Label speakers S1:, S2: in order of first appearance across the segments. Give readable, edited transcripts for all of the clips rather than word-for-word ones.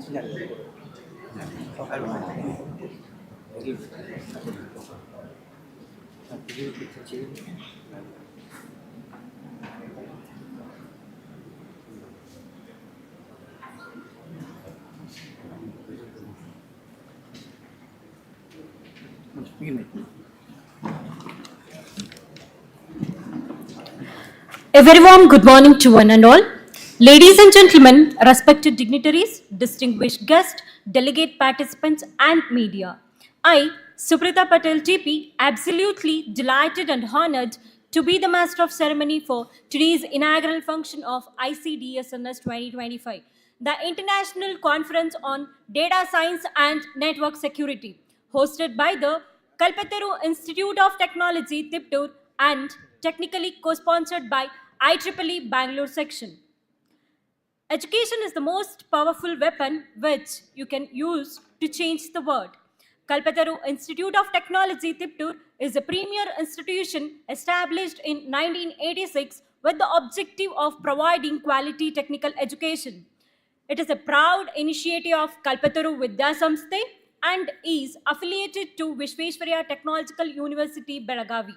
S1: A very warm good morning to one and all. Ladies and gentlemen, respected dignitaries, distinguished guests, delegate participants, and media. I, Suprita Patel TP, absolutely delighted and honored to be the master of ceremony for today's inaugural function of ICDSNS 2025, the International Conference on Data Science and Network Security, hosted by the Kalpataru Institute of Technology, Tiptur, and technically co-sponsored by IEEE Bangalore section. Education is the most powerful weapon which you can use to change the world. Kalpataru Institute of Technology, Tiptur, is a premier institution established in 1986 with the objective of providing quality technical education. It is a proud initiative of Kalpataru Vidya Samsthe and is affiliated to Vishveshwaraya Technological University, Belagavi.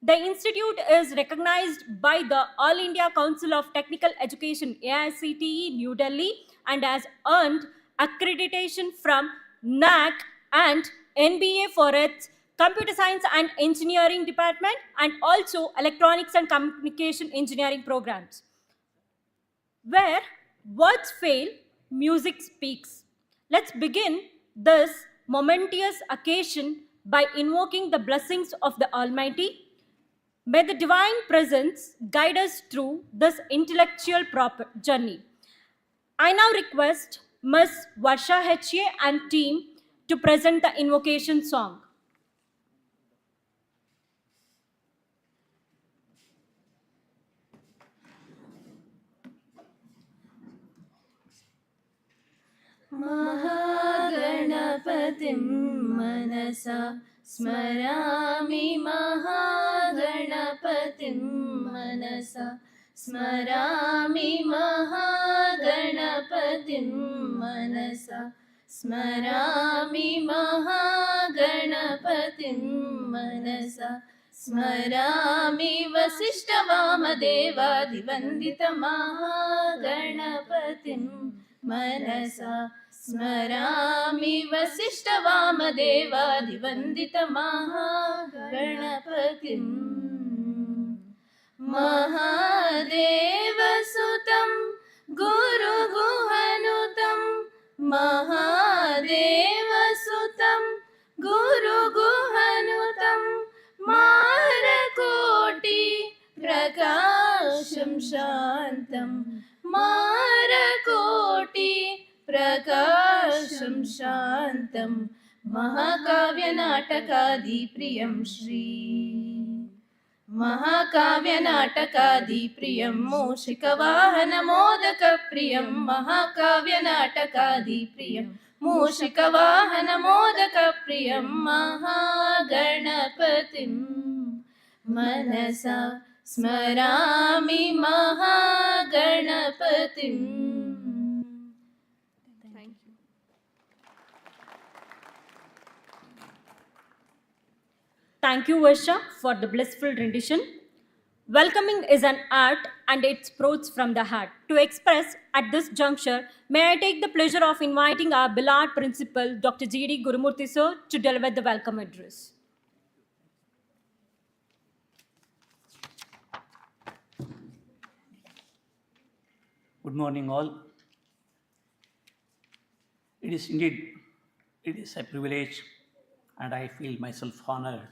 S1: The institute is recognized by the All India Council of Technical Education AICTE New Delhi and has earned accreditation from NAC and NBA for its Computer Science and Engineering Department and also Electronics and Communication Engineering programs. Where words fail, music speaks. Let's begin this momentous occasion by invoking the blessings of the Almighty. May the divine presence guide us through this intellectual journey. I now request Ms. Varsha H.A. and team to present the invocation song.
S2: महागणपतिं मनसा स्मरामि महागणपतिं मनसा स्मरामि महागणपतिं मनसा स्मरामि महागणपतिं मनसा स्मरामि वसिष्ठवामदेवादिवन्दितमहागणपतिं मनसा स्मरामि वसिष्ठवामदेवादिवन्दितमहागणपतिं महादेवसुतं गुरुगुहनुतं महादेवसुतं गुरुगुहनुतं मारकोटि प्रकाशं शान्तं मारकोटि प्रकाशं शान्तं महाकाव्यनाटकादिप्रियं श्री महाकाव्यनाटकादिप्रियं मूषिकवाहनमोदकप्रियं महाकाव्यनाटकादिप्रियं मूषिकवाहनमोदकप्रियं महागणपतिं मनसा स्मरामि महागणपतिम्.
S1: Thank you, Varsha, for the blissful rendition. Welcoming is an art and it sprouts from the heart. To express at this juncture, may I take the pleasure of inviting our beloved principal, Dr. G.D. Gurumurthy sir, to deliver the welcome address.
S3: Good morning, all. It is indeed, it is a privilege, and I feel myself honored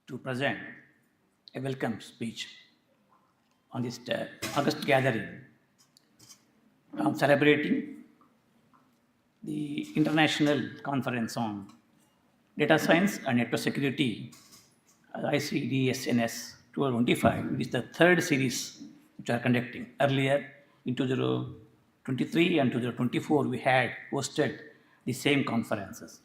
S3: to present a welcome speech on this August gathering. I'm celebrating the International Conference on Data Science and Network Security, ICDSNS 2025. It is the third series which we are conducting. Earlier, in 2023 and 2024, we had hosted the same conferences.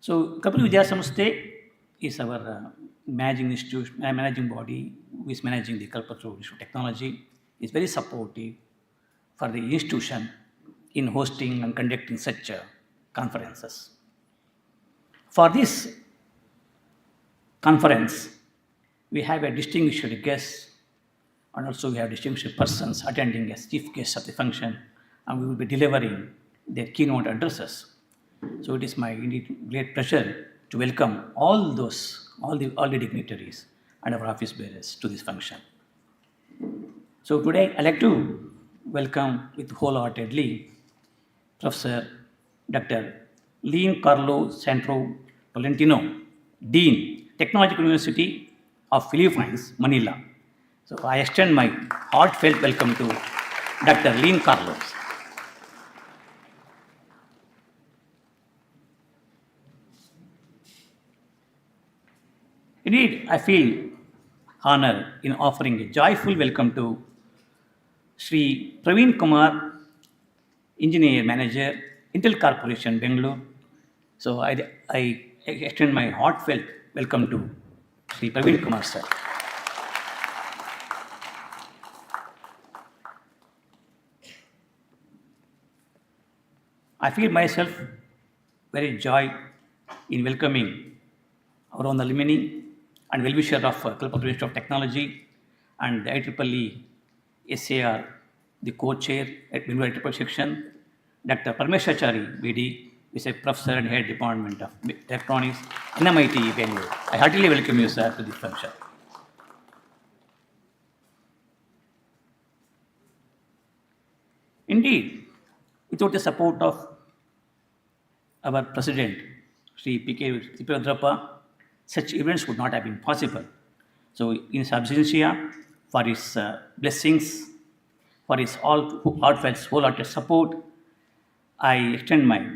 S3: So, Kapil Vidya Samsthe is our managing body who is managing the Kalpataru Institute of Technology. Is very supportive for the institution in hosting and conducting such conferences. For this conference, we have a distinguished guest, and also we have distinguished persons attending as chief guests of the function, and we will be delivering their keynote addresses. So it is my indeed great pleasure to welcome all the dignitaries and our office bearers to this function. So today I'd like to welcome with wholeheartedly Professor Dr. Lean Carlo Santro Tolentino, Dean, Technological University of Philippines, Manila. So I extend my heartfelt welcome to Dr. Lean Carlos. Indeed, I feel honored in offering a joyful welcome to Sri Praveen Kumar, Engineer Manager, Intel Corporation, Bangalore. So I extend my heartfelt welcome to Sri Praveen Kumar, sir. I feel myself very joy in welcoming our own alumni and well-wisher of Kalpataru Institute of Technology and the IEEE SAR, the co-chair at Bangalore IEEE section, Dr. Parmeshachari BD, who is a professor and head department of electronics, NMIT Bangalore. I heartily welcome you, sir, to this function. Indeed, without the support of our president, Sri P.K. Tiptur, such events would not have been possible. So, in his absentia, for his blessings, for his heartfelt, wholehearted support, I extend my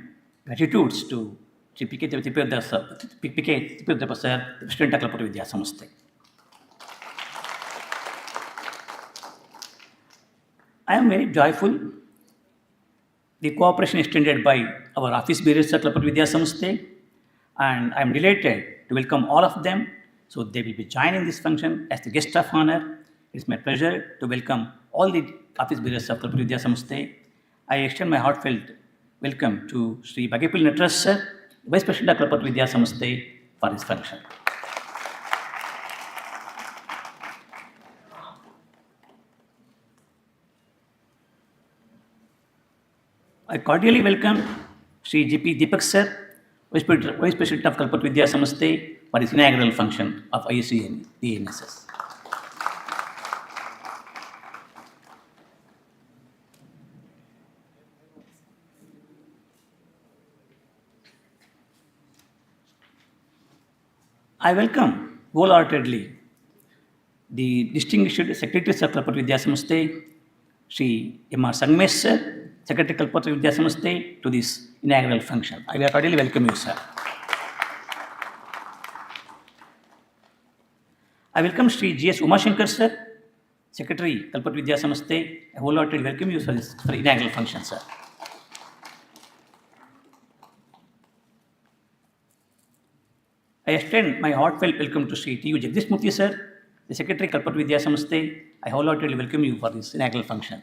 S3: gratitudes to Sri P.K. Tiptur, sir, the President of Kalpataru Vidya Samastha. I am very joyful. The cooperation extended by our office bearers at Kalpataru Vidya Samastha, and I am delighted to welcome all of them. So they will be joining this function as the guest of honor. It is my pleasure to welcome all the office bearers of Kalpataru Vidya Samastha. I extend my heartfelt welcome to Sri Bagapil Natras, sir, Vice President of Kalpataru Vidya Samastha, for this function. I cordially welcome Sri G.P. Deepak, sir, Vice President of Kalpataru Vidya Samastha, for his inaugural function of ICDSNS. I welcome wholeheartedly the distinguished secretaries of Kalpataru Vidya Samastha, Sri M.R. Sangmesh, sir, Secretary Kalpataru Vidya Samastha, to this inaugural function. I will cordially welcome you, sir. I welcome Sri G.S. Umashankar, sir, Secretary Kalpataru Vidya Samastha. I wholeheartedly welcome you for this inaugural function, sir. I extend my heartfelt welcome to Sri T.U. Jagdishmurthy, sir, the Secretary Kalpataru Vidya Samastha. I wholeheartedly welcome you for this inaugural function.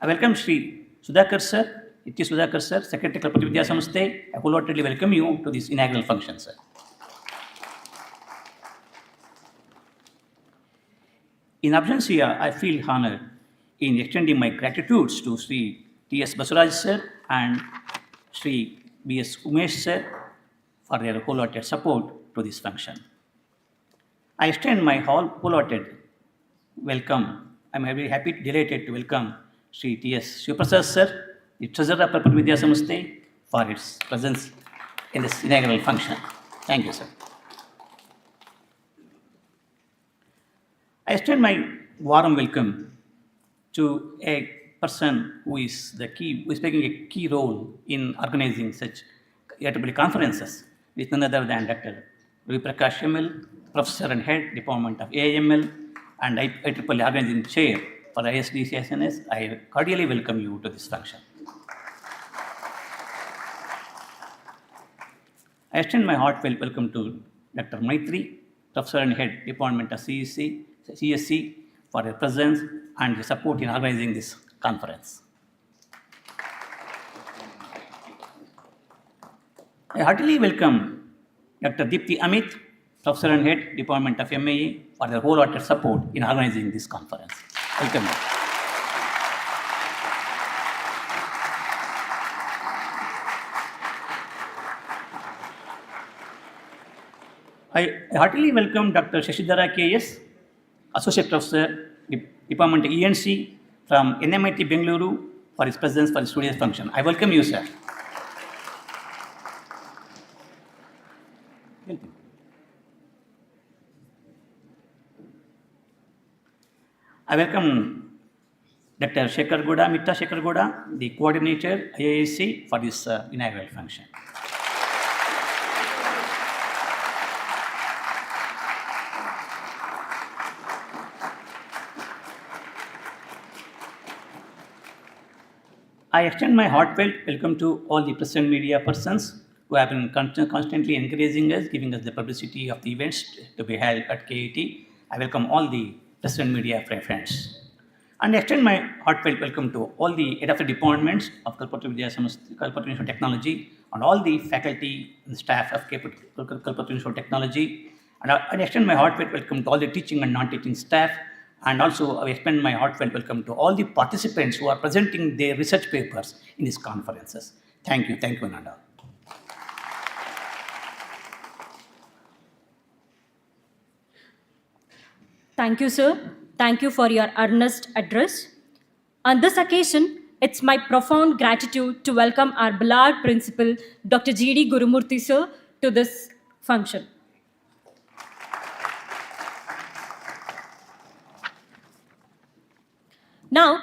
S3: I welcome Sri Sudhakar, sir, It.K. Sudhakar, sir, Secretary Kalpataru Vidya Samastha. I wholeheartedly welcome you to this inaugural function, sir. In absentia, I feel honored in extending my gratitudes to Sri T.S. Basuraj, sir, and Sri B.S. Umesh, sir, for their wholehearted support to this function. I extend my wholehearted welcome. I am very happy, delighted to welcome Sri T.S. Shivaprasad, sir, the Treasurer of Kalpataru Vidya Samastha, for its presence in this inaugural function. Thank you, sir. I extend my warm welcome to a person who is taking a key role in organizing such IEEE conferences, with none other than Dr. Ravi Prakash ML, Professor and Head, Department of AIML, and IEEE Organizing Chair for ICDSNS. I cordially welcome you to this function. I extend my heartfelt welcome to Dr. Maitri, Professor and Head, Department of CSE, for their presence and your support in organizing this conference. I heartily welcome Dr. Deepti Amit, Professor and Head, Department of MAE, for their wholehearted support in organizing this conference. Welcome. I heartily welcome Dr. Shashidhara KS, Associate Professor, Department ENC from NMIT Bengaluru, for his presence for today's function. I welcome you, sir. I welcome Dr. Shekhar Gowda, Mitra Shekhar Gowda, the coordinator, IISc, for this inaugural function. I extend my heartfelt welcome to all the press and media persons who have been constantly encouraging us, giving us the publicity of the events to be held at KIT. I welcome all the press and media friends. And I extend my heartfelt welcome to all the head of the departments of Kalpataru Institute of Technology and all the faculty and staff of Kalpataru Institute of Technology. And I extend my heartfelt welcome to all the teaching and non-teaching staff. And also, I extend my heartfelt welcome to all the participants who are presenting their research papers in these conferences. Thank you, Ananda.
S1: Thank you, sir. Thank you for your earnest address. On this occasion, it's my profound gratitude to welcome our beloved principal, Dr. G.D. Gurumurthy, sir, to this function. Now,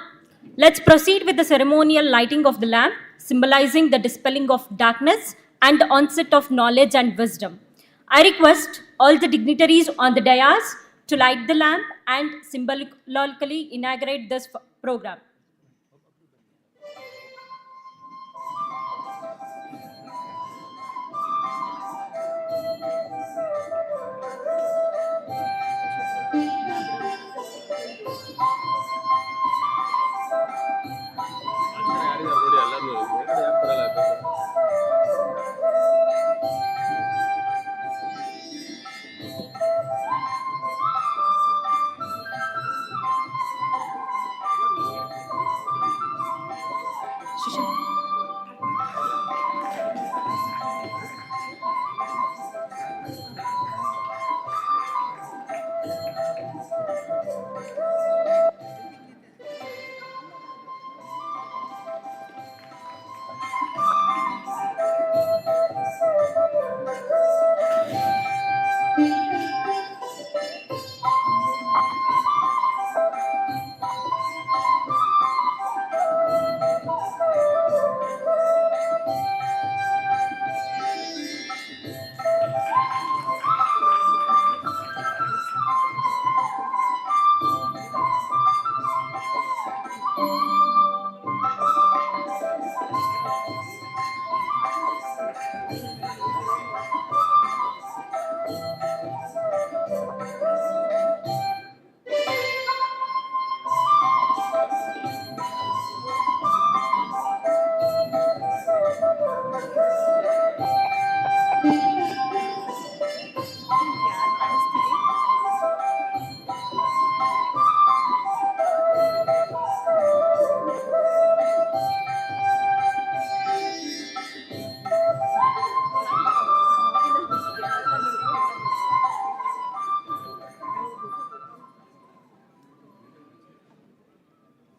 S1: let's proceed with the ceremonial lighting of the lamp, symbolizing the dispelling of darkness and the onset of knowledge and wisdom. I request all the dignitaries on the dais to light the lamp and symbolically inaugurate this program.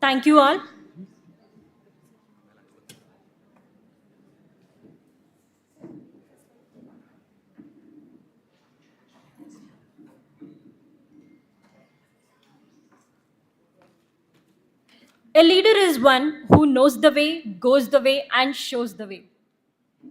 S1: Thank you all. A leader is one who knows the way, goes the way, and shows the way.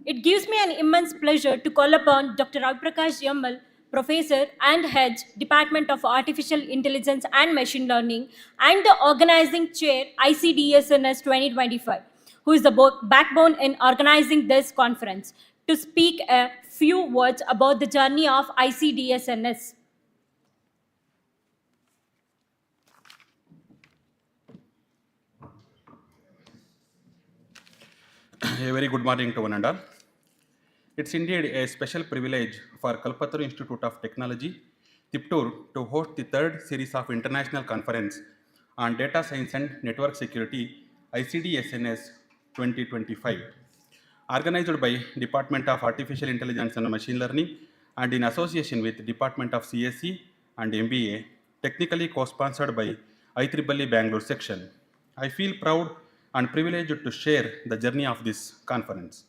S1: It gives me an immense pleasure to call upon Dr. Ravi Prakash Yammal, Professor and Head, Department of Artificial Intelligence and Machine Learning, and the Organizing Chair, ICDSNS 2025, who is the backbone in organizing this conference, to speak a few words about the journey of ICDSNS.
S4: A very good morning to one and all. It's indeed a special privilege for Kalpataru Institute of Technology, Tiptur, to host the third series of international conference on data science and network security, ICDSNS 2025, organized by Department of Artificial Intelligence and Machine Learning and in association with Department of CSE and MBA, technically co-sponsored by IEEE Bangalore section. I feel proud and privileged to share the journey of this conference.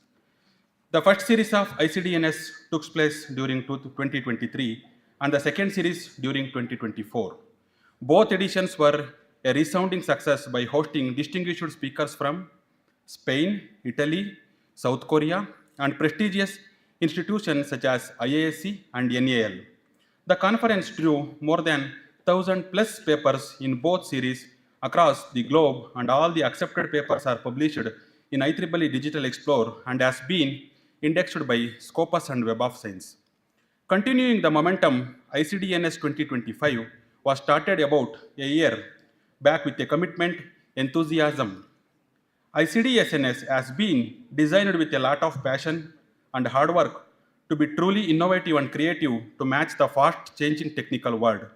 S4: The first series of ICDNS took place during 2023 and the second series during 2024. Both editions were a resounding success by hosting distinguished speakers from Spain, Italy, South Korea, and prestigious institutions such as IASC and NAL. The conference drew more than 1,000 plus papers in both series across the globe, and all the accepted papers are published in IEEE Digital Explorer and has been indexed by Scopus and Web of Science. Continuing the momentum, ICDNS 2025 was started about a year back with a commitment, enthusiasm. ICDSNS has been designed with a lot of passion and hard work to be truly innovative and creative to match the fast-changing technical world.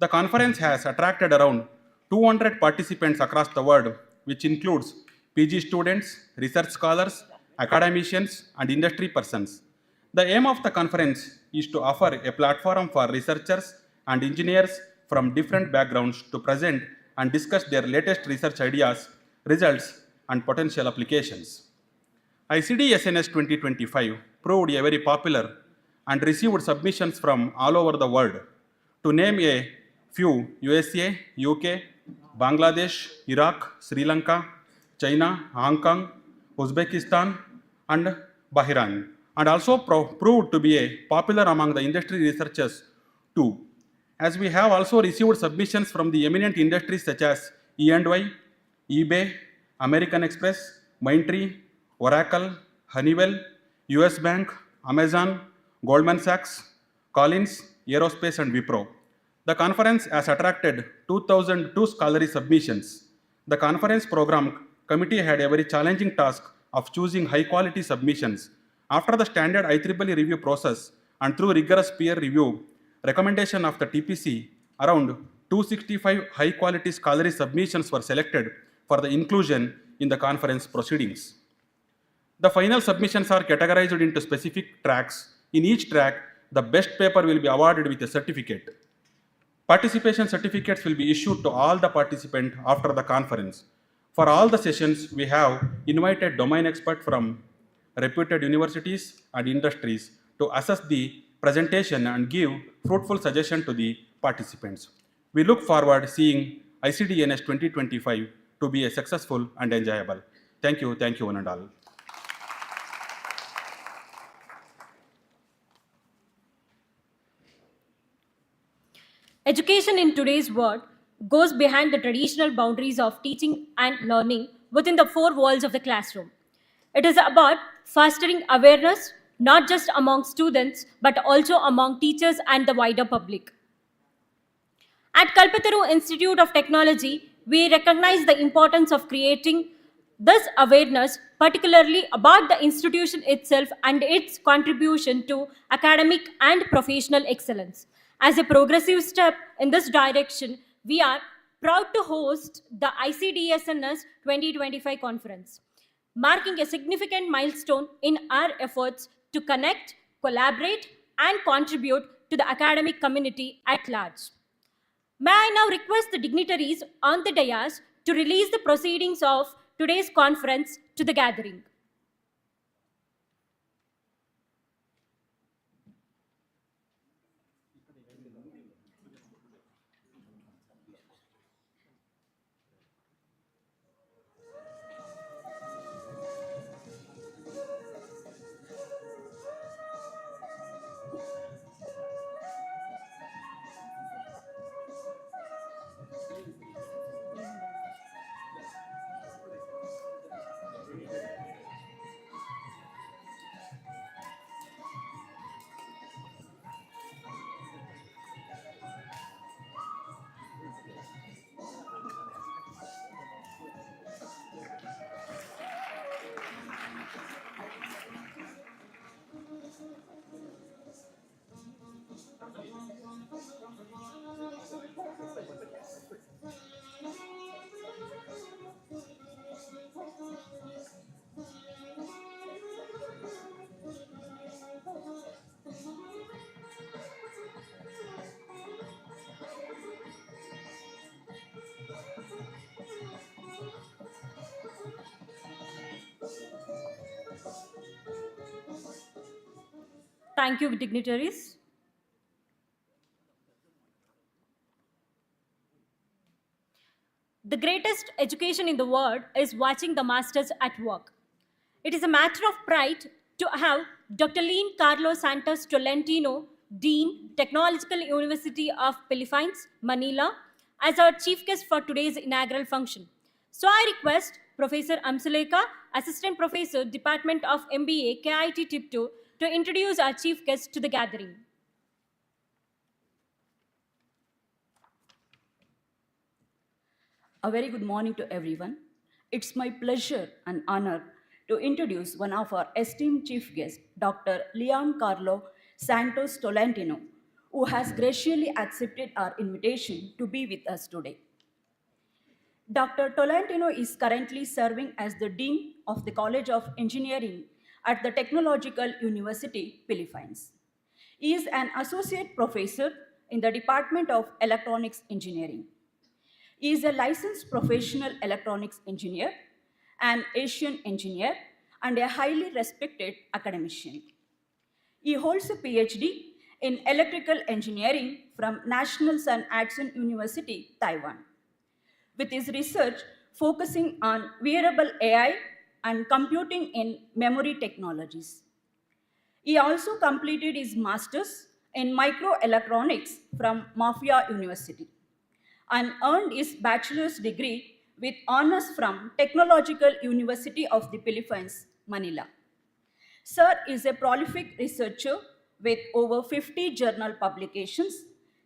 S4: The conference has attracted around 200 participants across the world, which includes PG students, research scholars, academicians, and industry persons. The aim of the conference is to offer a platform for researchers and engineers from different backgrounds to present and discuss their latest research ideas, results, and potential applications. ICD-SNS 2025 proved a very popular and received submissions from all over the world. To name a few, USA, UK, Bangladesh, Iraq, Sri Lanka, China, Hong Kong, Uzbekistan, and Bahrain, and also proved to be popular among the industry researchers too. As we have also received submissions from the eminent industries such as E&Y, eBay, American Express, Mindtree, Oracle, Honeywell, US Bank, Amazon, Goldman Sachs, Collins, Aerospace, and Wipro. The conference has attracted 2,002 scholarly submissions. The conference program committee had a very challenging task of choosing high-quality submissions. After the standard IEEE review process and through rigorous peer review, recommendation of the TPC, around 265 high-quality scholarly submissions were selected for the inclusion in the conference proceedings. The final submissions are categorized into specific tracks. In each track, the best paper will be awarded with a certificate. Participation certificates will be issued to all the participants after the conference. For all the sessions, we have invited domain experts from reputed universities and industries to assess the presentation and give fruitful suggestions to the participants. We look forward seeing ICDNS 2025 to be a successful and enjoyable. Thank you one and all.
S1: Education in today's world goes behind the traditional boundaries of teaching and learning within the four walls of the classroom. It is about fostering awareness not just among students but also among teachers and the wider public. At Kalpataru Institute of Technology, we recognize the importance of creating this awareness, particularly about the institution itself and its contribution to academic and professional excellence. As a progressive step in this direction, we are proud to host the ICDSNS 2025 conference, marking a significant milestone in our efforts to connect, collaborate, and contribute to the academic community at large. May I now request the dignitaries on the dais to release the proceedings of today's conference to the gathering. Thank you, dignitaries. The greatest education in the world is watching the masters at work. It is a matter of pride to have Dr. Lean Carlos Santos Tolentino, Dean, Technological University of Philippines, Manila, as our chief guest for today's inaugural function. So I request Professor Amsuleka, Assistant Professor, Department of MBA, KIT Tiptur, to introduce our chief guest to the gathering.
S5: A very good morning to everyone. It's my pleasure and honor to introduce one of our esteemed chief guests, Dr. Leon Carlo Santos Tolentino, who has graciously accepted our invitation to be with us today. Dr. Tolentino is currently serving as the Dean of the College of Engineering at the Technological University, Philippines. He is an associate professor in the Department of Electronics Engineering. He is a licensed professional electronics engineer, an Asian engineer, and a highly respected academician. He holds a PhD in electrical engineering from National Sun Yat-sen University, Taiwan, with his research focusing on wearable AI and computing in memory technologies. He also completed his master's in microelectronics from Mafia University and earned his bachelor's degree with honors from Technological University of the Philippines, Manila. Sir is a prolific researcher with over 50 journal publications,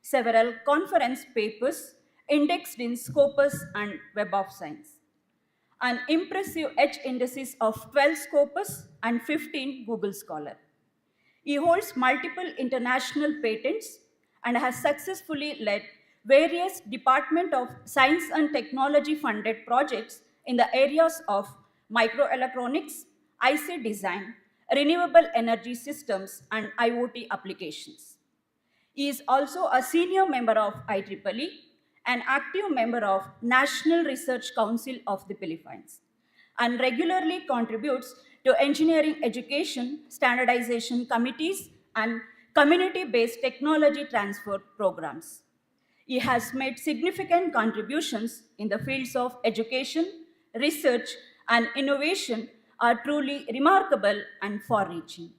S5: several conference papers indexed in Scopus and Web of Science, an impressive H indices of 12 Scopus and 15 Google Scholar. He holds multiple international patents and has successfully led various Department of Science and Technology funded projects in the areas of microelectronics, IC design, renewable energy systems, and IoT applications. He is also a senior member of IEEE, an active member of National Research Council of the Philippines, and regularly contributes to engineering education, standardization committees, and community-based technology transfer programs. He has made significant contributions in the fields of education, research, and innovation are truly remarkable and far-reaching.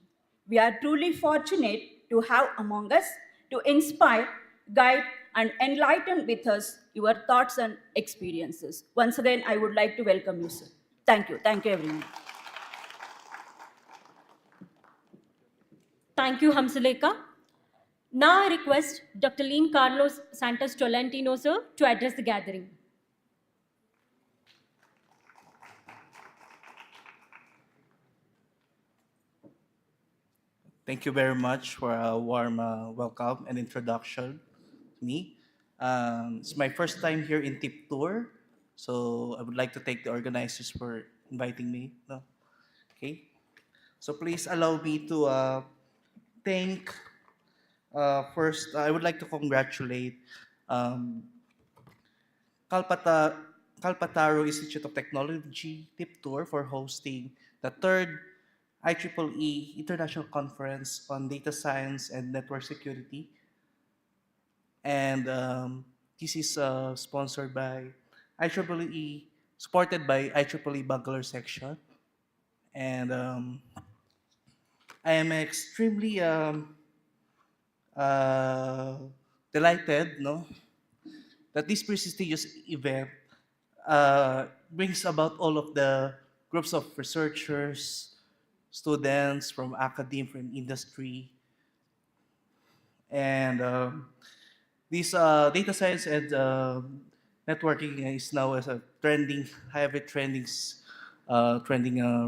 S5: We are truly fortunate to have among us to inspire, guide, and enlighten with us your thoughts and experiences. Once again, I would like to welcome you, sir. Thank you. Thank you, everyone.
S1: Thank you, Hamsaleka. Now I request Dr. Lean Carlos Santos Tolentino, sir, to address the gathering.
S6: Thank you very much for a warm welcome and introduction to me. It's my first time here in Tiptur, so I would like to thank the organizers for inviting me. No? Okay, so please allow me to thank. First, I would like to congratulate um, Kalpata, Kalpataru Institute of Technology, Tiptur, for hosting the third IEEE International Conference on Data Science and Network Security. And this is sponsored by IEEE, supported by IEEE Bangalore section. And I am extremely delighted, no, that this prestigious event brings about all of the groups of researchers, students from academia, from industry, and this data science and networking is now as a trending, heavy trending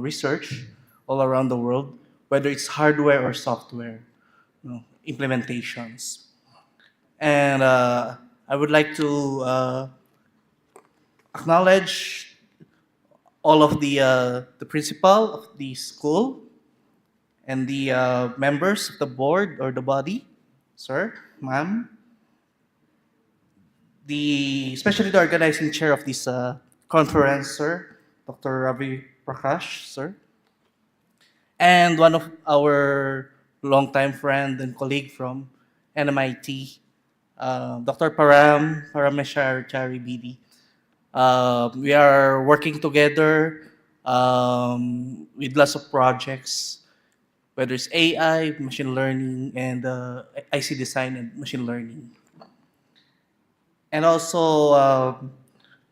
S6: research all around the world, whether it's hardware or software, implementations. And I would like to acknowledge all of the principal of the school and the members of the board or the body, sir, ma'am, especially the organizing chair of this conference, sir, Dr. Ravi Prakash, sir, and one of our longtime friend and colleague from NMIT, Dr. Parameshwar Chari BD. We are working together with lots of projects, whether it's AI, machine learning, and IC design and machine learning. And also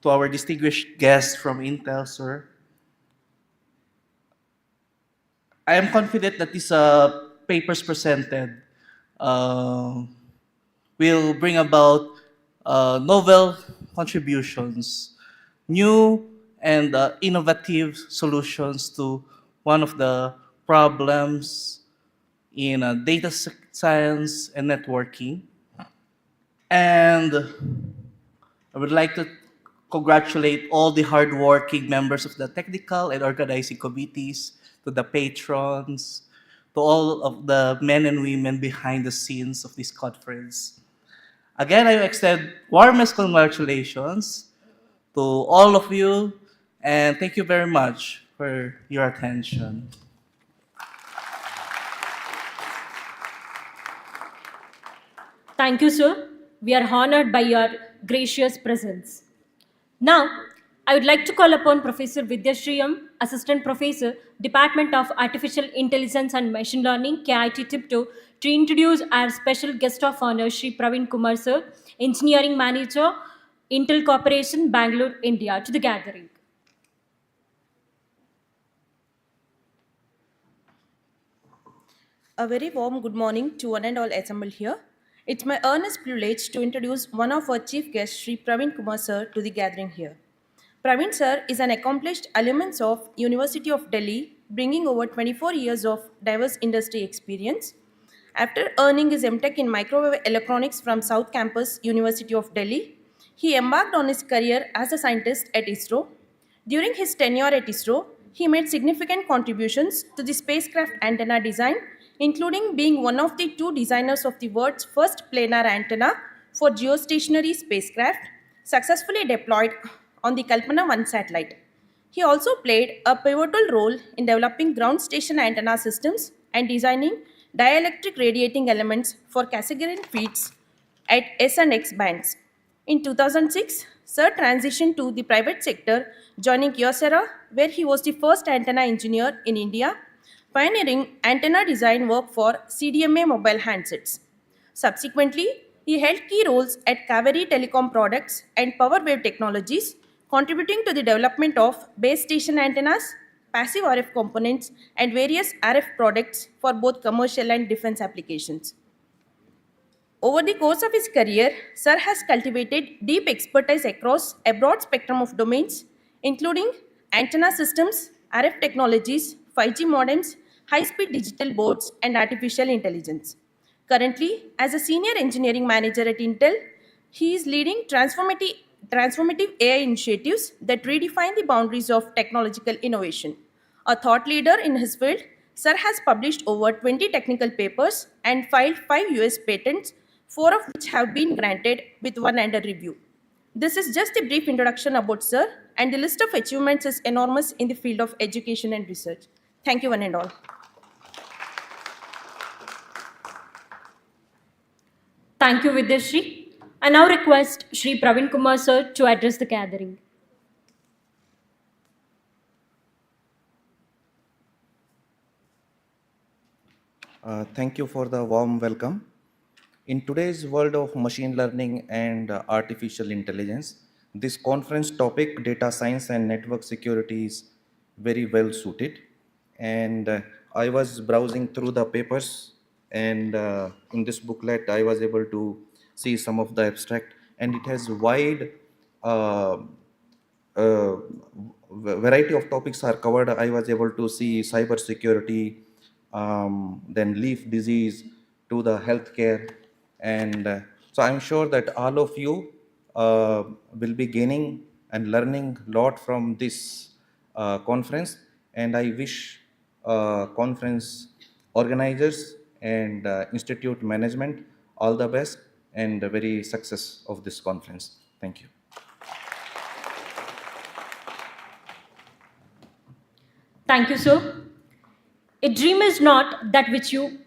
S6: to our distinguished guest from Intel, sir. I am confident that these papers presented uh, will bring about novel contributions, new and innovative solutions to one of the problems in science and networking. And I would like to congratulate all the hardworking members of the technical and organizing committees, to the patrons, to all of the men and women behind the scenes of this conference. Again, I extend warmest congratulations to all of you, and thank you very much for your attention.
S1: Thank you, sir. We are honored by your gracious presence. Now, I would like to call upon Professor Vidyashriyam, Assistant Professor, Department of Artificial Intelligence and Machine Learning, KIT Tiptur, to introduce our special guest of honor, Shri Praveen Kumar, sir, Engineering Manager, Intel Corporation, Bangalore, India, to the gathering.
S2: A very warm good morning to one and all assembled here. It's my earnest privilege to introduce one of our chief guests, Sri Praveen Kumar sir, to the gathering here. Praveen sir is an accomplished alumnus of University of Delhi, bringing over 24 years of diverse industry experience. After earning his MTech in microwave electronics from South Campus, University of Delhi, he embarked on his career as a scientist at ISRO. During his tenure at ISRO, he made significant contributions to the spacecraft antenna design, including being one of the two designers of the world's first planar antenna for geostationary spacecraft, successfully deployed on the Kalpana 1 satellite. He also played a pivotal role in developing ground station antenna systems and designing dielectric radiating elements for Cassegrain feeds at S and X bands. In 2006, Sir transitioned to the private sector, joining Kyocera, where he was the first antenna engineer in India, pioneering antenna design work for CDMA mobile handsets. Subsequently, he held key roles at Kaveri Telecom Products and Power Wave Technologies, contributing to the development of base station antennas, passive RF components, and various RF products for both commercial and defense applications. Over the course of his career, Sir has cultivated deep expertise across a broad spectrum of domains, including antenna systems, RF technologies, 5G modems, high-speed digital boards, and artificial intelligence. Currently, as a senior engineering manager at Intel, he is leading transformative AI initiatives that redefine the boundaries of technological innovation. A thought leader in his field, Sir has published over 20 technical papers and filed 5 US patents, 4 of which have been granted with one under review. This is just a brief introduction about Sir, and the list of achievements is enormous in the field of education and research. Thank you, one and all.
S1: Thank you, Vidyashri. I now request Shri Praveen Kumar, sir, to address the gathering.
S7: Thank you for the warm welcome. In today's world of machine learning and artificial intelligence, this conference topic, data science and network security, is very well suited. And I was browsing through the papers, and in this booklet, I was able to see some of the abstract, and it has wide uh, uh, variety of topics are covered. I was able to see cybersecurity, then leaf disease to the healthcare, and So I'm sure that all of you will be gaining and learning a lot from this conference, and I wish conference organizers and institute management all the best and the very success of this conference. Thank you.
S1: Thank you, sir. A dream is not that which you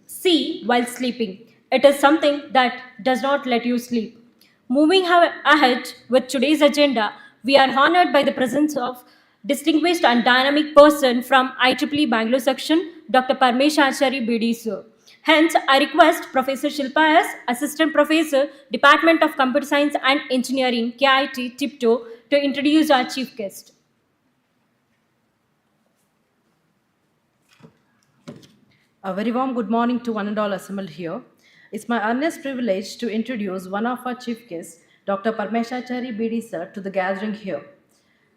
S1: see while sleeping. It is something that does not let you sleep. Moving ahead with today's agenda, we are honored by the presence of distinguished and dynamic person from IEEE Bangalore section, Dr. Parmesh Achari BD sir. Hence, I request Professor Shilpa S, Assistant Professor, Department of Computer Science and Engineering, KIT, Tiptur, to introduce our chief guest.
S8: A very warm good morning to one and all assembled here. It's my earnest privilege to introduce one of our chief guests, Dr. Parmeshachari BD sir, to the gathering here.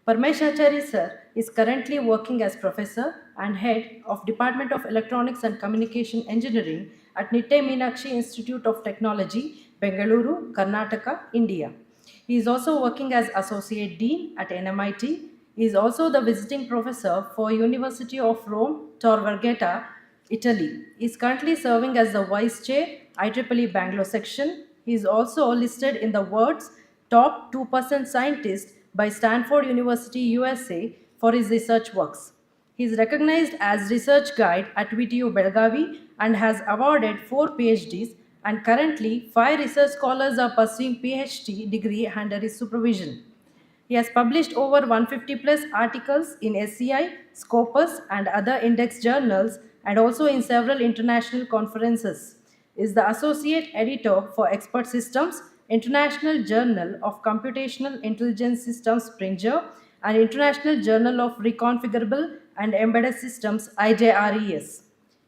S8: Parmeshachari sir is currently working as professor and head of Department of Electronics and Communication Engineering at Nitte Meenakshi Institute of Technology, Bengaluru, Karnataka, India. He is also working as Associate Dean at NMIT. He is also the visiting professor for University of Rome, Tor Vergata, Italy. He is currently serving as the Vice Chair, IEEE Bangalore section. He is also listed in the world's top 2% scientist by Stanford University, USA for his research works. He is recognized as research guide at VTU Belgavi and has awarded 4 PhDs, and currently 5 research scholars are pursuing PhD degree under his supervision. He has published over 150 plus articles in SCI, Scopus, and other index journals, and also in several international conferences. He is the associate editor for Expert Systems, International Journal of Computational Intelligence Systems Springer, and International Journal of Reconfigurable and Embedded Systems IJRES.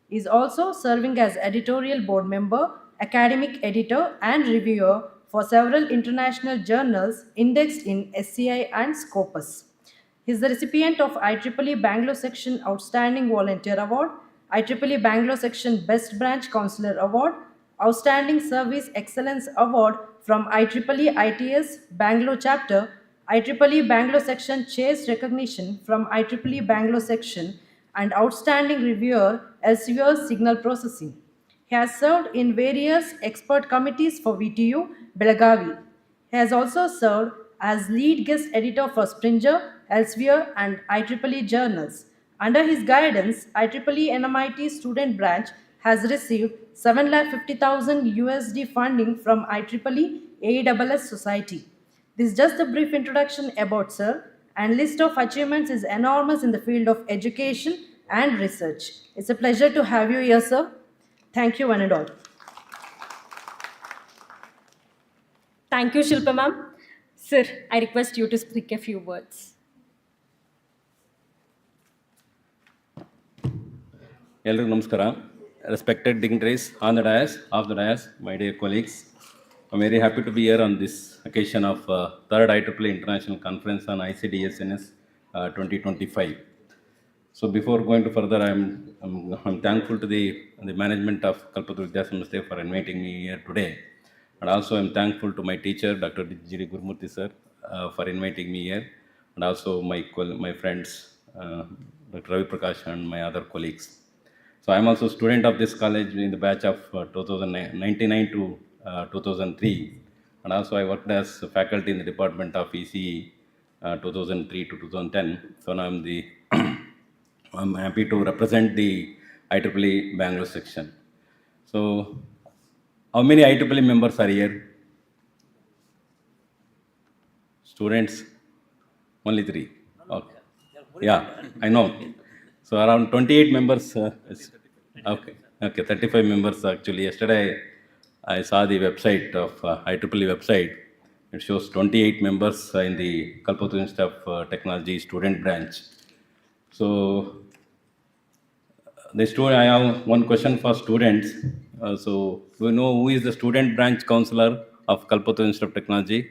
S8: He is also serving as editorial board member, academic editor, and reviewer for several international journals indexed in SCI and Scopus. He is the recipient of IEEE Bangalore Section Outstanding Volunteer Award, IEEE Bangalore Section Best Branch Counselor Award, Outstanding Service Excellence Award from IEEE ITS Bangalore Chapter, IEEE Bangalore Section Chase Recognition from IEEE Bangalore Section, and Outstanding Reviewer Elsevier Signal Processing. He has served in various expert committees for VTU, Belagavi. He has also served as lead guest editor for Springer, Elsevier, and IEEE journals. Under his guidance, IEEE NMIT student branch has received 750,000 USD funding from IEEE AESS Society. This is just a brief introduction about sir, and list of achievements is enormous in the field of education and research. It's a pleasure to have you here, sir. Thank you, one and all.
S1: Thank you, Shilpa ma'am. Sir, I request you to speak a few words.
S9: ಎಲ್ರಿಗೂ ನಮಸ್ಕಾರ. Respected dignitaries on the dais, off the dais, my dear colleagues. I'm very happy to be here on this occasion of third IEEE International Conference on ICDSNS 2025. So before going to further, I'm thankful to the management of Kalpataru Vidya Samasthe for inviting me here today. And also I'm thankful to my teacher, Dr. G.D. Gurmurthy sir, for inviting me here. And also my friends, Dr. Ravi Prakash and my other colleagues. So I'm also a student of this college in the batch of 1999 to 2003. And also I worked as a faculty in the department of ECE 2003 to 2010. So now I'm happy to represent the IEEE Bangalore section. So how many IEEE members are here? Students? Only 3. Okay. Yeah, I know. So around 28 members. Okay, 35 members actually. Yesterday I saw the website of IEEE website. It shows 28 members in the Kalpataru Institute of Technology student branch. So I have one question for students. So do you know who is the student branch counselor of Kalpataru Institute of Technology?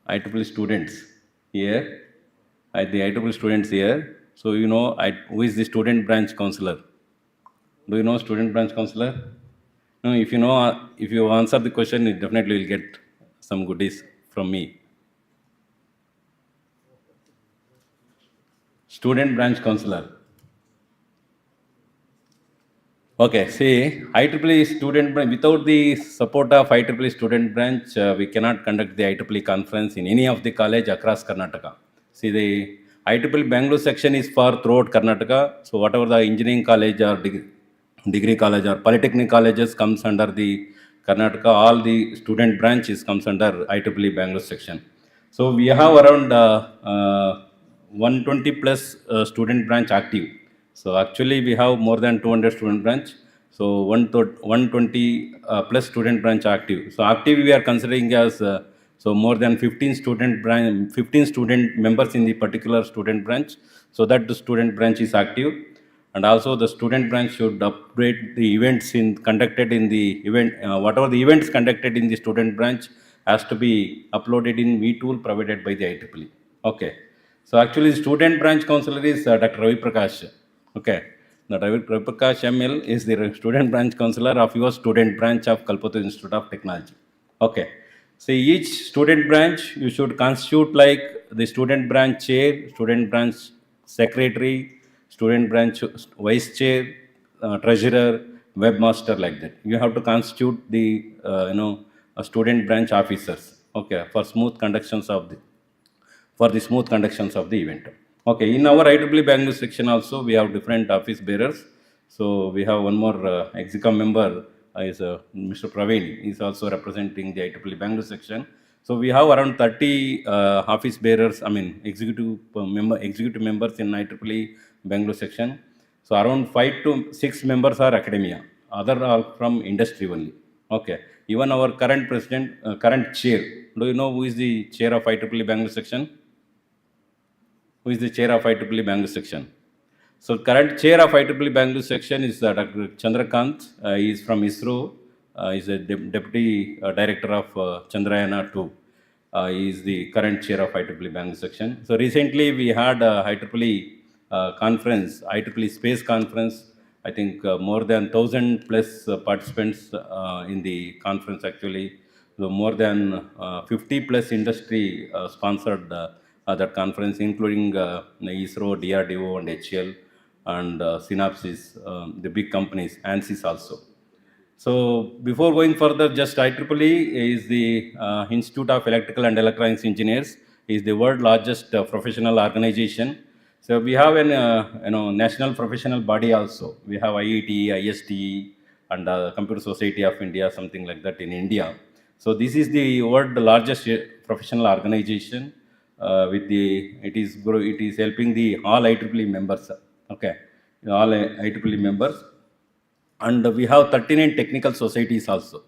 S9: IEEE students here. The IEEE students here. So you know who is the student branch counselor? Do you know student branch counselor? No, if you know, if you answer the question, you definitely will get some goodies from me. Student branch counselor. Okay, see, IEEE student branch, without the support of IEEE student branch, we cannot conduct the IEEE conference in any of the college across Karnataka. See, the IEEE Bangalore section is for throughout Karnataka. So whatever the engineering college or degree college or polytechnic colleges comes under the Karnataka, all the student branches comes under IEEE Bangalore section. So we have around 120 plus student branch active. So actually we have more than 200 student branch. So 120 plus student branch active. So active we are considering as so more than 15 student branch, 15 student members in the particular student branch. So that the student branch is active, and also the student branch should upgrade the events in conducted in the event. Whatever the events conducted in the student branch has to be uploaded in V tool provided by the IEEE. Okay. So actually, student branch counselor is Dr. Ravi Prakash. Okay. The Ravi Prakash ML is the student branch counselor of your student branch of Kalpatru Institute of Technology. Okay. So each student branch you should constitute like the student branch chair, student branch secretary, student branch vice chair, treasurer, webmaster, like that. You have to constitute the student branch officers. Okay, for smooth conductions of the for the smooth conductions of the event. Okay, in our IEEE Bangalore section also we have different office bearers. So we have one more executive member is Mr. Praveen. He is also representing the IEEE Bangalore section. So we have around 30 office bearers. I mean executive members in IEEE Bangalore section. So around 5 to 6 members are academia. Other are from industry only. Okay. Even our current president, current chair. Do you know who is the chair of IEEE Bangalore section? Who is the chair of IEEE Bangalore section? So current chair of IEEE Bangalore section is Dr. Chandrakant. He is from ISRO. He is a deputy director of Chandrayana 2. He is the current chair of IEEE Bangalore section. So recently we had IEEE conference, IEEE space conference. I think more than 1,000 plus participants in the conference actually. So more than 50 plus industry sponsored that conference, including ISRO, DRDO, and HCL, and Synopsys, the big companies, ANSYS also. So before going further, just IEEE is the Institute of Electrical and Electronics Engineers, is the world largest professional organization. So we have an national professional body also. We have IETE, ISTE, and Computer Society of India, something like that in India. So this is the world largest professional organization. It is helping the all IEEE members. Okay, all IEEE members, and we have 39 technical societies also.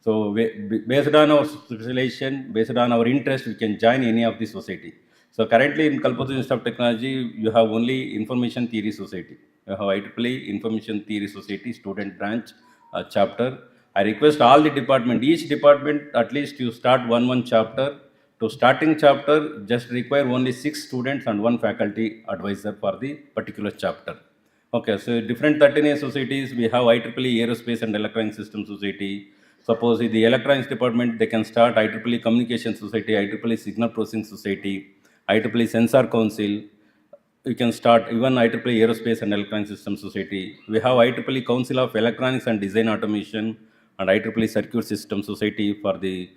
S9: So based on our specialization, based on our interest, we can join any of the society. So currently in Kalpatru Institute of Technology, you have only Information Theory Society. You have IEEE Information Theory Society student branch chapter. I request all the department, each department at least you start one chapter. To starting chapter, just require only 6 students and 1 faculty advisor for the particular chapter. Okay, so different 39 societies, we have IEEE Aerospace and Electronic Systems Society. Suppose in the electronics department, they can start IEEE Communication Society, IEEE Signal Processing Society, IEEE Sensor Council. You can start even IEEE Aerospace and Electronic Systems Society. We have IEEE Council of Electronics and Design Automation and IEEE Circuit System Society for the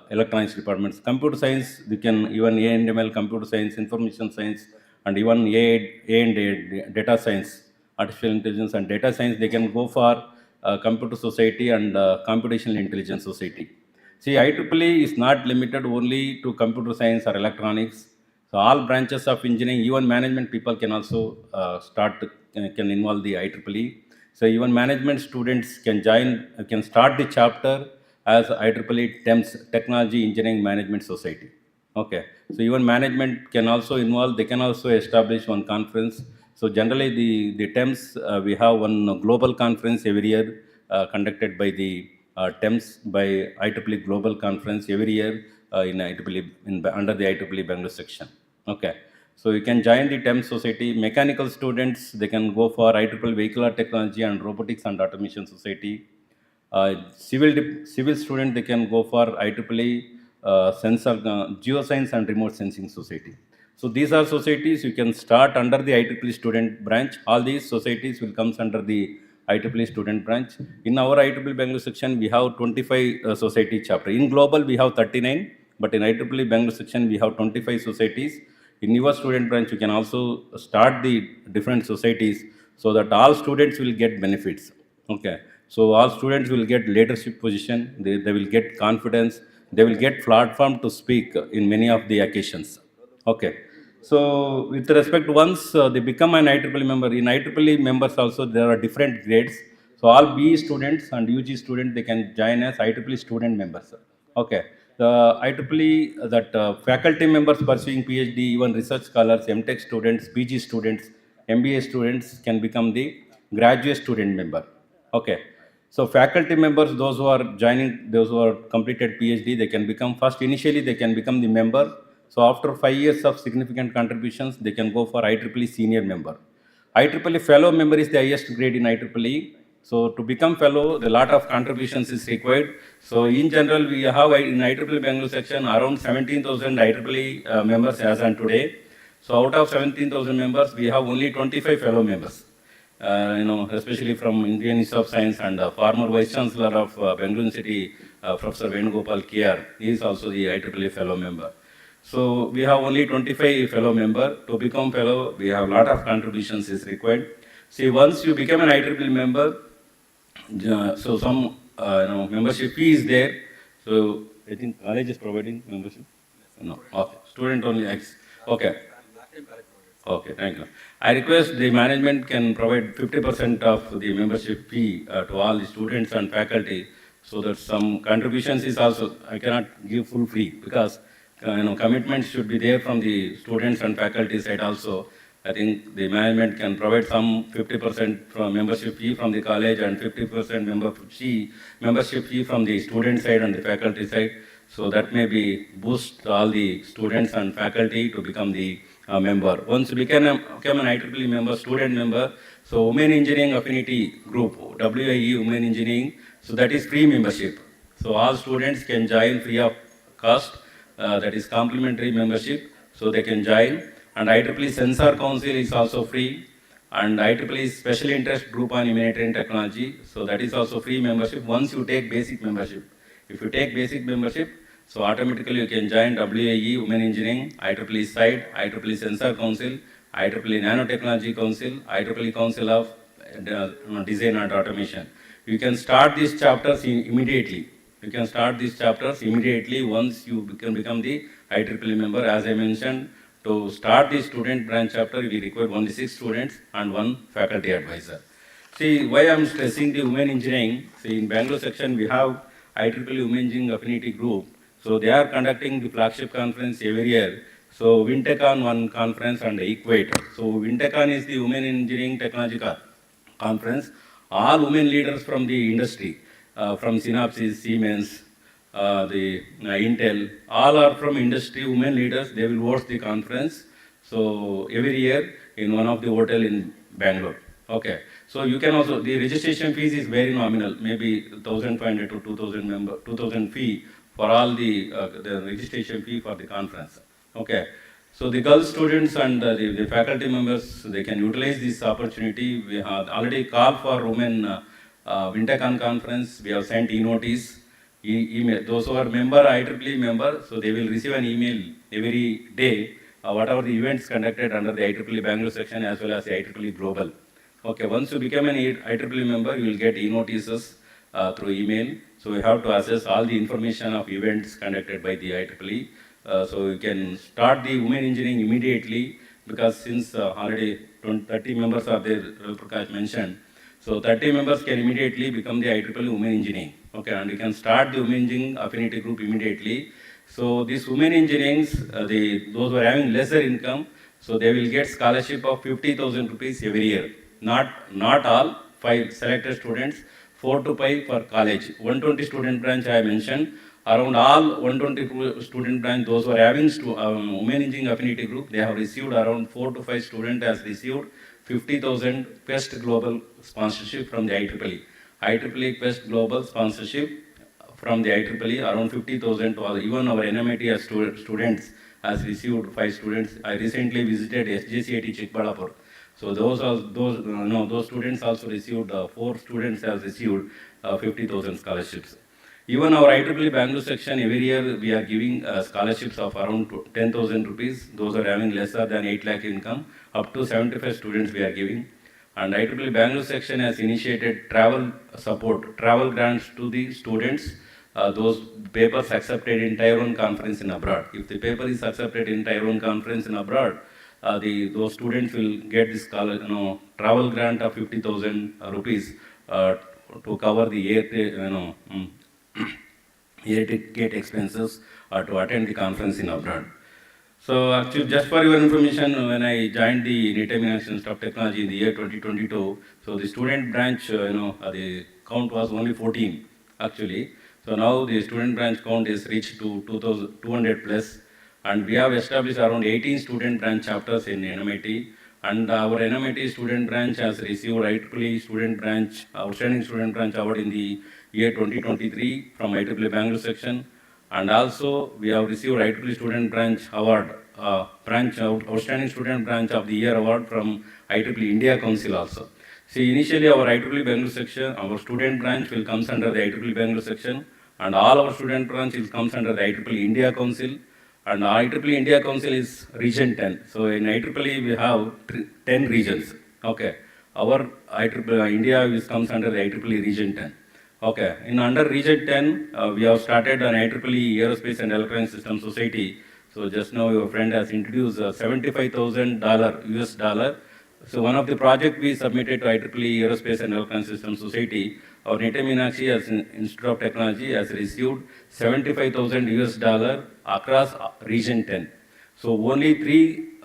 S9: electronics departments. Computer science, you can even A&ML, computer science, information science, and even A and data science, artificial intelligence and data science, they can go for computer society and computational intelligence society. See, IEEE is not limited only to computer science or electronics. So all branches of engineering, even management people can also can involve the IEEE. So even management students can join, can start the chapter as IEEE TEMS, Technology Engineering Management Society. Okay. So even management can also involve, they can also establish one conference. So generally the TEMS, we have one global conference every year conducted by the TEMS by IEEE Global Conference every year in under the IEEE Bangalore section. Okay. So you can join the TEMS Society. Mechanical students, they can go for IEEE Vehicular Technology and Robotics and Automation Society. Civil student, they can go for IEEE, sensor, geoscience and remote sensing society. So these are societies you can start under the IEEE student branch. All these societies will comes under the IEEE student branch. In our IEEE Bangalore section, we have 25 society chapter. In global, we have 39, but in IEEE Bangalore section, we have 25 societies. In your student branch, you can also start the different societies so that all students will get benefits. Okay. So all students will get leadership position, they will get confidence, they will get platform to speak in many of the occasions. Okay. So with respect, once they become an IEEE member, in IEEE members also there are different grades. So all BE students and UG students, they can join as IEEE student members. Okay. The IEEE, that faculty members pursuing PhD, even research scholars, MTech students, PG students, MBA students can become the graduate student member. Okay. So faculty members, those who are joining, those who are completed PhD, they can become first. Initially, they can become the member. So after 5 years of significant contributions, they can go for IEEE senior member. IEEE fellow member is the highest grade in IEEE. So to become fellow, a lot of contributions is required. So in general, we have in IEEE Bangalore section around 17,000 IEEE members as on today. So out of 17,000 members, we have only 25 fellow members. Especially from Indian Institute of Science and former Vice Chancellor of Bangalore City, Professor Venugopal Kiar, he is also the IEEE fellow member. So we have only 25 fellow member. To become fellow, we have a lot of contributions is required. See, once you become an IEEE member, so some membership fee is there. So I think college is providing membership. No, okay. Student only X. Okay. Okay, thank you. I request the management can provide 50% of the membership fee to all the students and faculty, so that some contributions is also, I cannot give full fee because commitments should be there from the students and faculty side also. I think the management can provide some 50% from membership fee from the college and 50% membership fee from the student side and the faculty side. So that may be boost all the students and faculty to become the member. Once you become an IEEE member, student member, so Women Engineering Affinity Group, WIE Women Engineering, so that is free membership. So all students can join free of cost, that is complimentary membership, so they can join. And IEEE Sensor Council is also free. And IEEE Special Interest Group on Humanitarian Technology, so that is also free membership once you take basic membership. If you take basic membership, so automatically you can join WAE, Women Engineering, IEEE SIDE, IEEE Sensor Council, IEEE Nanotechnology Council, IEEE Council of Design and Automation. You can start these chapters immediately. You can start these chapters immediately once you can become the IEEE member. As I mentioned, to start the student branch chapter, we require only 6 students and 1 faculty advisor. See, why I am stressing the women engineering, see in Bangalore section we have IEEE Women Engineering Affinity Group. So they are conducting the flagship conference every year. So WinTechon one conference and Equate. So WinTechon is the Women Engineering Technology Conference. All women leaders from the industry, from Synopsys, Siemens, the Intel, all are from industry, women leaders. They will host the conference. So every year in one of the hotel in Bangalore. Okay. So you can also, the registration fees is very nominal, maybe 1,500 to 2,000 fee for all the registration fee for the conference. Okay. So the girl students and the faculty members, they can utilize this opportunity. We have already called for women WinTechon conference. We have sent e-notice, email. Those who are IEEE member, so they will receive an email every day, whatever the events conducted under the IEEE Bangalore section as well as the IEEE Global. Okay, once you become an IEEE member, you will get e-notices through email. So you have to access all the information of events conducted by the IEEE. So you can start the women engineering immediately because since already 30 members are there, Prakash mentioned. So 30 members can immediately become the IEEE Women Engineering. Okay, and you can start the Women Engineering Affinity Group immediately. So these women engineerings, those who are having lesser income, so they will get scholarship of 50,000 rupees every year. Not all, 5 selected students, 4 to 5 for college. 120 student branch I mentioned. Around all 120 student branch, those who are having Women Engineering Affinity Group, they have received around 4 to 5 students has received 50,000 best global sponsorship from the IEEE. IEEE Quest Global sponsorship from the IEEE, around 50,000 to all. Even our NMIT as students has received 5 students. I recently visited SJCIT Chikbalapur. So those students also received, 4 students have received 50,000 scholarships. Even our IEEE Bangalore section, every year we are giving scholarships of around 10,000 rupees. Those are having lesser than 8 lakh income. Up to 75 students we are giving. And IEEE Bangalore section has initiated travel support, travel grants to the students. Those papers accepted in Tier 1 conference in abroad. If the paper is accepted in Tier 1 conference in abroad, those students will get this travel grant of 50,000 rupees to cover the air ticket expenses to attend the conference in abroad. So actually, just for your information, when I joined the Native International Institute of Technology in the year 2022, so the student branch, the count was only 14 actually. So now the student branch count is reached to 2,200 plus, and we have established around 18 student branch chapters in NMIT. And our NMIT student branch has received IEEE student branch, outstanding student branch award in the year 2023 from IEEE Bangalore section. And also we have received IEEE student branch award, outstanding student branch of the year award from IEEE India Council also. See, initially our IEEE Bangalore section, our student branch will comes under the IEEE Bangalore section, and all our student branch will comes under the IEEE India Council. And IEEE India Council is region 10. So in IEEE we have 10 regions. Okay. Our IEEE India comes under the IEEE region 10. Okay. In under region 10, we have started an IEEE Aerospace and Electronic Systems Society. So just now your friend has introduced $75,000 US dollar. So one of the project we submitted to IEEE Aerospace and Electronic Systems Society, our Nita Meenakshi as an Institute of Technology has received $75,000 US dollar across region 10. So only 3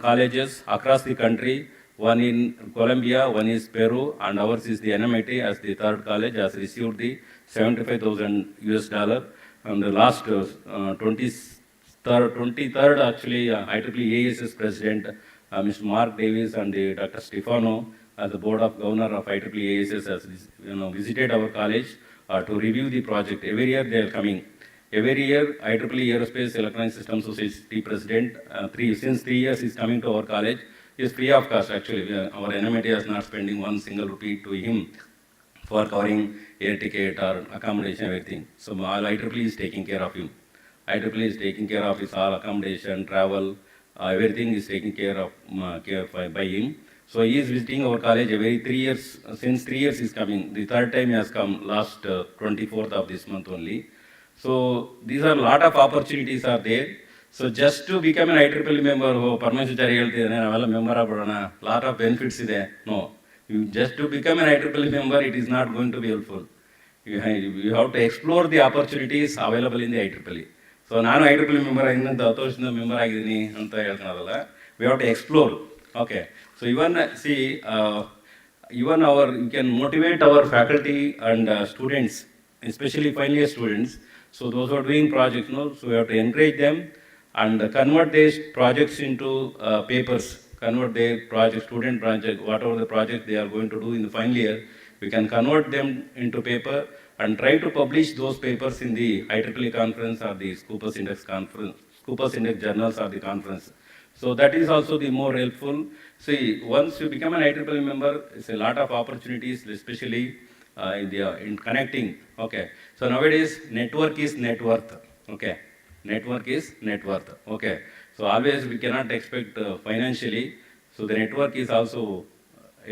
S9: colleges across the country, one in Colombia, one is Peru, and ours is the NMIT as the 3rd college has received the 75,000 US dollar. And the last 23rd actually, IEEE ASS President Mr. Mark Davis and Dr. Stefano, as the Board of Governor of IEEE ASS, has visited our college to review the project. Every year they are coming. Every year, IEEE Aerospace Electronic Systems Society President, since 3 years, is coming to our college. He is free of cost actually. Our NMIT is not spending one single rupee to him for covering air ticket or accommodation, everything. So all IEEE is taking care of him. IEEE is taking care of his all accommodation, travel, everything is taken care of by him. So he is visiting our college every 3 years. Since 3 years he is coming. The 3rd time he has come last 24th of this month only. So these are a lot of opportunities are there. So just to become an IEEE member, Parmeshwari member of a lot of benefits is there. No. Just to become an IEEE member, it is not going to be helpful. You have to explore the opportunities available in the IEEE. So ನಾನು IEEE member ಆಗಿದ್ದಂತ 10 ವರ್ಷದಿಂದ member ಆಗಿದ್ದೀನಿ ಅಂತ ಹೇಳ್ಕೊಳಲ್ಲ. We have to explore. Okay. So even you can motivate our faculty and students, especially final year students. So those who are doing projects, so we have to encourage them and convert these projects into papers, convert their project, student project, whatever the project they are going to do in the final year, we can convert them into paper and try to publish those papers in the IEEE conference or the Scoopus Index conference, Scoopus Index journals or the conference. So that is also the more helpful. See, once you become an IEEE member, it's a lot of opportunities, especially in connecting. Okay. So nowadays, network is net worth. Okay. Network is net worth. Okay. So always we cannot expect financially. So the network is also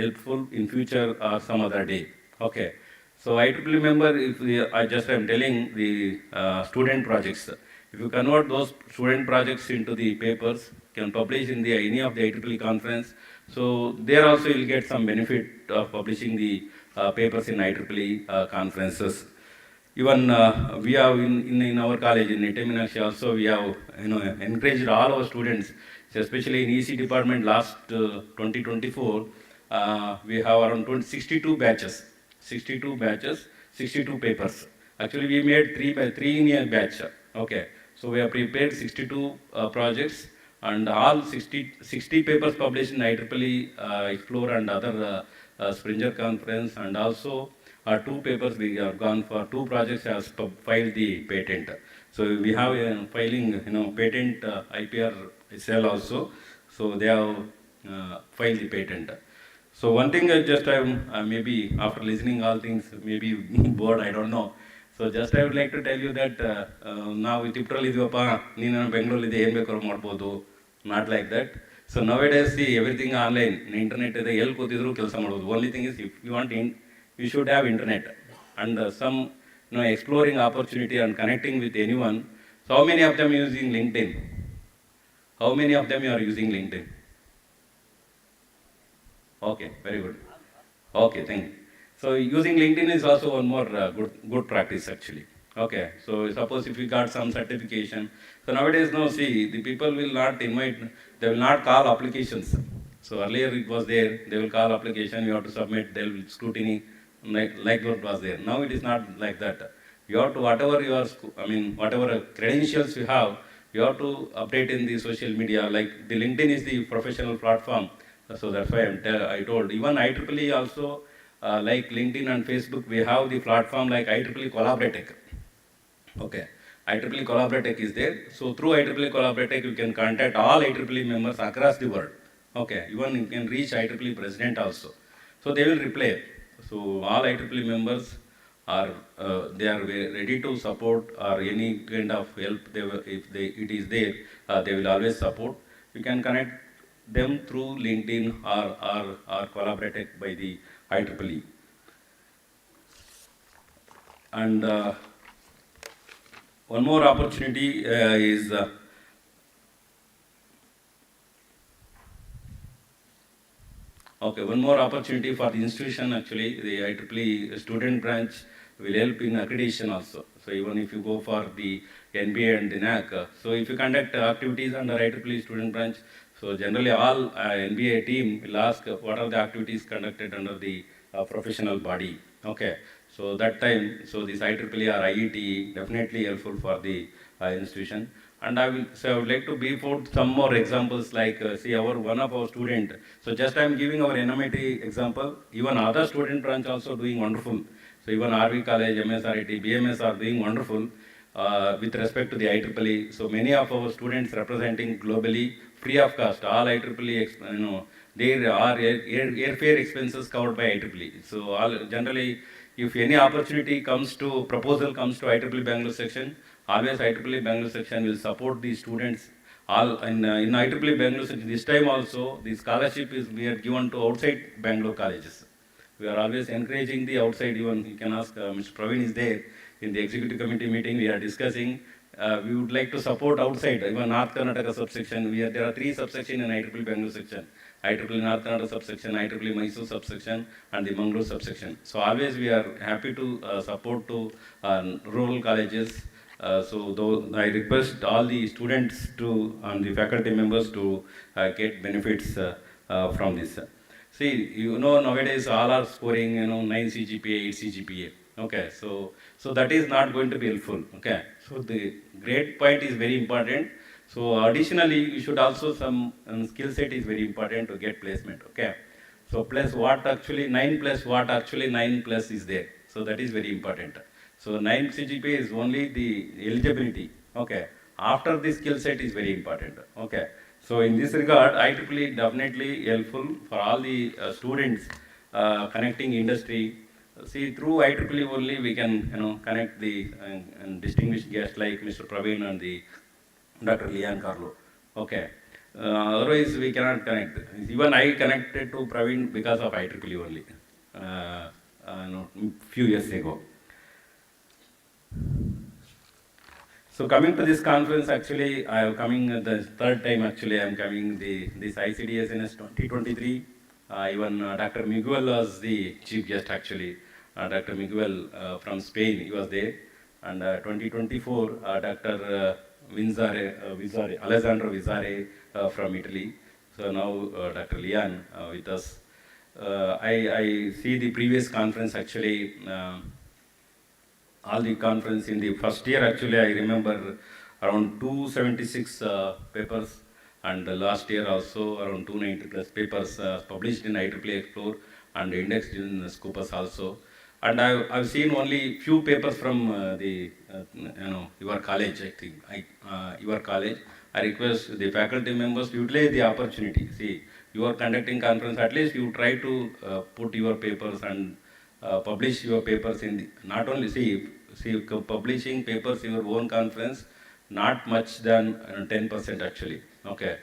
S9: helpful in future or some other day. Okay. So IEEE member, I am telling the student projects. If you convert those student projects into the papers, can publish in any of the IEEE conference. So there also you'll get some benefit of publishing the papers in IEEE conferences. Even we have in our college in Nita Meenakshi also we have encouraged all our students, especially in EC department last 2024, we have around 62 batches. 62 batches, 62 papers. Actually, we made 3 in a batch. Okay. So we have prepared 62 projects and all 60 papers published in IEEE Explore and other Springer conference, and also two papers we have gone for, two projects has filed the patent. So we have a filing, patent IPR cell also. So they have filed the patent. So one thing I just maybe after listening all things, maybe bored, I don't know. So just I would like to tell you that now Tiptur ಇದೀವಪ್ಪ ನೀನು ಬೆಂಗಳೂರಲ್ಲಿ ಏನು ಬೇಕಾದ್ರೂ ಮಾಡ್ಬೋದು, not like that. So nowadays see everything online, internet ಇದೆ, ಎಲ್ಲಿ ಕೂತಿದ್ರು ಕೆಲಸ ಮಾಡ್ಬೋದು. Only thing is if you want you should have internet and some exploring opportunity and connecting with anyone. So how many of them are using LinkedIn? How many of them are using LinkedIn? Okay, very good. Okay, thank you. So using LinkedIn is also one more good practice actually. Okay, so suppose if you got some certification, so nowadays no, see the people will not invite, they will not call applications. So earlier it was there, they will call application, you have to submit, they will scrutiny, like what was there. Now it is not like that. You have to whatever your, whatever credentials you have, you have to update in the social media. Like the LinkedIn is the professional platform. So that's why I told. Even IEEE also, like LinkedIn and Facebook, we have the platform like IEEE Collaboratech. Okay, IEEE Collaboratech is there. So through IEEE Collaboratech, you can contact all IEEE members across the world. Okay, even you can reach IEEE president also. So they will reply. So all IEEE members are they are ready to support or any kind of help. If it is there, they will always support. You can connect them through LinkedIn or Collaboratech by the IEEE. And one more opportunity is okay, one more opportunity for the institution actually, the IEEE student branch will help in accreditation also. So even if you go for the NBA and the NAC, so if you conduct activities under IEEE student branch, so generally all NBA team will ask what are the activities conducted under the professional body. Okay, so that time, so this IEEE or IETE definitely helpful for the institution. And I would like to brief out some more examples like see one of our student. So just I am giving our NMIT example. Even other student branch also doing wonderful. So even RV College, MSRIT, BMS are doing wonderful with respect to the IEEE. So many of our students representing globally free of cost. All IEEE, there are airfare expenses covered by IEEE. So generally, if any opportunity comes to proposal comes to IEEE Bangalore section, always IEEE Bangalore section will support the students. All in IEEE Bangalore section, this time also the scholarship is we are given to outside Bangalore colleges. We are always encouraging the outside. Even you can ask Mr. Praveen is there in the executive committee meeting. We are discussing. We would like to support outside, even North Karnataka subsection. There are 3 subsections in IEEE Bangalore section. IEEE North Karnataka subsection, IEEE Mysore subsection, and the Mangalore subsection. So always we are happy to support to rural colleges. I request all the students and the faculty members to get benefits from this. See, nowadays all are scoring, 9 CGPA, 8 CGPA. Okay, so that is not going to be helpful. Okay, so the grade point is very important. So additionally, you should also some skill set is very important to get placement. Okay, so plus what actually 9 plus what actually 9 plus is there. So that is very important. So 9 CGPA is only the eligibility. Okay, after the skill set is very important. Okay. So in this regard, IEEE definitely helpful for all the students connecting industry. See, through IEEE only we can connect the distinguished guests like Mr. Praveen and the Dr. Lian Carlo. Okay. Otherwise we cannot connect. Even I connected to Praveen because of IEEE only. Few years ago. So coming to this conference, actually, I am coming the 3rd time. Actually, I am coming this ICDSNS 2023. Even Dr. Miguel was the chief guest. Actually, Dr. Miguel from Spain, he was there, and 2024, Dr. Alessandro Vizare from Italy. So now Dr. Lian with us. I see the previous conference actually. All the conference in the first year, actually, I remember around 276 papers, and last year also around 290 plus papers published in IEEE Explore and indexed in Scopus also. and I've seen only few papers from your college. I think your college. I request the faculty members to utilize the opportunity. See, you are conducting conference. At least you try to put your papers and publish your papers in the, not only publishing papers in your own conference, not much than 10% actually. Okay,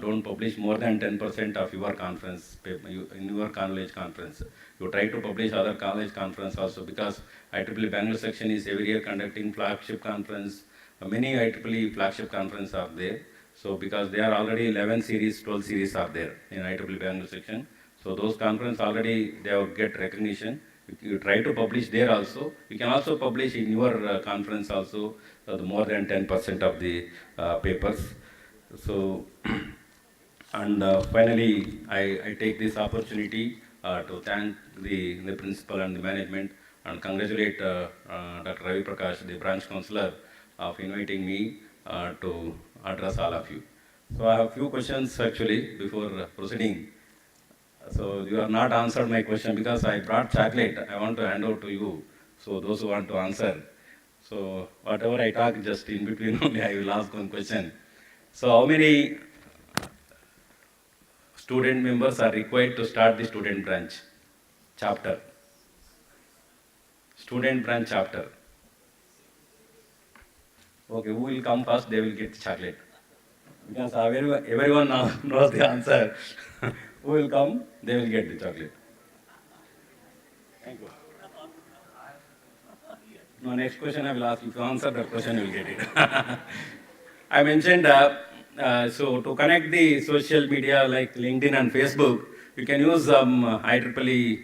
S9: don't publish more than 10% of your conference paper, in your college conference. You try to publish other college conference also, because IEEE Bangalore section is every year conducting flagship conference. Many IEEE flagship conference are there. So because there are already 11 series, 12 series are there in IEEE Bangalore section. So those conference already they have get recognition. You try to publish there also. You can also publish in your conference also the more than 10% of the papers. So and finally, I take this opportunity to thank the principal and the management and congratulate Dr. Ravi Prakash, the branch counselor, of inviting me to address all of you. So I have a few questions actually before proceeding. So you have not answered my question because I brought chocolate. I want to hand over to you. So those who want to answer. So whatever I talk, just in between only I will ask one question. So how many student members are required to start the student branch chapter? Student branch chapter. Okay, who will come first? They will get chocolate. Because everyone now knows the answer. Who will come? They will get the chocolate. Thank you. No, next question I will ask. If you answer that question, you will get it. I mentioned, so to connect the social media like LinkedIn and Facebook, you can use IEEE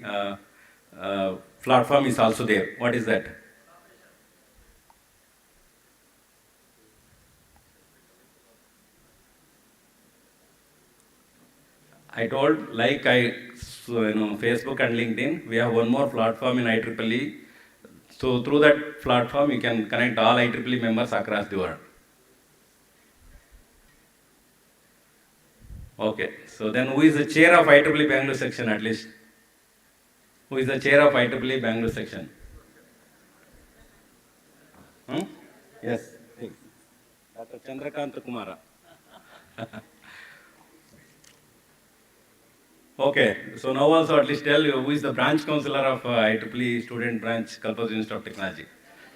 S9: platform is also there. What is that? I told, like Facebook and LinkedIn, we have one more platform in IEEE. So through that platform, you can connect all IEEE members across the world. Okay, so then who is the chair of IEEE Bangalore section at least? Who is the chair of IEEE Bangalore section? Hmm? Yes, Dr. Chandrakant Kumara. Okay, so now also at least tell you who is the branch counselor of IEEE student branch, Kalpaz Institute of Technology.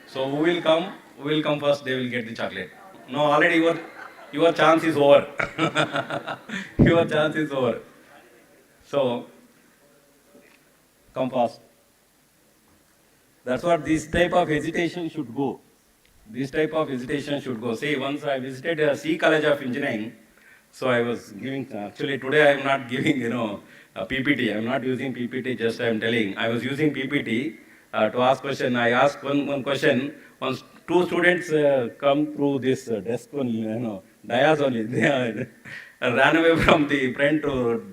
S9: So who will come? Who will come first? They will get the chocolate. No, already your chance is over. Your chance is over. So come fast. That's what this type of hesitation should go. This type of hesitation should go. See, once I visited C College of Engineering, so I was giving, actually today I am not giving, a PPT. I am not using PPT, just I am telling. I was using PPT to ask question. I asked one question. Once two students come through this desk only, dais only. They ran away from the front to,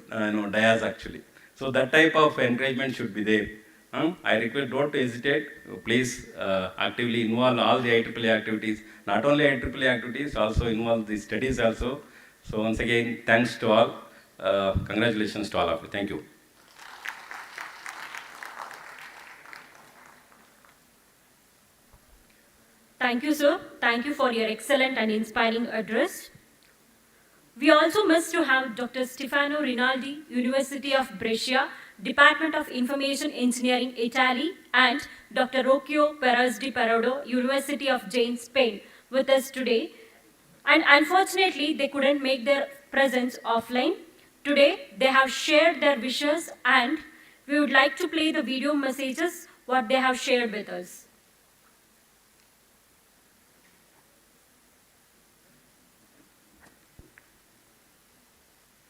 S9: dais actually. So that type of encouragement should be there. I request don't hesitate. Please actively involve all the IEEE activities. Not only IEEE activities, also involve the studies also. So once again, thanks to all. Congratulations to all of you. Thank you.
S1: Thank you, sir. Thank you for your excellent and inspiring address. We also miss to have Dr. Stefano Rinaldi, University of Brescia, Department of Information Engineering, Italy, and Dr. Rocchio Perez de Parado, University of Jaén, Spain, with us today. And unfortunately, they couldn't make their presence offline. Today, they have shared their wishes, and we would like to play the video messages what they have shared with us.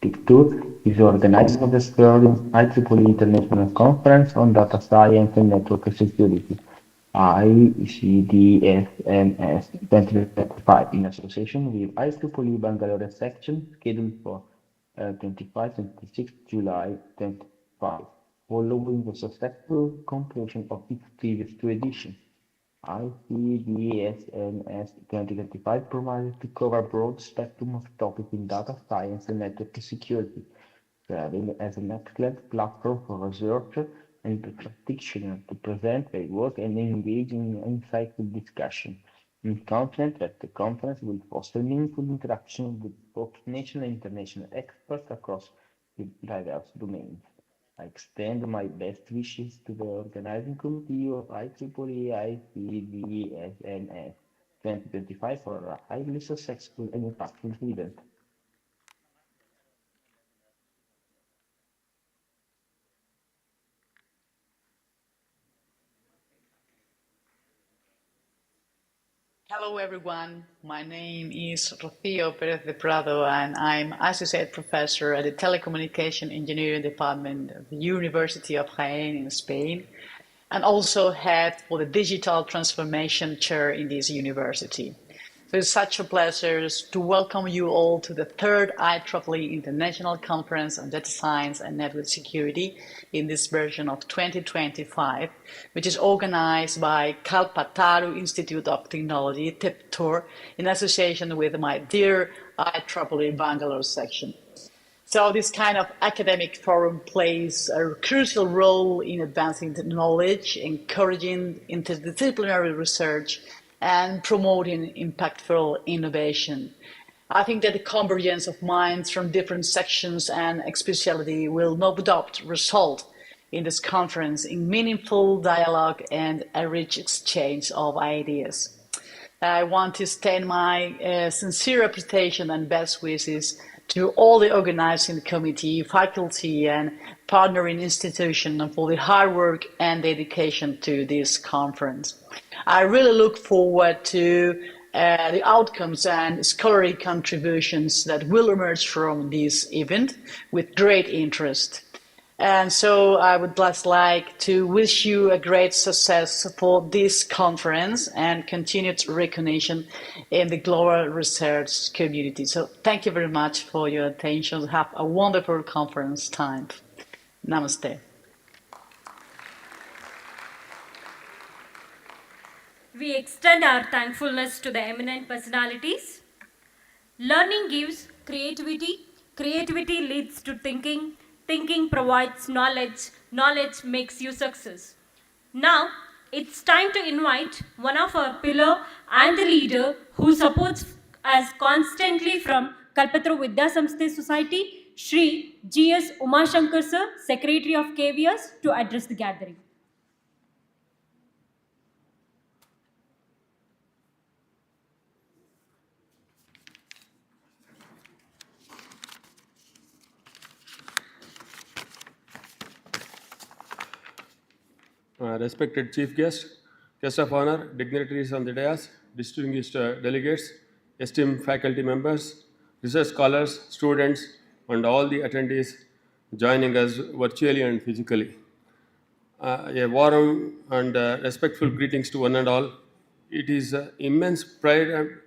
S10: Tiptur is organizing the third IEEE International Conference on Data Science and Network Security, ICDSNS 2025, in association with IEEE Bangalore section, scheduled for 25-26 July 25, following the successful completion of its previous two editions. ICDSNS 2025 provided to cover a broad spectrum of topics in data science and network security, serving as an excellent platform for research, and the practitioners to present their work and engage in insightful discussion. I'm confident that the conference will foster meaningful interaction with both national and international experts across diverse domains. I extend my best wishes to the organizing committee of IEEE ICDSNS 2025 for a highly successful and impactful event.
S11: Hello, everyone. My name is Rocío Pérez de Prado, and I'm Associate Professor at the Telecommunication Engineering Department of the University of Jaén in Spain, and also head for the Digital Transformation Chair in this university. So it's such a pleasure to welcome you all to the third IEEE International Conference on Data Science and Network Security in this version of 2025, which is organized by Kalpataru Institute of Technology, Tiptur, in association with my dear IEEE Bangalore section. So this kind of academic forum plays a crucial role in advancing the knowledge, encouraging interdisciplinary research, and promoting impactful innovation. I think that the convergence of minds from different sections and specialty will no doubt result in this conference in meaningful dialogue and a rich exchange of ideas. I want to extend my sincere appreciation and best wishes to all the organizing committee, faculty, and partnering institutions for the hard work and dedication to this conference. I really look forward to the outcomes and scholarly contributions that will emerge from this event with great interest. And so I would just like to wish you a great success for this conference and continued recognition in the global research community. So thank you very much for your attention. Have a wonderful conference time. Namaste.
S1: We extend our thankfulness to the eminent personalities. Learning gives creativity, creativity leads to thinking, thinking provides knowledge, knowledge makes you success. Now, it's time to invite one of our pillar and the leader who supports us constantly from Kalpataru Vidya Samsthe Society, Shri G.S. Umashankar Sir, Secretary of KVS, to address the gathering.
S12: Respected Chief Guest, Guest of Honor, dignitaries on the dais, distinguished delegates, esteemed faculty members, research scholars, students, and all the attendees joining us virtually and physically. A warm and respectful greetings to one and all. It is immense pride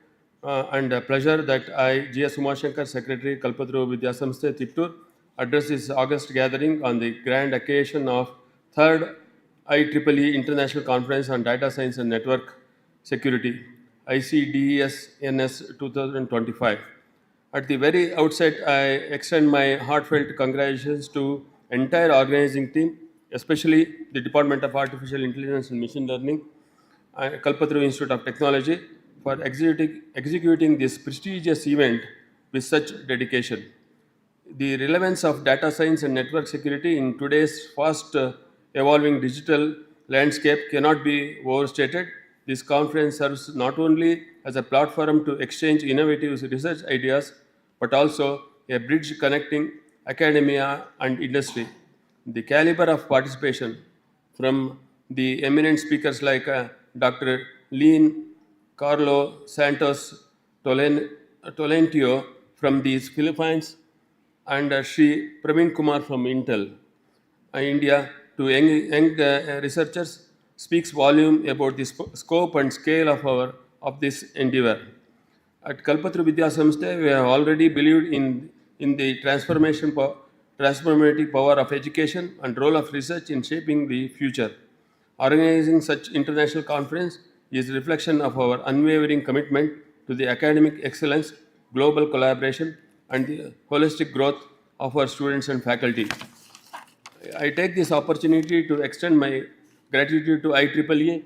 S12: and pleasure that I, G.S. Umashankar, Secretary, Kalpataru Vidya Samsthe, Tiptur, address this August gathering on the grand occasion of 3rd IEEE International Conference on Data Science and Network Security, ICDSNS 2025. At the very outset, I extend my heartfelt congratulations to entire organizing team, especially the Department of Artificial Intelligence and Machine Learning, Kalpataru Institute of Technology, for executing this prestigious event with such dedication. The relevance of data science and network security in today's fast evolving digital landscape cannot be overstated. This conference serves not only as a platform to exchange innovative research ideas, but also a bridge connecting academia and industry. The caliber of participation from the eminent speakers like Dr. Lean Carlo Santos Tolentino from the Philippines and Sri Praveen Kumar from Intel, India, to young researchers speaks volume about the scope and scale of this endeavor. At Kalpataru Vidya Samsthe, we have already believed in the transformative power of education and role of research in shaping the future. Organizing such international conference is a reflection of our unwavering commitment to the academic excellence, global collaboration, and the holistic growth of our students and faculty. I take this opportunity to extend my gratitude to IEEE,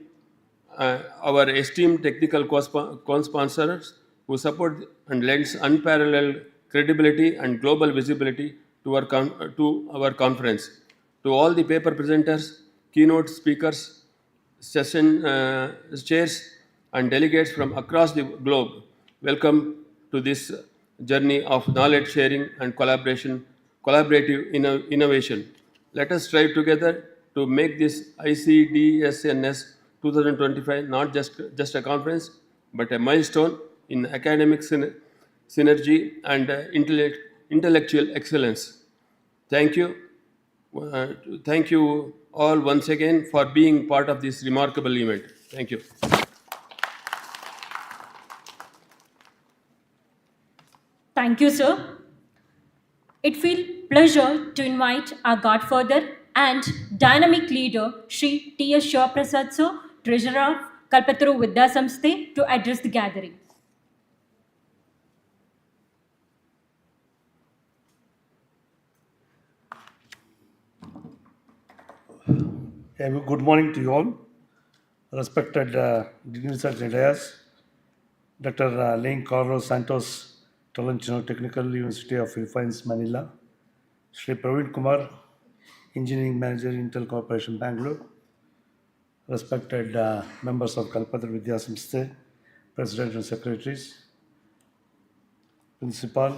S12: our esteemed technical co-sponsors who support and lends unparalleled credibility and global visibility to to our conference. To all the paper presenters, keynote speakers, session chairs, and delegates from across the globe, welcome to this journey of knowledge sharing and collaborative innovation. Let us strive together to make this ICDSNS 2025 not just a conference, but a milestone in academic synergy and intellectual excellence. Thank you. Uh, Thank you all once again for being part of this remarkable event. Thank you.
S1: Thank you, sir. It feels pleasure to invite our godfather and dynamic leader, Sri T. S. Shiva Prasad, sir, Treasurer of Kalpataru Vidya Samsthe, to address the gathering.
S13: Good morning to you all. Respected dignitaries and dais, Dr. Leon Carlos Santos, Tolentino Technical University of Philippines, Manila, Sri Praveen Kumar, Engineering Manager, Intel Corporation, Bangalore, respected members of Kalpataru Vidya Samsthe, President and Secretaries, Principal,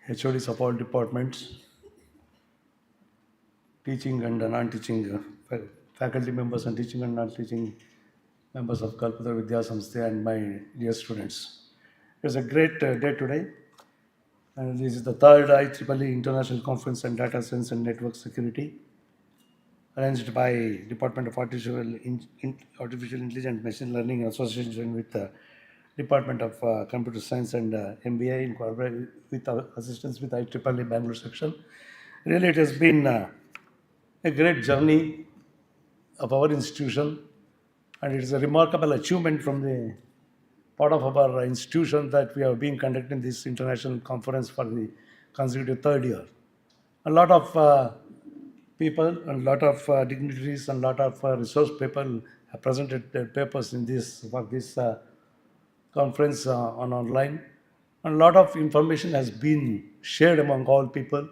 S13: HODs of all departments, teaching and non-teaching faculty members and teaching and non-teaching members of Kalpataru Vidya Samsthe, and my dear students. It's a great day today, and this is the third IEEE International Conference on Data Science and Network Security, arranged by Department of Artificial Intelligence and Machine Learning in association with the Department of Computer Science and MBA in collaboration with assistance with IEEE Bangalore section. Really, it has been a great journey of our institution, and it is a remarkable achievement from the part of our institution that we have been conducting this international conference for the consecutive third year. A lot of people, and a lot of dignitaries, and a lot of resource people have presented their papers in this for this conference on online. And a lot of information has been shared among all people,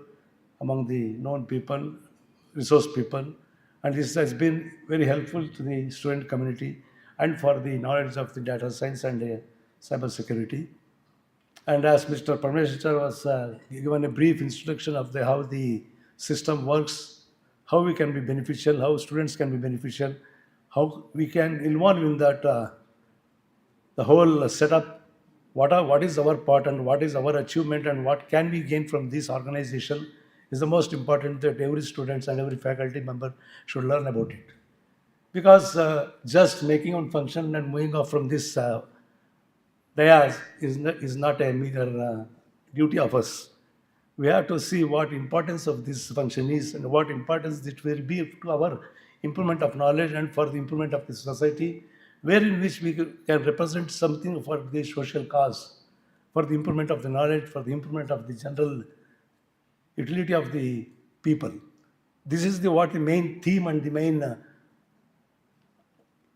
S13: among the known people, resource people, and this has been very helpful to the student community and for the knowledge of the data science and cybersecurity. And as Mr. Parmeshwar was given a brief introduction of how the system works, how we can be beneficial, how students can be beneficial, how we can involve in that the whole setup, what is our part and what is our achievement and what can we gain from this organization is the most important that every student and every faculty member should learn about it. Because just making one function and moving off from this dais is not a meager duty of us. We have to see what importance of this function is and what importance it will be to our improvement of knowledge and for the improvement of the society, wherein which we can represent something for the social cause, for the improvement of the knowledge, for the improvement of the general utility of the people. This is what the main theme and the main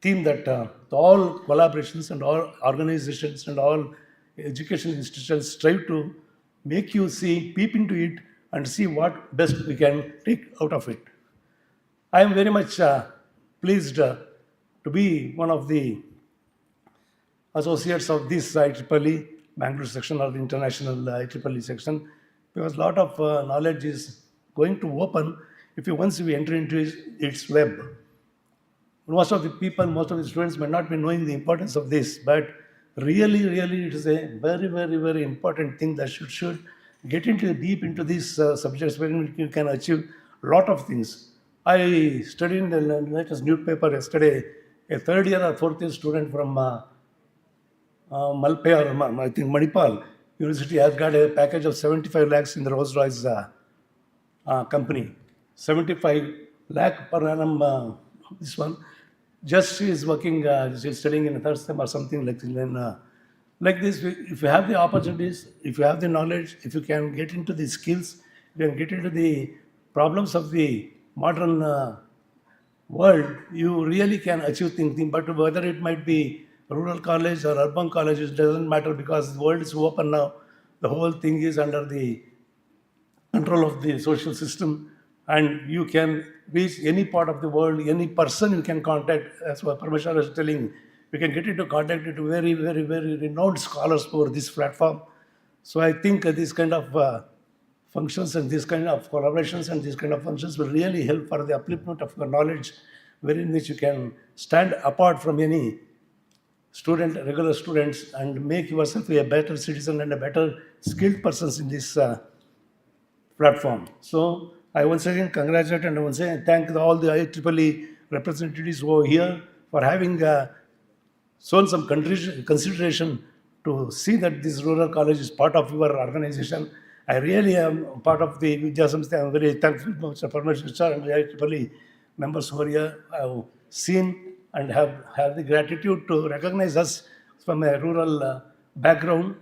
S13: theme that all collaborations and all organizations and all educational institutions strive to make you see, peep into it, and see what best we can take out of it. I am very much pleased to be one of the associates of this IEEE Bangalore section or the international IEEE section, because a lot of knowledge is going to open if you once we enter into its web. Most of the people, most of the students may not be knowing the importance of this, but really it is a very important thing that should get into deep into these subjects where you can achieve a lot of things. I studied in the latest newspaper yesterday, a third year or fourth year student from Malpe or I think Manipal University has got a package of 75 lakhs in the Rolls Royce company. 75 lakh per annum, this one. Just she is working, she's studying in a third sem or something like this. If you have the opportunities, if you have the knowledge, if you can get into the skills, you can get into the problems of the modern world, you really can achieve things. But whether it might be rural college or urban college, it doesn't matter because the world is open now. The whole thing is under the control of the social system, and you can reach any part of the world, any person you can contact. As what Parmeshwar was telling, you can get into contact with very, very, very renowned scholars over this platform. So I think this kind of functions and this kind of collaborations and these kind of functions will really help for the upliftment of your knowledge, wherein which you can stand apart from any regular students, and make yourself a better citizen and a better skilled person in this platform. So I once again congratulate and once again thank all the IEEE representatives who are here for having shown some consideration to see that this rural college is part of your organization. I really am part of the Vidya Samstha. I'm very thankful to Mr. Parmeshwar sir and the IEEE members who are here. I've seen and have the gratitude to recognize us from a rural background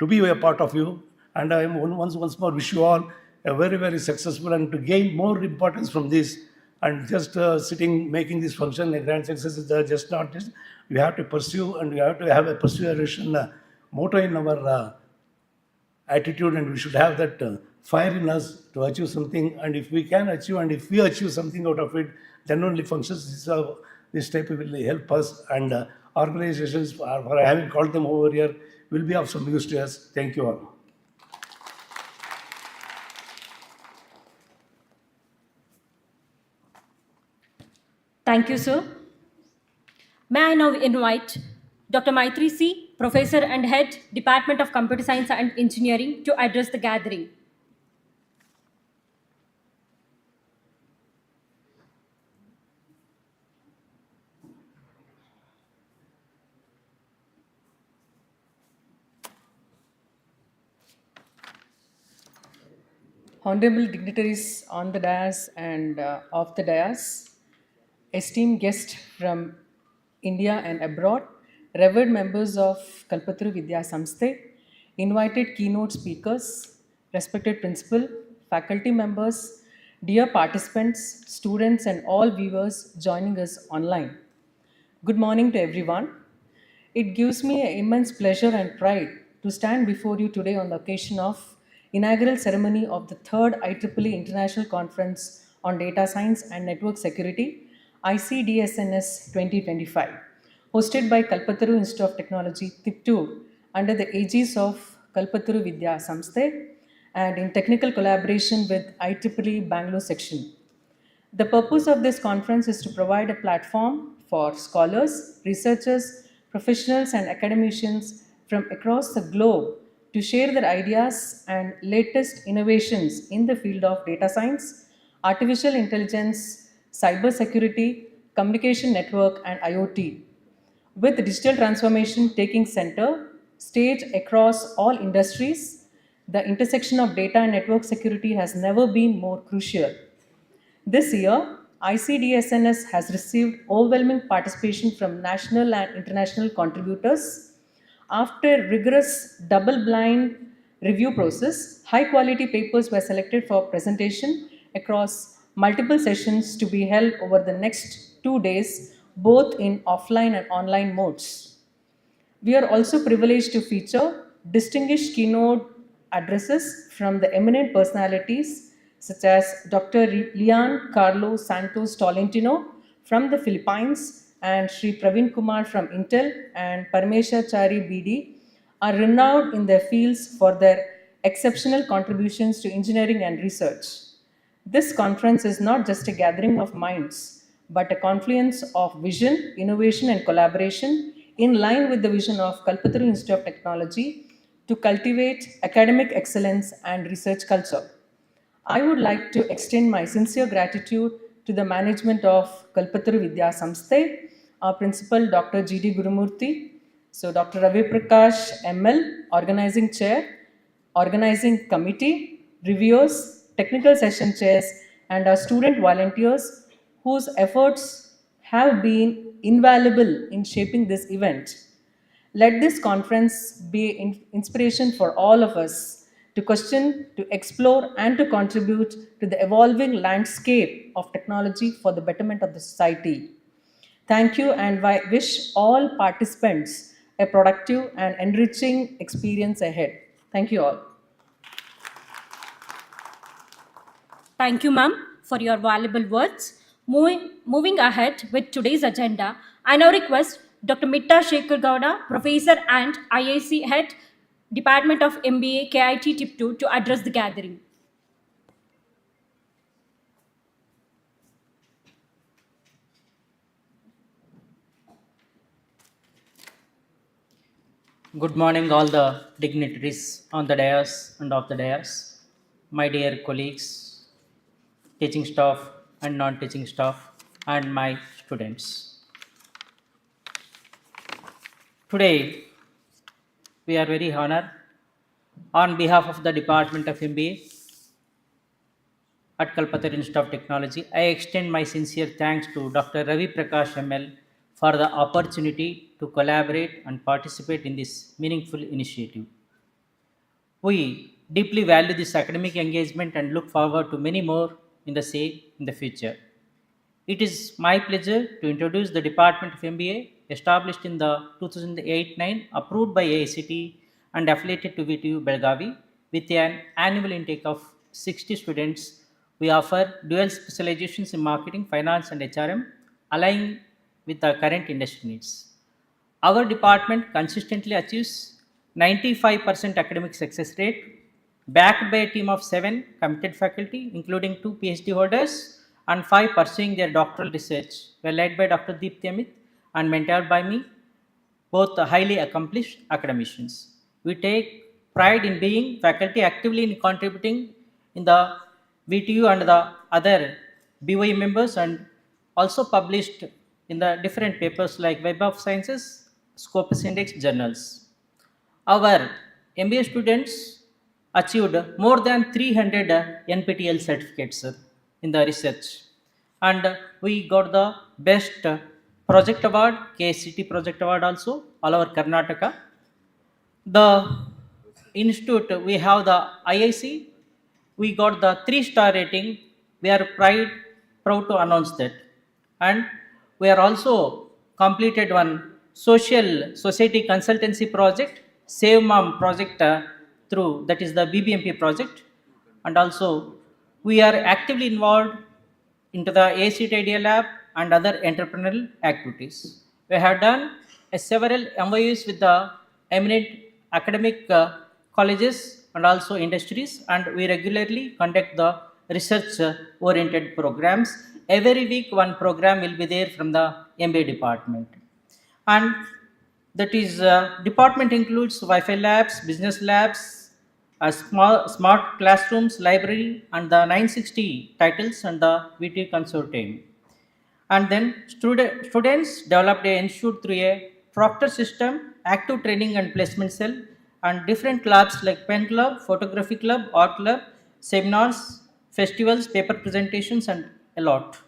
S13: to be a part of you. And I once more wish you all a very, very successful and to gain more importance from this. And just sitting, making this function a grand success is just not this. We have to pursue and we have to have a perseveration motto in our attitude, and we should have that fire in us to achieve something. And if we can achieve and if we achieve something out of it, then only functions this type will help us, and organizations, for having called them over here, will be of some use to us. Thank you all.
S1: Thank you, sir. May I now invite Dr. Maitri C., Professor and Head, Department of Computer Science and Engineering, to address the gathering.
S14: Honorable dignitaries on the dais and off the dais, esteemed guests from India and abroad, revered members of Kalpataru Vidya Samsthe, invited keynote speakers, respected principal, faculty members, dear participants, students, and all viewers joining us online. Good morning to everyone. It gives me an immense pleasure and pride to stand before you today on the occasion of inaugural ceremony of the third IEEE International Conference on Data Science and Network Security, ICDSNS 2025, hosted by Kalpataru Institute of Technology, Tiptur, under the aegis of Kalpataru Vidya Samsthe and in technical collaboration with IEEE Bangalore section. The purpose of this conference is to provide a platform for scholars, researchers, professionals, and academicians from across the globe to share their ideas and latest innovations in the field of data science, artificial intelligence, cybersecurity, communication network, and IoT. With digital transformation taking center stage across all industries, the intersection of data and network security has never been more crucial. This year, ICDSNS has received overwhelming participation from national and international contributors. After rigorous double-blind review process, high-quality papers were selected for presentation across multiple sessions to be held over the next 2 days, both in offline and online modes. We are also privileged to feature distinguished keynote addresses from the eminent personalities such as Dr. Lian Carlo Santos Tolentino from the Philippines and Sri Praveen Kumar from Intel and Parmeshachari BD are renowned in their fields for their exceptional contributions to engineering and research. This conference is not just a gathering of minds, but a confluence of vision, innovation, and collaboration in line with the vision of Kalpataru Institute of Technology to cultivate academic excellence and research culture. I would like to extend my sincere gratitude to the management of Kalpataru Vidya Samsthe, our principal Dr. G.D. Gurumurthy, so Dr. Ravi Prakash ML, organizing chair, organizing committee, reviewers, technical session chairs, and our student volunteers whose efforts have been invaluable in shaping this event. Let this conference be inspiration for all of us to question, to explore, and to contribute to the evolving landscape of technology for the betterment of the society. Thank you, and I wish all participants a productive and enriching experience ahead. Thank you all.
S1: Thank you, ma'am, for your valuable words. Moving ahead with today's agenda, I now request Dr. Mitta Shekhar Gowda, Professor and IIC Head, Department of MBA, KIT Tiptur, to address the gathering.
S15: Good morning, all the dignitaries on the dais and off the dais, my dear colleagues, teaching staff and non-teaching staff, and my students. Today, we are very honored on behalf of the Department of MBA at Kalpataru Institute of Technology. I extend my sincere thanks to Dr. Ravi Prakash ML for the opportunity to collaborate and participate in this meaningful initiative. We deeply value this academic engagement and look forward to many more in the same in the future. It is my pleasure to introduce the Department of MBA, established in the 2008-9, approved by AICTE and affiliated to VTU Belgavi, with an annual intake of 60 students. We offer dual specializations in marketing, finance, and HRM, aligning with the current industry needs. Our department consistently achieves 95% academic success rate, backed by a team of 7 committed faculty, including 2 PhD holders and 5 pursuing their doctoral research. We are led by Dr. Deepti Amit and mentored by me, both highly accomplished academicians. We take pride in being faculty actively in contributing in the VTU and the other BOE members, and also published in the different papers like Web of Sciences, Scopus Index journals. Our MBA students achieved more than 300 NPTEL certificates in the research, and we got the best project award, KCT project award also, all over Karnataka. The institute, we have the IIC, we got the 3-star rating. We are proud to announce that. And we are also completed one social society consultancy project, Save Mom project through, that is the BBMP project. And also we are actively involved into the ACT Idea Lab and other entrepreneurial activities. We have done several MOUs with the eminent academic colleges and also industries, and we regularly conduct the research oriented programs. Every week one program will be there from the MBA department, and that is department includes Wi-Fi labs, business labs, smart classrooms, library, and the 960 titles and the VT consortium. And then students developed a institute through a proctor system, active training and placement cell, and different clubs like pen club, photography club, art club, seminars, festivals, paper presentations, and a lot.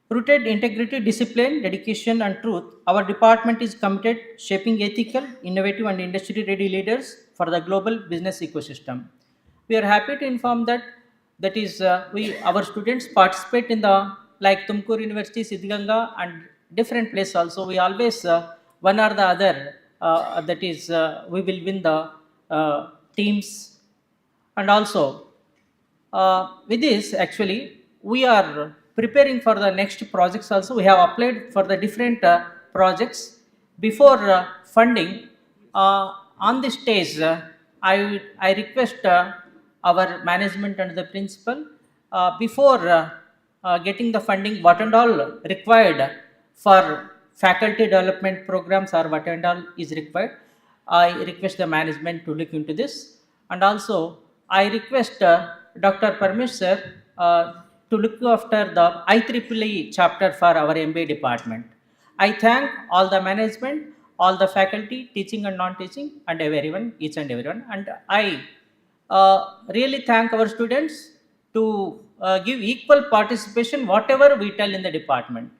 S15: Rooted integrity, discipline, dedication, and truth, our department is committed shaping ethical, innovative, and industry-ready leaders for the global business ecosystem. We are happy to inform that our students participate in the like Tumkur University, Siddhganga, and different places also. We always one or the other we will win the teams, and also with this actually we are preparing for the next projects also. We have applied for the different projects. Before funding on this stage, I request our management and the principal before getting the funding, what and all required for faculty development programs or what and all is required. I request the management to look into this, and also I request Dr. Parmesh sir to look after the IEEE chapter for our MBA department. I thank all the management, all the faculty, teaching and non-teaching, and everyone, each and everyone. And I really thank our students to give equal participation, whatever we tell in the department.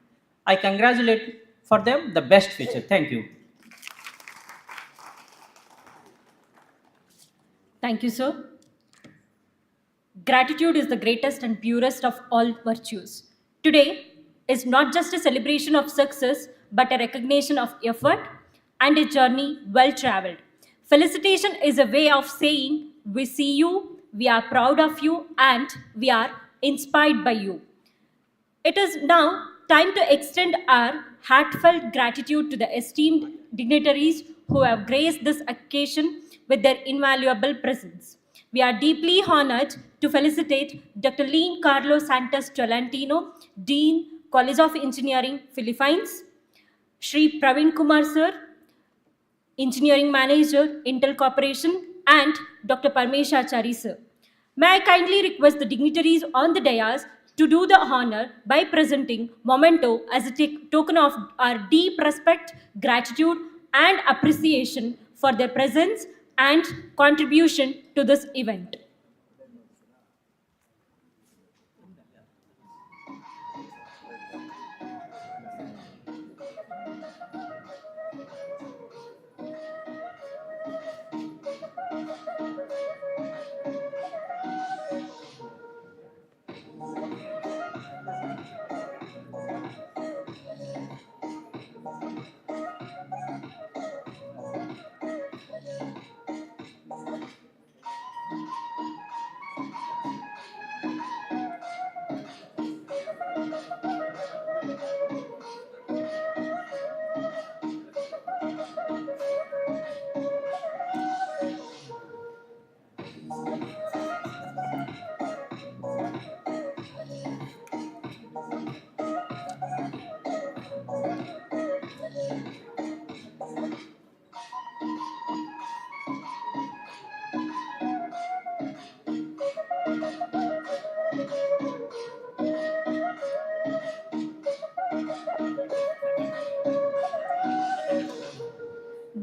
S15: I congratulate for them the best future. Thank you.
S1: Thank you, sir. Gratitude is the greatest and purest of all virtues. Today is not just a celebration of success, but a recognition of effort and a journey well traveled. Felicitation is a way of saying, we see you, we are proud of you, and we are inspired by you. It is now time to extend our heartfelt gratitude to the esteemed dignitaries who have graced this occasion with their invaluable presence. We are deeply honored to felicitate Dr. Lean Carlos Santos Tolentino, Dean, College of Engineering, Philippines, Shri Praveen Kumar Sir, Engineering Manager, Intel Corporation, and Dr. Parmeshachari Sir. May I kindly request the dignitaries on the dais to do the honor by presenting memento as a token of our deep respect, gratitude, and appreciation for their presence and contribution to this event.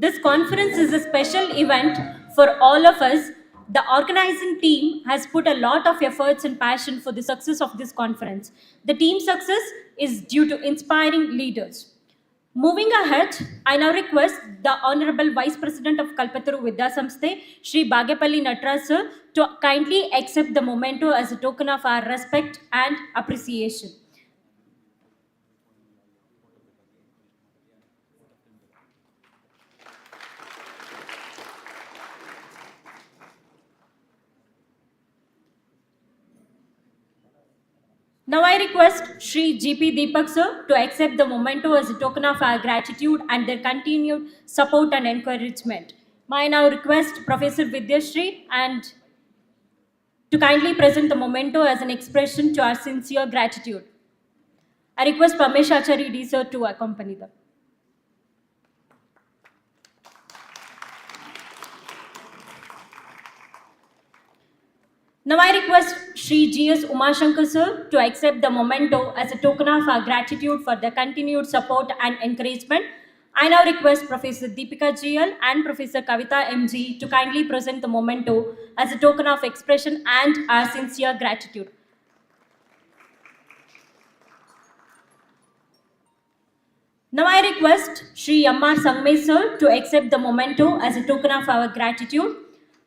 S1: This conference is a special event for all of us. The organizing team has put a lot of efforts and passion for the success of this conference. The team's success is due to inspiring leaders. Moving ahead, I now request the Honorable Vice President of Kalpataru Vidya Samsthe, Shri Bagapalli Natras sir, to kindly accept the memento as a token of our respect and appreciation. Now I request Shri GP Deepak sir to accept the memento as a token of our gratitude and their continued support and encouragement. May I now request Professor Vidyashri and to kindly present the memento as an expression to our sincere gratitude. I request Parmeshachari D sir to accompany them. Now I request Shri G.S. Umashankar sir to accept the memento as a token of our gratitude for their continued support and encouragement. I now request Professor Deepika GL and Professor Kavita MG to kindly present the memento as a token of expression and our sincere gratitude. Now I request Shri Amma Sangme sir to accept the memento as a token of our gratitude.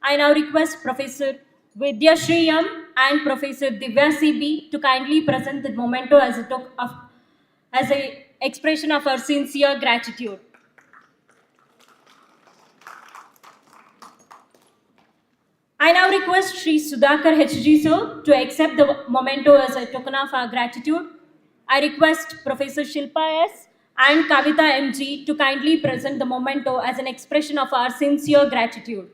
S1: I now request Professor Vidya Shriyam and Professor Divya CB to kindly present the memento as a expression of our sincere gratitude. I now request Shri Sudhakar HG sir to accept the memento as a token of our gratitude. I request Professor Shilpa S and Kavita MG to kindly present the memento as an expression of our sincere gratitude.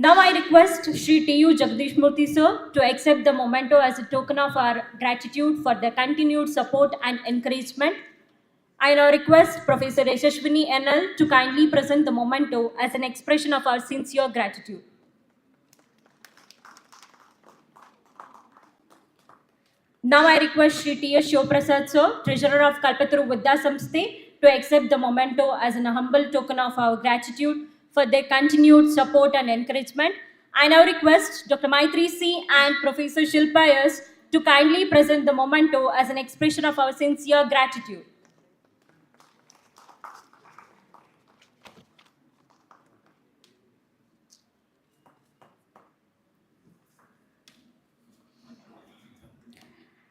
S1: Now I request Shri T.U. Jagdish Murthy sir to accept the memento as a token of our gratitude for their continued support and encouragement. I now request Professor Yashashwini NL to kindly present the memento as an expression of our sincere gratitude. Now I request Shri T.S. Shivprasad sir, Treasurer of Kalpataru Vidya Samsthe, to accept the memento as an humble token of our gratitude for their continued support and encouragement. I now request Dr. Maitri C and Professor Shilpa S to kindly present the memento as an expression of our sincere gratitude.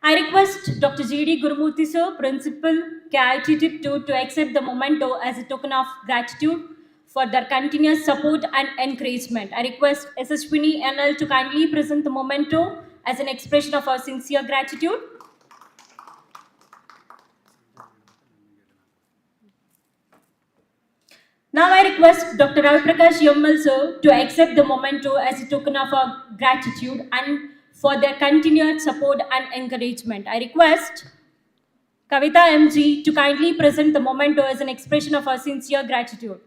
S1: I request Dr. G.D. Gurumurthy Sir, Principal, KIT Tiptur, to accept the memento as a token of gratitude for their continuous support and encouragement. I request SSWini NL to kindly present the memento as an expression of our sincere gratitude. Now I request Dr. Ravi Prakash Yammal Sir to accept the memento as a token of our gratitude and for their continued support and encouragement. I request Kavita MG to kindly present the memento as an expression of our sincere gratitude.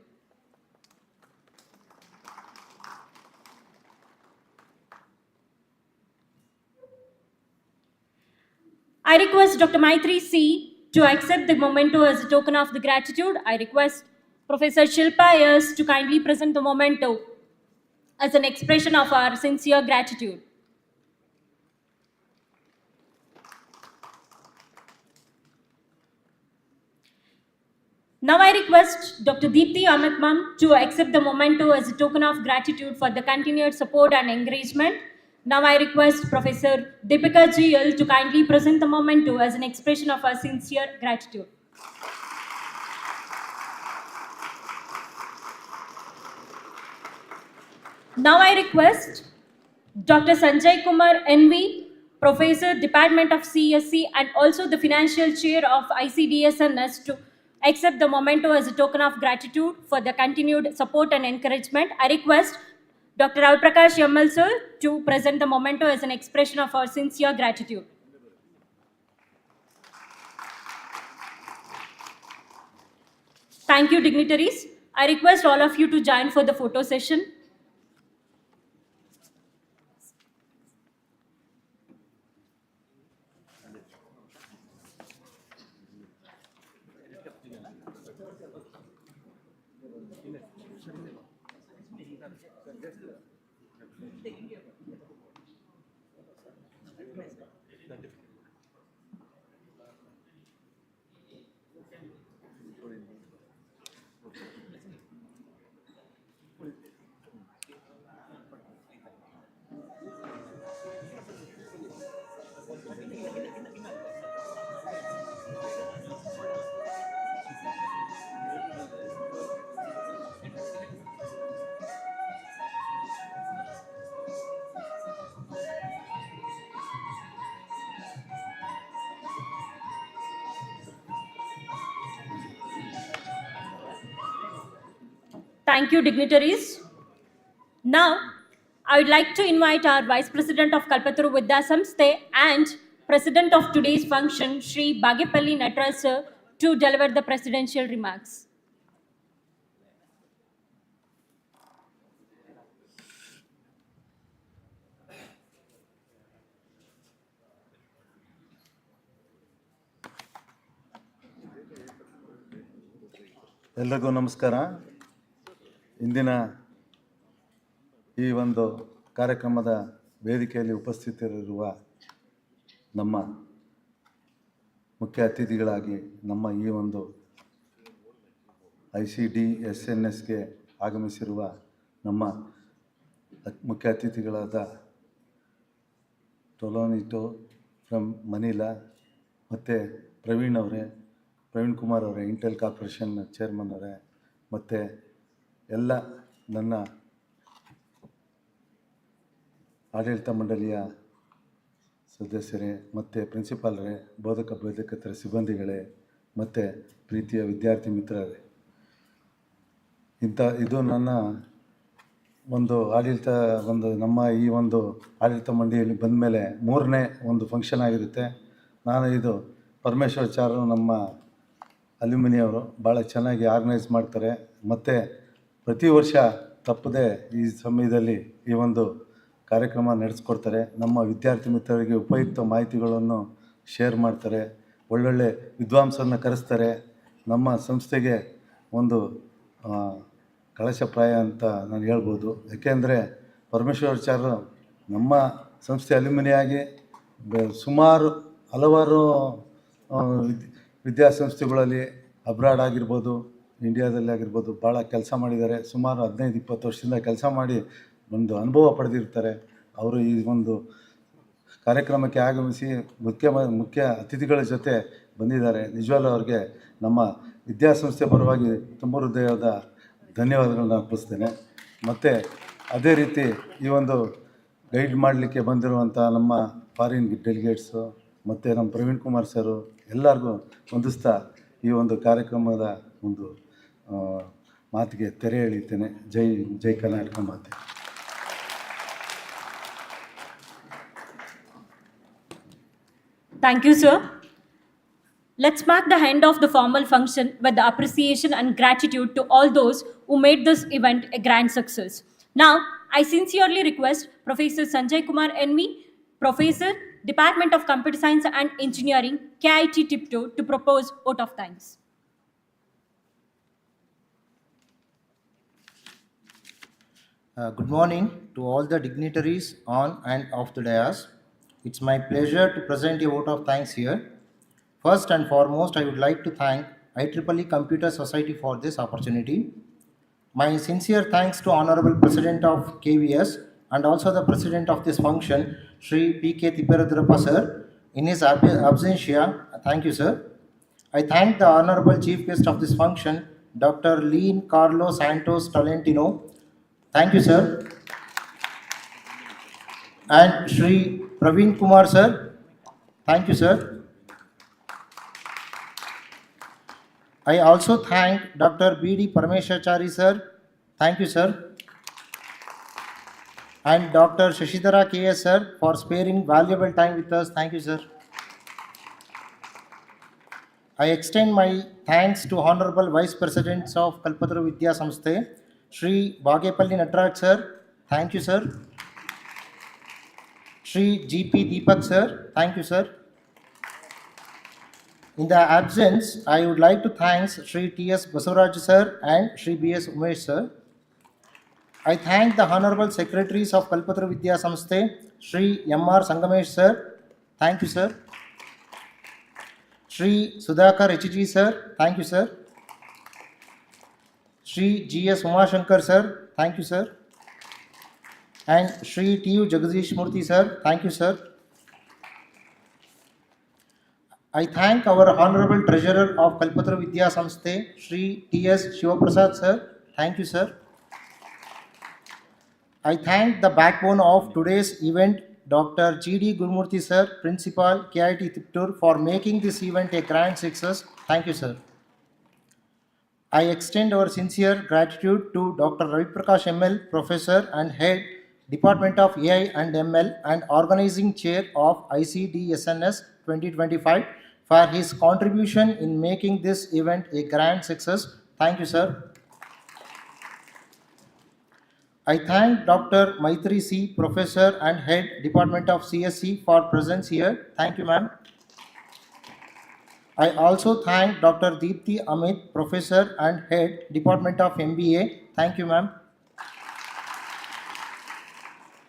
S1: I request Dr. Maitri C to accept the memento as a token of the gratitude. I request Professor Shilpa S to kindly present the memento as an expression of our sincere gratitude. Now I request Dr. Deepthi Amit Ma'am to accept the memento as a token of gratitude for the continued support and encouragement. Now I request Professor Deepika GL to kindly present the memento as an expression of our sincere gratitude. Now I request Dr. Sanjay Kumar NV, Professor, Department of CSE, and also the Financial Chair of ICDSNS to accept the memento as a token of gratitude for the continued support and encouragement. I request Dr. Ravi Prakash Yammal Sir to present the memento as an expression of our sincere gratitude. Thank you, dignitaries. I request all of you to join for the photo session. Thank you, dignitaries. Now, I would like to invite our Vice President of Kalpataru Vidya Samsthe and President of today's function, Shri Bagepalli Nataraj Sir, to deliver the presidential remarks.
S16: ಎಲ್ರಿಗೂ ನಮಸ್ಕಾರ. ಇಂದಿನ ಈ ಒಂದು ಕಾರ್ಯಕ್ರಮದ ವೇದಿಕೆಯಲ್ಲಿ ಉಪಸ್ಥಿತರಿರುವ ನಮ್ಮ ಮುಖ್ಯ ಅತಿಥಿಗಳಾಗಿ ನಮ್ಮ ಈ ಒಂದು ICDSNSಗೆ ಆಗಮಿಸಿರುವ ನಮ್ಮ ಮುಖ್ಯ ಅತಿಥಿಗಳಾದ ಟೊಲೋನಿಟೋ ಫ್ರಮ್ ಮನಿಲಾ ಮತ್ತು ಪ್ರವೀಣ್ ಕುಮಾರ್ ಅವರೇ, ಇಂಟೆಲ್ ಕಾರ್ಪೊರೇಷನ್ ಚೇರ್ಮನ್ ಅವರೇ, ಮತ್ತು ಎಲ್ಲ ನನ್ನ ಆಡಳಿತ ಮಂಡಳಿಯ ಸದಸ್ಯರೇ ಮತ್ತು ಪ್ರಿನ್ಸಿಪಾಲರೇ, ಬೋಧಕೇತರ ಸಿಬ್ಬಂದಿಗಳೇ ಮತ್ತು ಪ್ರೀತಿಯ ವಿದ್ಯಾರ್ಥಿ ಮಿತ್ರರೇ, ಇದು ನನ್ನ ನಮ್ಮ ಈ ಒಂದು ಆಡಳಿತ ಮಂಡಳಿಯಲ್ಲಿ ಬಂದ ಮೇಲೆ 3ನೇ ಒಂದು ಫಂಕ್ಷನ್ ಆಗಿರುತ್ತೆ. ನಾನು ಇದು ಪರಮೇಶ್ವರಾಚಾರ್ಯರು ನಮ್ಮ ಅಲ್ಯೂಮಿನಿ ಅವರು ಭಾಳ ಚೆನ್ನಾಗಿ ಆರ್ಗನೈಸ್ ಮಾಡ್ತಾರೆ ಮತ್ತು ಪ್ರತಿ ವರ್ಷ ತಪ್ಪದೆ ಈ ಸಮಯದಲ್ಲಿ ಈ ಒಂದು ಕಾರ್ಯಕ್ರಮ ನಡೆಸ್ಕೊಡ್ತಾರೆ. ನಮ್ಮ ವಿದ್ಯಾರ್ಥಿ ಮಿತ್ರರಿಗೆ ಉಪಯುಕ್ತ ಮಾಹಿತಿಗಳನ್ನು ಶೇರ್ ಮಾಡ್ತಾರೆ, ಒಳ್ಳೊಳ್ಳೆ ವಿದ್ವಾಂಸರನ್ನ ಕರೆಸ್ತಾರೆ. ನಮ್ಮ ಸಂಸ್ಥೆಗೆ ಒಂದು ಕಳಶಪ್ರಾಯ ಅಂತ ನಾನು ಹೇಳ್ಬೋದು. ಯಾಕೆಂದರೆ ಪರಮೇಶ್ವರಾಚಾರ್ಯರು ನಮ್ಮ ಸಂಸ್ಥೆ ಅಲ್ಯೂಮಿನಿಯಾಗಿ ಸುಮಾರು ಹಲವಾರು ಆ, ವಿದ್ಯಾಸಂಸ್ಥೆಗಳಲ್ಲಿ ಅಬ್ರಾಡ್ ಆಗಿರ್ಬೋದು, ಇಂಡಿಯಾದಲ್ಲಿ ಆಗಿರ್ಬೋದು ಭಾಳ ಕೆಲಸ ಮಾಡಿದ್ದಾರೆ. ಸುಮಾರು 15-20 ವರ್ಷದಿಂದ ಕೆಲಸ ಮಾಡಿ ಒಂದು ಅನುಭವ ಪಡೆದಿರ್ತಾರೆ. ಅವರು ಈ ಒಂದು ಕಾರ್ಯಕ್ರಮಕ್ಕೆ ಆಗಮಿಸಿ ಮುಖ್ಯ ಅತಿಥಿಗಳ ಜೊತೆ ಬಂದಿದ್ದಾರೆ. ನಿಜವಾಗ್ಲೂ ಅವ್ರಿಗೆ ನಮ್ಮ ವಿದ್ಯಾಸಂಸ್ಥೆ ಪರವಾಗಿ ತುಂಬ ಹೃದಯದ ಧನ್ಯವಾದಗಳನ್ನ ಅರ್ಪಿಸ್ತೇನೆ. ಮತ್ತು ಅದೇ ರೀತಿ ಈ ಒಂದು ಗೈಡ್ ಮಾಡಲಿಕ್ಕೆ ಬಂದಿರುವಂಥ ನಮ್ಮ ಫಾರಿನ್ ಡೆಲಿಗೇಟ್ಸು ಮತ್ತು ನಮ್ಮ ಪ್ರವೀಣ್ ಕುಮಾರ್ ಸರು ಎಲ್ಲರಿಗೂ ವಂದಿಸ್ತಾ ಈ ಒಂದು ಕಾರ್ಯಕ್ರಮದ ಒಂದು ಮಾತಿಗೆ ತೆರೆ ಎಳಿತೇನೆ. ಜೈ ಕರ್ನಾಟಕ ಮಾತೆ.
S1: Thank you, sir. Let's mark the end of the formal function with the appreciation and gratitude to all those who made this event a grand success. Now, I sincerely request Professor Sanjay Kumar NV, Professor, Department of Computer Science and Engineering, KIT Tiptur, to propose vote of thanks.
S17: Good morning to all the dignitaries on and off the dais. It's my pleasure to present a vote of thanks here. First and foremost, I would like to thank IEEE Computer Society for this opportunity. My sincere thanks to Honorable President of KVS and also the President of this function, Shri P.K. Tiptur sir, in his absentia. Thank you, sir. I thank the Honorable Chief Guest of this function, Dr. Lean Carlo Santos Tolentino. Thank you, sir. And Shri Praveen Kumar, sir. Thank you, sir. I also thank Dr. B.D. Parameshachari, sir. Thank you, sir. And Dr. Shashidhara K.S., sir, for sparing valuable time with us. Thank you, sir. I extend my thanks to Honorable Vice Presidents of Kalpataru Vidya Samsthe, Shri Bagepalli Natraj, sir. Thank you, sir. Shri G.P. Deepak, sir. Thank you, sir. In the absence, I would like to thank Shri T.S. Basuraj, sir, and Shri B.S. Umesh, sir. I thank the Honorable Secretaries of Kalpataru Vidya Samsthe, Shri M.R. Sangamesh, sir. Thank you, sir. Shri Sudhakar H.G., sir. Thank you, sir. Shri G.S. Umashankar, sir. Thank you, sir. And Shri T.U. Jagadish Murthy, sir. Thank you, sir. I thank our Honorable Treasurer of Kalpataru Vidya Samsthe, Shri T.S. Shivaprasad, sir. Thank you, sir. I thank the backbone of today's event, Dr. G.D. Gurmurthy, sir, Principal, KIT Tiptur, for making this event a grand success. Thank you, sir. I extend our sincere gratitude to Dr. Ravi Prakash ML, Professor and Head, Department of AI and ML, and Organizing Chair of ICDSNS 2025, for his contribution in making this event a grand success. Thank you, sir. I thank Dr. Maitri C, Professor and Head, Department of CSE, for presence here. Thank you, ma'am. I also thank Dr. Deepthi Amit, Professor and Head, Department of MBA. Thank you, ma'am.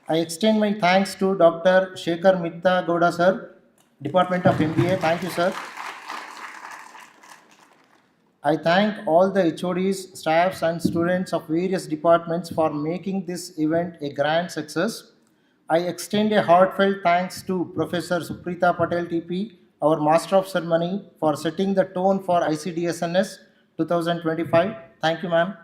S17: I extend my thanks to Dr. Shekhar Mitta Gowda, sir, Department of MBA. Thank you, sir. I thank all the HODs, staffs and students of various departments for making this event a grand success. I extend a heartfelt thanks to Professor Suprita Patel TP, our Master of Ceremony, for setting the tone for ICDSNS 2025. Thank you, ma'am.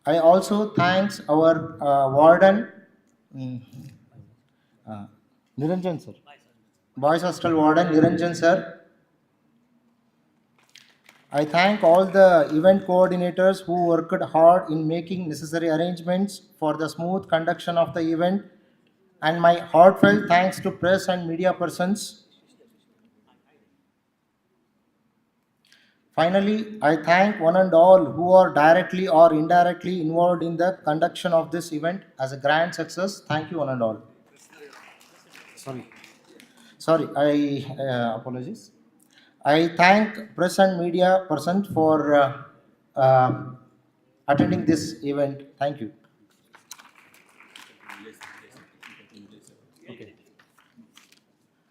S17: I also thanks our warden, Niranjan, sir. Boys Hostel Warden, Niranjan, sir. I thank all the event coordinators who worked hard in making necessary arrangements for the smooth conduction of the event, and my heartfelt thanks to press and media persons. Finally, I thank one and all who are directly or indirectly involved in the conduction of this event as a grand success. Thank you, one and all. Sorry, I apologize. I thank press and media persons for attending this event. Thank you.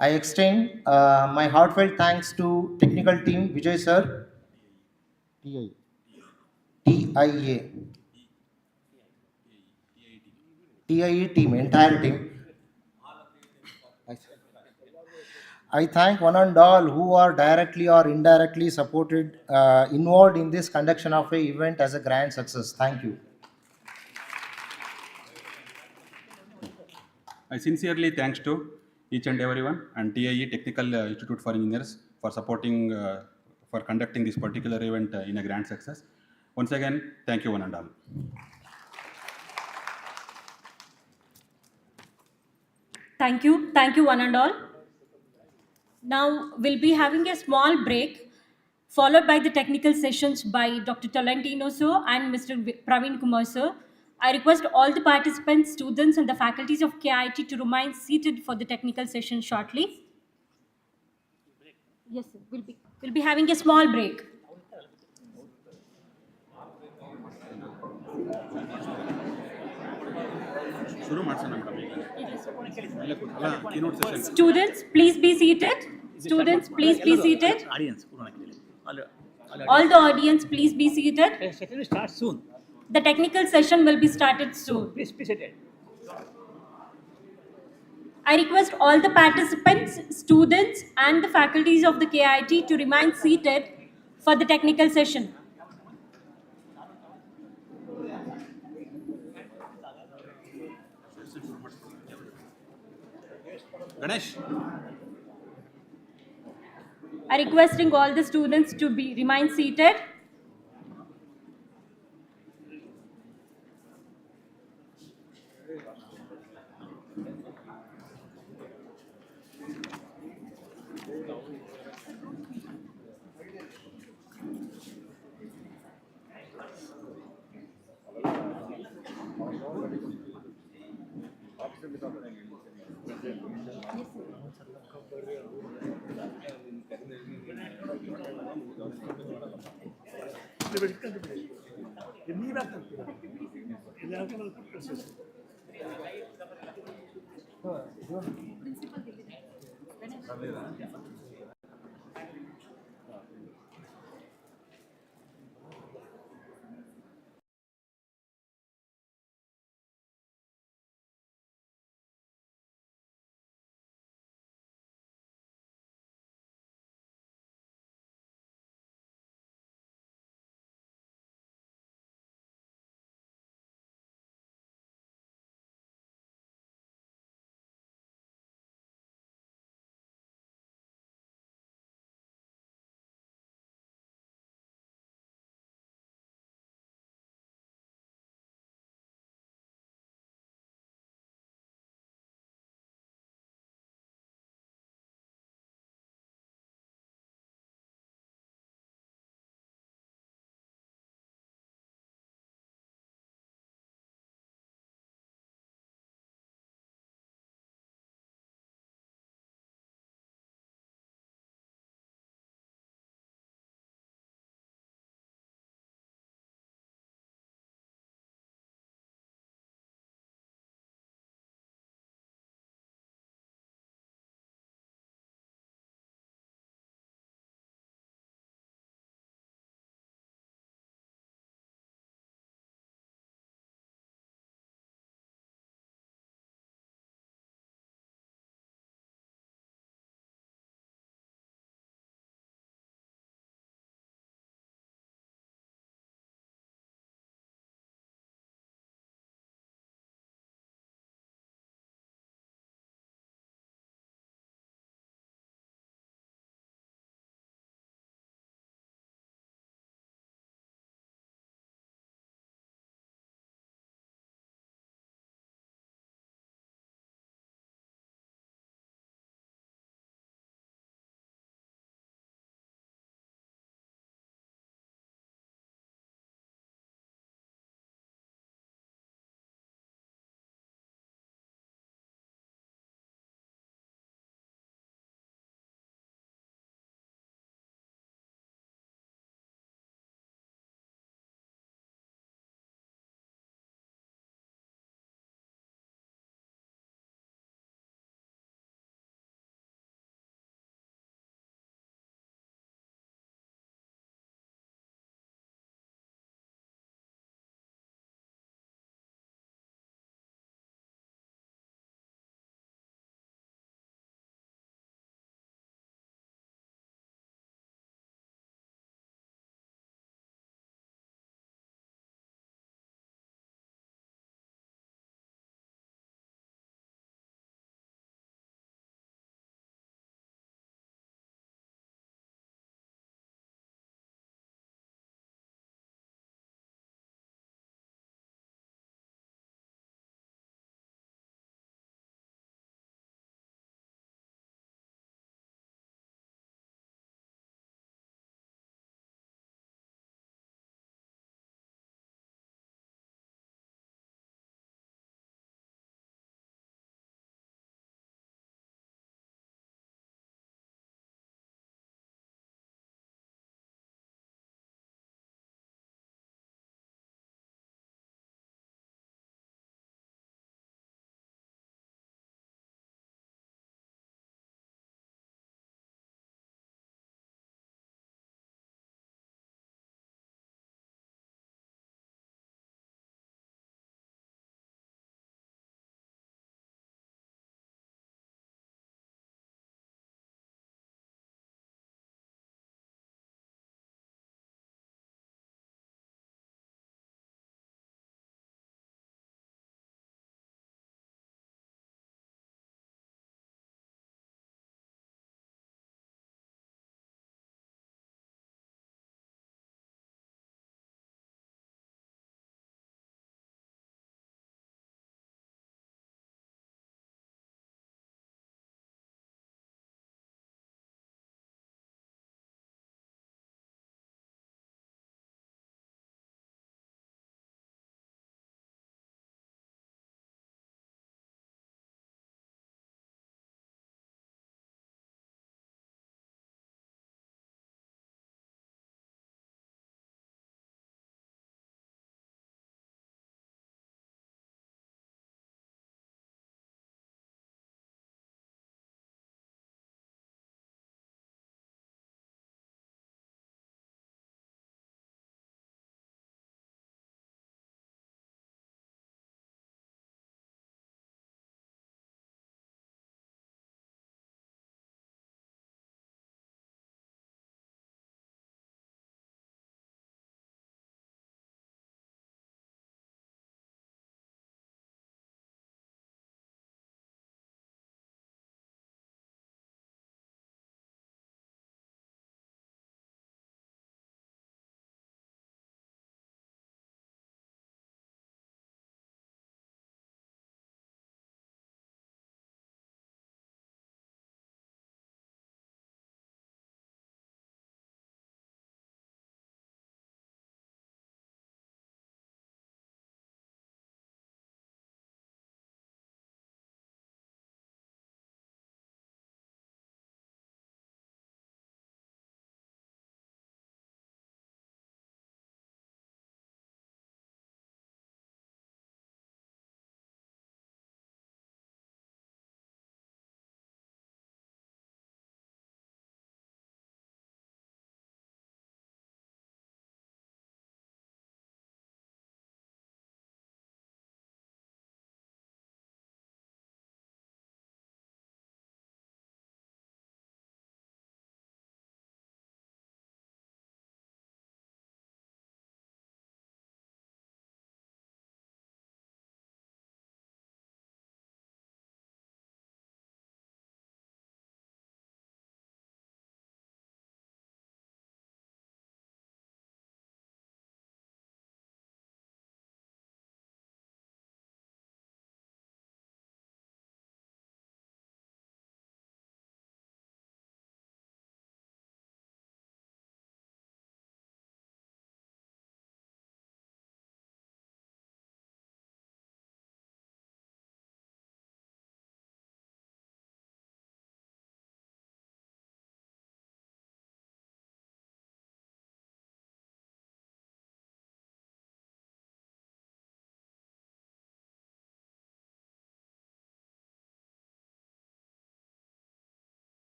S17: I extend my heartfelt thanks to technical team Vijay sir, TIA, TIE team, entire team. I thank one and all who are directly or indirectly supported, involved in this conduction of a event as a grand success. Thank you.
S4: I sincerely thanks to each and everyone and TIE Technical Institute for Engineers for supporting, for conducting this particular event in a grand success. Once again, thank you one and all.
S1: Thank you. Thank you, one and all. Now, we'll be having a small break, followed by the technical sessions by Dr. Tolentino sir and Mr. Praveen Kumar sir. I request all the participants, students, and the faculties of KIT to remain seated for the technical session shortly. Yes, sir. We'll be having a small break. Students, please be seated. Students, please be seated. All the audience, please be seated.
S3: Session will start soon.
S1: The technical session will be started soon.
S3: Please be seated.
S1: I request all the participants, students, and the faculties of the KIT to remain seated for the technical session.
S4: Ganesh.
S1: I requesting all the students to remain seated.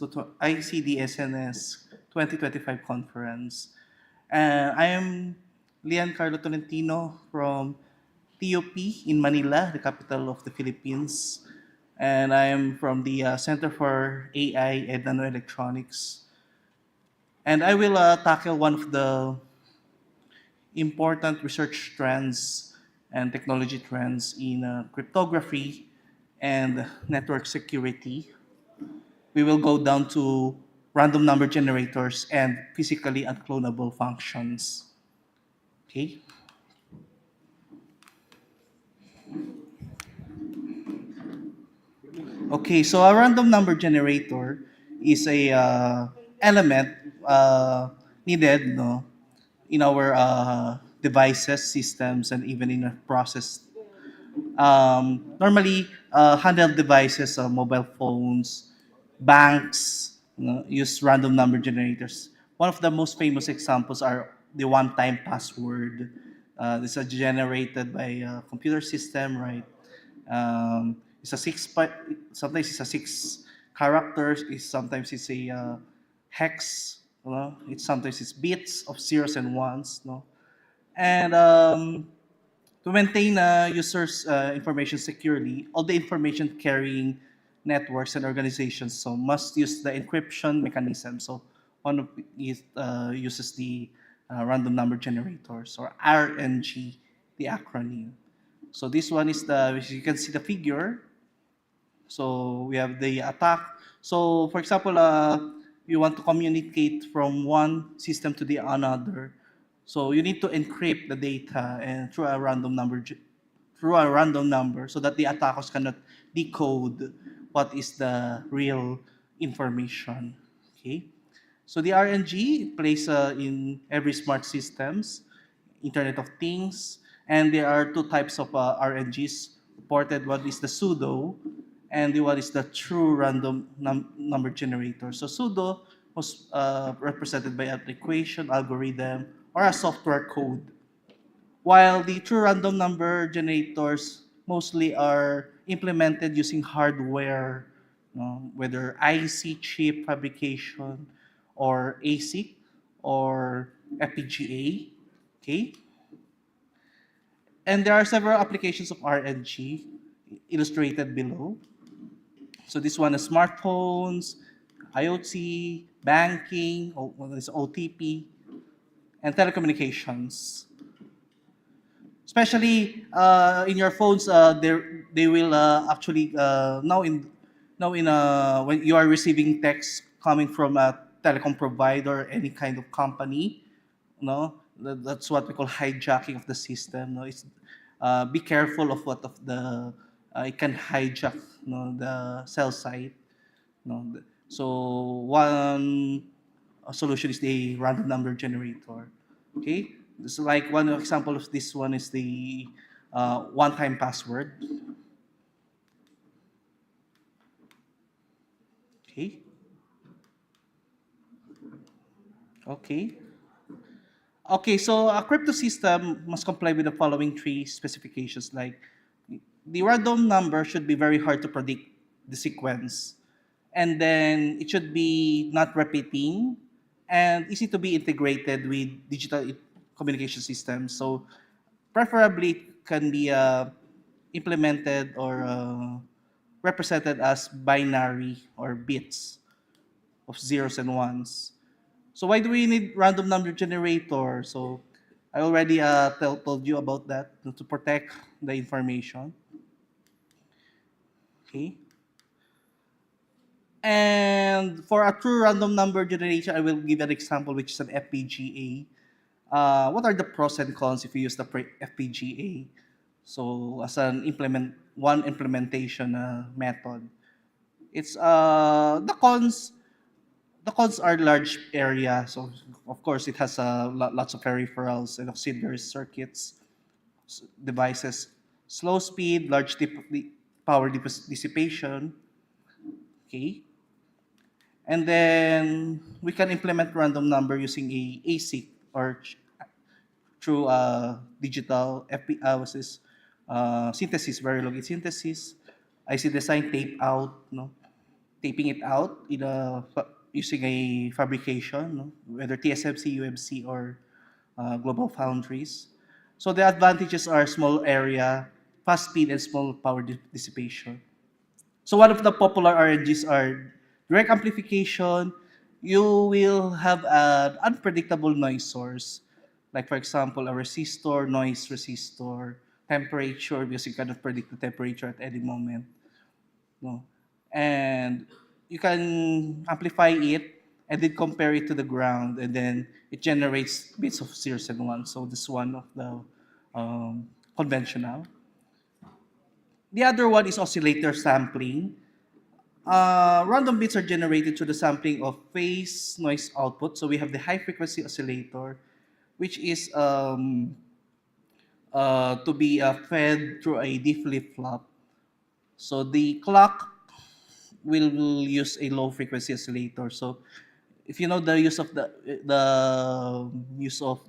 S6: to ICDSNS 2025 conference. I am Carlo Tolentino from TOP in Manila, the capital of the Philippines. And I am from the Center for AI and Nanoelectronics. And I will tackle one of the important research trends and technology trends in cryptography and network security. We will go down to random number generators and physically unclonable functions. Okay. Okay, so a random number generator is a element needed, no, in our devices, systems, and even in a process. Normally, handheld devices, mobile phones, banks, use random number generators. One of the most famous examples are the one-time password. This is generated by a computer system, right? It's a sometimes it's a six characters. Sometimes it's a hex. It's sometimes it's bits of zeros and ones. No, and to maintain users' information securely, all the information carrying networks and organizations must use the encryption mechanism. So one of it uses the random number generators, or RNG, the acronym. So this one is as you can see the figure. So we have the attack. So for example, you want to communicate from one system to the another. So you need to encrypt the data and through a random number so that the attackers cannot decode what is the real information. Okay. So the RNG plays in every smart systems, Internet of Things, and there are two types of RNGs reported. One is the pseudo, and the one is the true random number generator. So pseudo was represented by an equation, algorithm, or a software code, while the true random number generators mostly are implemented using hardware, whether IC chip fabrication or ASIC or FPGA. Okay. And there are several applications of RNG illustrated below. So this one is smartphones, IoT, banking, OTP, and telecommunications. Especially in your phones, they will actually when you are receiving text coming from a telecom provider, any kind of company, that's what we call hijacking of the system. It's be careful of what of the it can hijack the cell site. So one solution is the random number generator. Okay, this is like one example of this one is the one-time password. Okay. Okay. Okay, so a crypto system must comply with the following three specifications. Like the random number should be very hard to predict the sequence, and then it should be not repeating and easy to be integrated with digital communication systems. So preferably it can be implemented or represented as binary or bits of zeros and ones. So why do we need random number generator? So I already told you about that, to protect the information. Okay. And for a true random number generation, I will give an example, which is an FPGA. What are the pros and cons if you use the FPGA? So as an one implementation method, it's the cons. The cons are large area, so of course it has lots of peripherals and auxiliary circuits, devices, slow speed, large power dissipation. Okay, and then we can implement random number using a ASIC or through digital synthesis, very low synthesis, IC design, tape out, taping it out using a fabrication, no? Whether TSMC, UMC, or Global Foundries. So the advantages are small area, fast speed, and small power dissipation. So one of the popular RNGs are direct amplification. You will have an unpredictable noise source, like for example, a resistor, noise resistor, temperature, because you cannot predict the temperature at any moment. No? And you can amplify it and then compare it to the ground, and then it generates bits of zeros and ones. So this is one of the conventional. The other one is oscillator sampling. Random bits are generated through the sampling of phase noise output. So we have the high frequency oscillator, which is to be fed through a D flip-flop. So the clock will use a low frequency oscillator. So if you know the use of the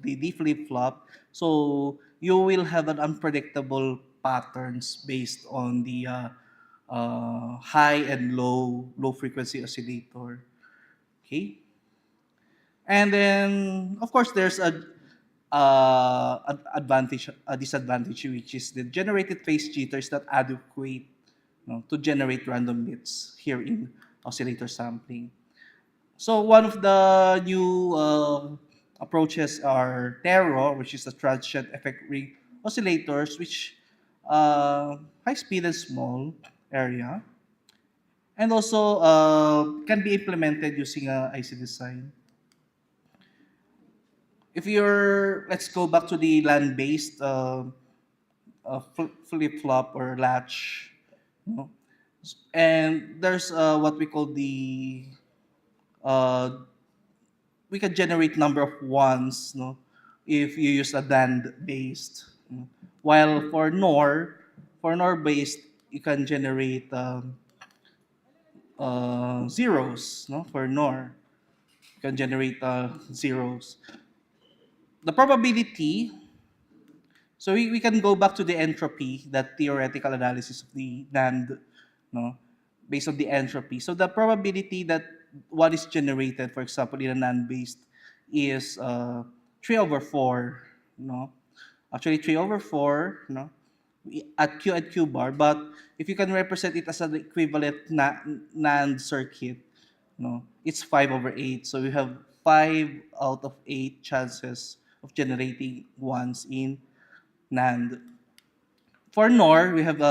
S6: D flip-flop, so you will have an unpredictable patterns based on the high and low frequency oscillator. Okay, and then of course there's a disadvantage, which is the generated phase jitter is not adequate, to generate random bits here in oscillator sampling. So one of the new approaches are TERO, which is the transient effect ring oscillators, which high speed and small area, and also can be implemented using a IC design. If let's go back to the land-based flip-flop or latch, and there's what we call the we can generate number of ones, if you use a NAND based. While for NOR based, you can generate zeros. For NOR, you can generate zeros. The probability. So we can go back to the entropy, that theoretical analysis of the NAND, based on the entropy. So the probability that what is generated, for example, in a NAND based, is 3/4. Actually 3/4. At Q and Q bar. But if you can represent it as an equivalent NAND circuit, it's 5/8. So we have 5 out of 8 chances of generating ones in NAND. For NOR, we have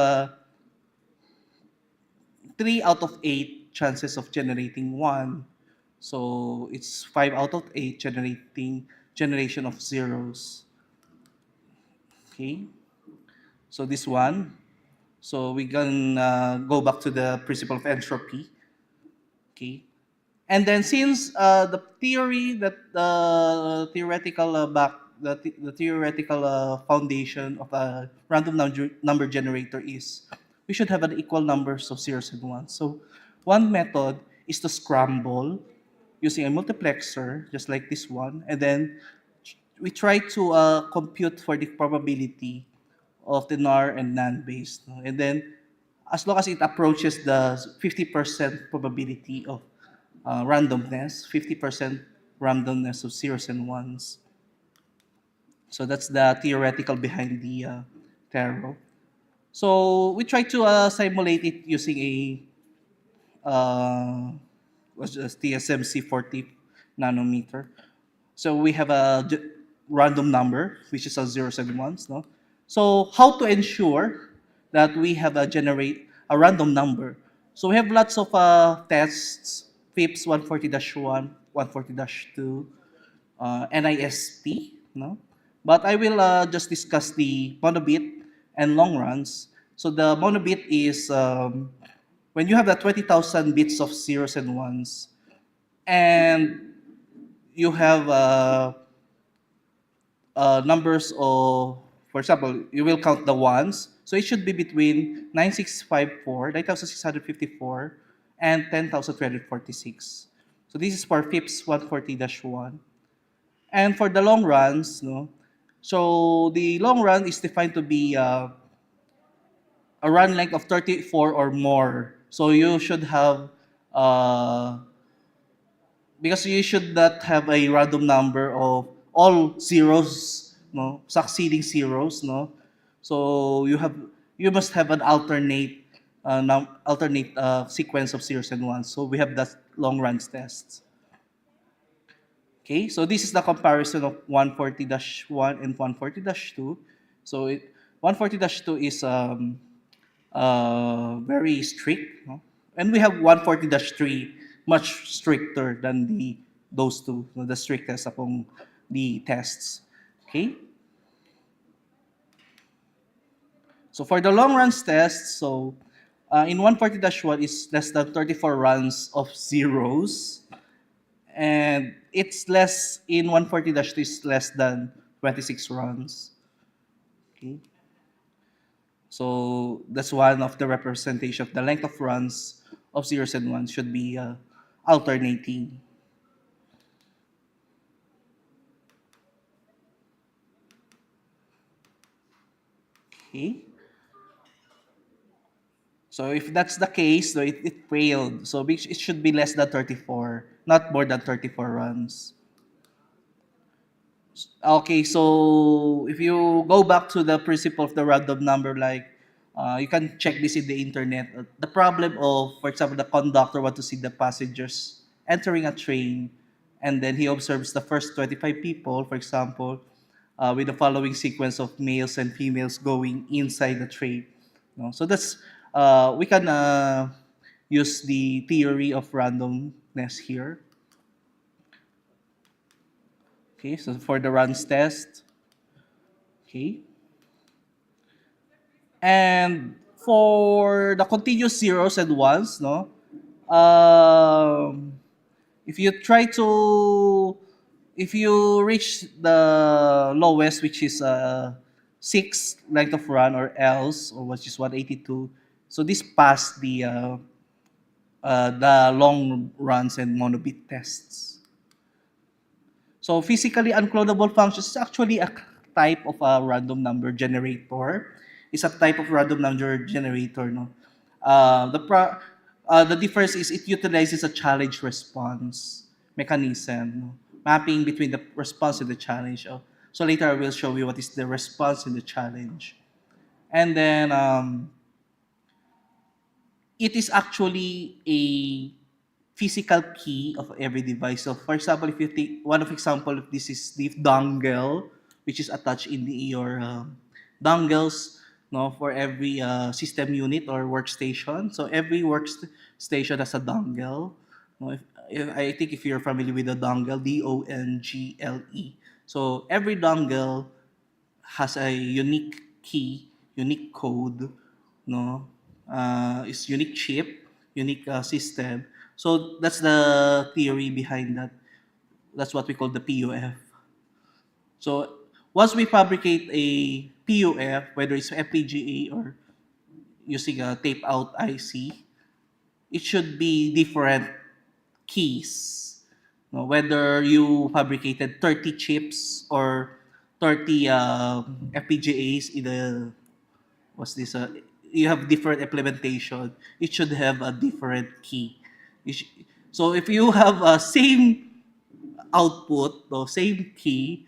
S6: 3 out of 8 chances of generating 1. So it's 5 out of 8 generation of zeros. Okay. So this one. So we can go back to the principle of entropy. Okay. And then since the theory that the theoretical the theoretical foundation of a random number generator is we should have an equal numbers of zeros and ones. So one method is to scramble using a multiplexer, just like this one, and then we try to compute for the probability of the NAR and NAND based. And then as long as it approaches the 50% probability of randomness, 50% randomness of zeros and ones. So that's the theoretical behind the TERO. So we try to simulate it using a TSMC 40 nanometer. So we have a random number, which is a zeros and ones. So how to ensure that we have generate a random number? So we have lots of tests, FIPS 140-1, 140-2, NIST. But I will just discuss the monobit and long runs. So the monobit is when you have the 20,000 bits of zeros and ones, and you have numbers of, for example, you will count the ones. So it should be between 9,654, and 10,346. So this is for FIPS 140-1. And for the long runs, so the long run is defined to be a run length of 34 or more. So you should have uh, because you should not have a random number of all zeros, no, succeeding zeros, no. So you must have an alternate sequence of zeros and ones. So we have that long runs test. Okay, so this is the comparison of 140-1 and 140-2. So 140-2 is very strict, no? And we have 140-3, much stricter than those two, no, the strictest among the tests. Okay. So for the long runs test, so in 140-1 is less than 34 runs of zeros, and it's less in 140-2 is less than 26 runs. Okay. So that's one of the representation of the length of runs of zeros and ones should be alternating. Okay. So if that's the case, so it failed. So it should be less than 34, not more than 34 runs. Okay, so if you go back to the principle of the random number, like you can check this in the internet. The problem of, for example, the conductor want to see the passengers entering a train, and then he observes the first 25 people, for example, with the following sequence of males and females going inside the train. No? So that's we can use the theory of randomness here. Okay, so for the runs test. Okay. And for the continuous zeros and ones, no, if you try to, if you reach the lowest, which is 6 length of run or else, or which is 182, so this passed the long runs and monobit tests. So physically unclonable functions is actually a type of a random number generator. It's a type of random number generator. No, the difference is it utilizes a challenge response mechanism, no? Mapping between the response and the challenge. So later I will show you what is the response and the challenge, and then it is actually a physical key of every device. So for example, if you take one of example of this is the dongle, which is attached in your dongles, no, for every system unit or workstation. So every workstation has a dongle. No, I think if you're familiar with the dongle, DONGLE. So every dongle has a unique key, unique code, no, is unique chip, unique system. So that's the theory behind that. That's what we call the PUF. So once we fabricate a PUF, whether it's FPGA or using a tape out IC, it should be different keys. No, whether you fabricated 30 chips or 30 FPGAs in the what's this? You have different implementation. It should have a different key. So if you have a same output or same key,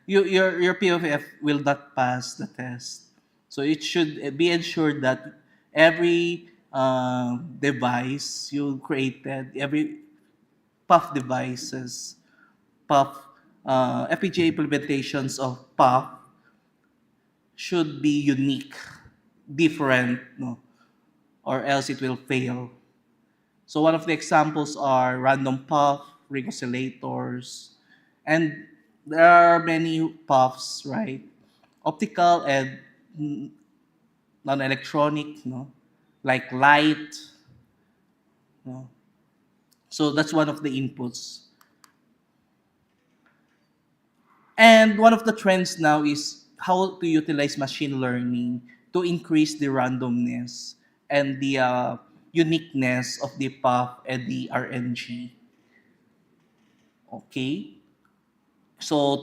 S6: your PFF will not pass the test. So it should be ensured that every device you created, every PUF devices, PUF FPGA implementations of PUF should be unique, different, no, or else it will fail. So one of the examples are random puff, ring oscillators, and there are many puffs, right? Optical and non-electronic, no, like light, no. So that's one of the inputs. And one of the trends now is how to utilize machine learning to increase the randomness and the uniqueness of the PUF and the RNG. Okay. So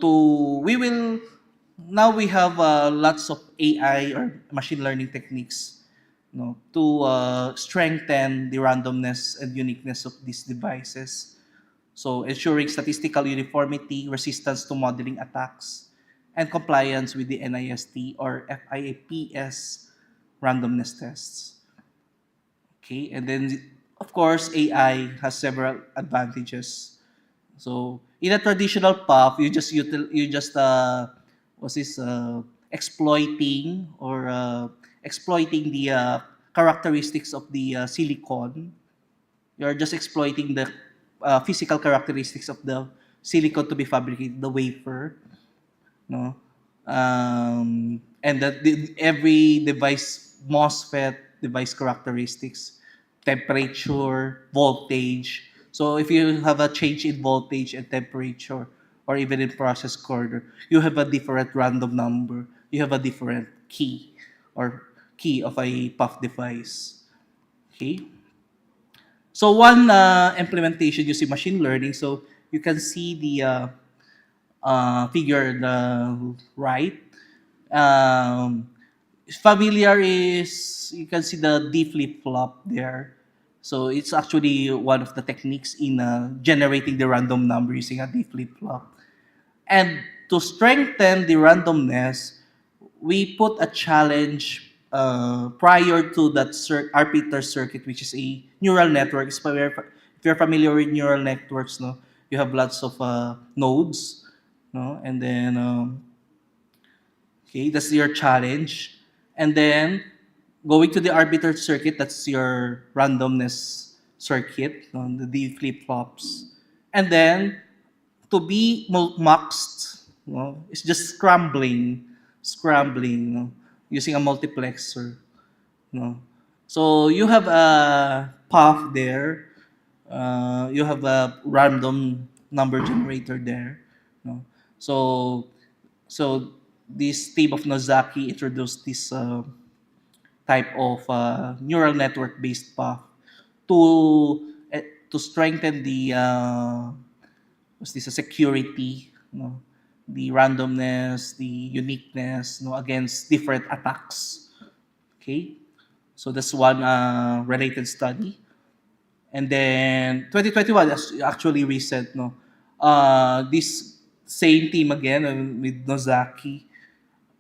S6: we will now we have lots of AI or machine learning techniques to strengthen the randomness and uniqueness of these devices. So ensuring statistical uniformity, resistance to modeling attacks, and compliance with the NIST or FIAPS randomness tests. Okay, and then of course AI has several advantages. So in a traditional path, you just what's this exploiting or exploiting the characteristics of the silicon. You're just exploiting the physical characteristics of the silicon to be fabricated, the wafer, no? And that every device MOSFET device characteristics, temperature, voltage. So if you have a change in voltage and temperature, or even in process corridor, you have a different random number. You have a different key or key of a puff device. Okay. So one implementation using machine learning. So you can see the figure on the right. Um, Familiar is you can see the D flip flop there. So it's actually one of the techniques in generating the random number using a D flip flop. And to strengthen the randomness, we put a challenge prior to that arbiter circuit, which is a neural network. If you're familiar with neural networks, no, you have lots of nodes, no, and then okay, that's your challenge, and then going to the arbiter circuit, that's your randomness circuit, no, the D flip flops, and then to be maxed, no, it's just scrambling, no, using a multiplexer, no. So you have a path there, you have a random number generator there, no. So so this team of Nozaki introduced this type of neural network based path to strengthen the what's this, a security, no, the randomness, the uniqueness, no, against different attacks. Okay, so that's one related study. And then 2021 is actually recent, no. This same team again with Nozaki.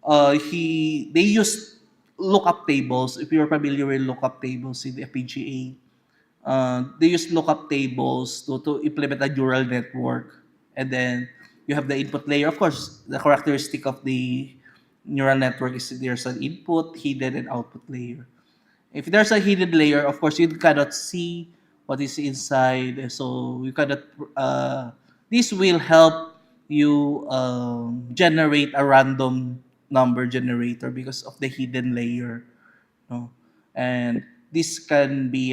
S6: They used lookup tables. If you're familiar with lookup tables in the FPGA, they use lookup tables to implement a neural network. And then you have the input layer. Of course, the characteristic of the neural network is there's an input, hidden, and output layer. If there's a hidden layer, of course, you cannot see what is inside. So you cannot. This will help you generate a random number generator because of the hidden layer. No? And this can be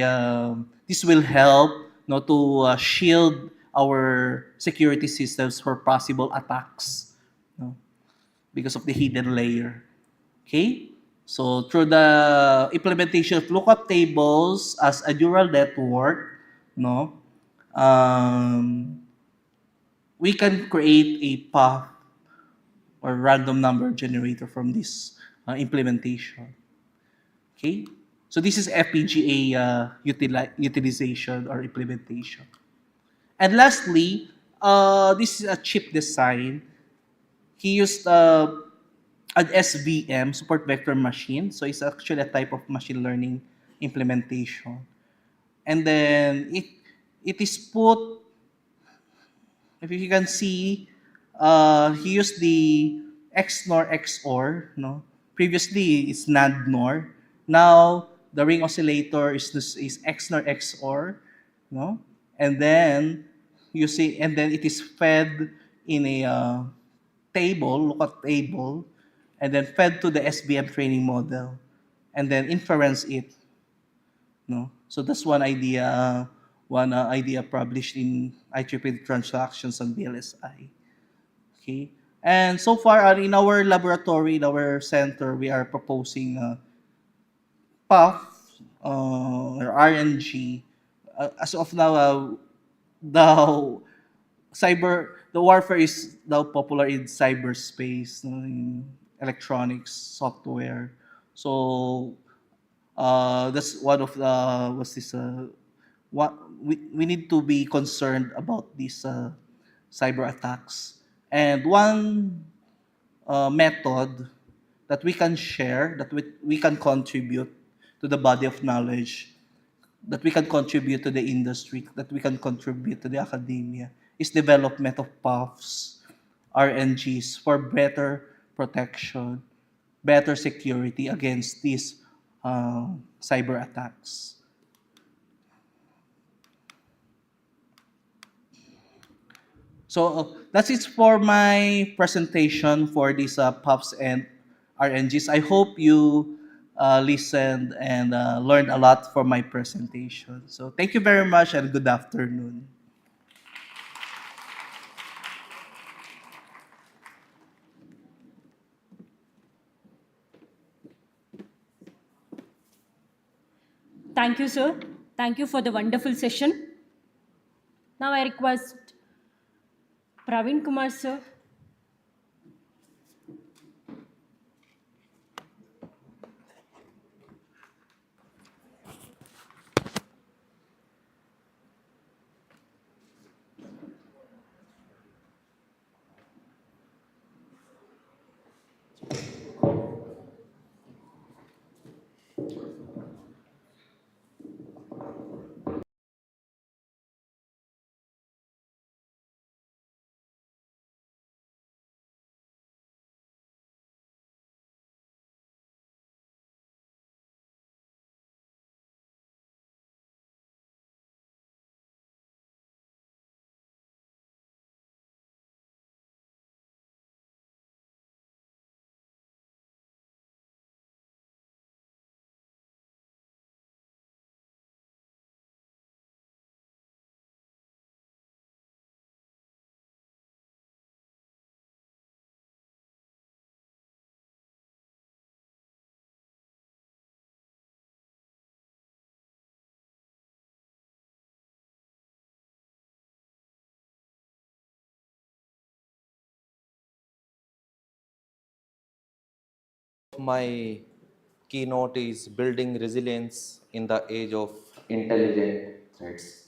S6: this will help, no, to shield our security systems for possible attacks, no, because of the hidden layer. Okay, so through the implementation of lookup tables as a neural network, no, we can create a path or random number generator from this implementation. Okay, so this is FPGA utilization or implementation. And lastly, this is a chip design. He used an SVM, support vector machine. So it's actually a type of machine learning implementation. And then it is put, if you can see, he used the XNOR XOR. No, previously it's NAND NOR. Now the ring oscillator is XNOR XOR. No, and then you see, and then it is fed in a table, lookup table, and then fed to the SVM training model, and then inference it. No, so that's one idea published in IEEE Transactions on VLSI. Okay, and so far in our laboratory, in our center, we are proposing PUF or RNG. As of now, the warfare is now popular in cyberspace, no, in electronics, software. So That's one of the what's this what we need to be concerned about these cyber attacks. And one method that we can share, that we can contribute to the body of knowledge, that we can contribute to the industry, that we can contribute to the academia, is development of PUFs, RNGs for better protection, better security against these cyber attacks. So that's it for my presentation for these PUFs and RNGs. I hope you listened and learned a lot from my presentation. So thank you very much and good afternoon.
S1: Thank you, sir. Thank you for the wonderful session. Now I request Praveen Kumar, sir.
S7: My keynote is building resilience in the age of intelligent threats.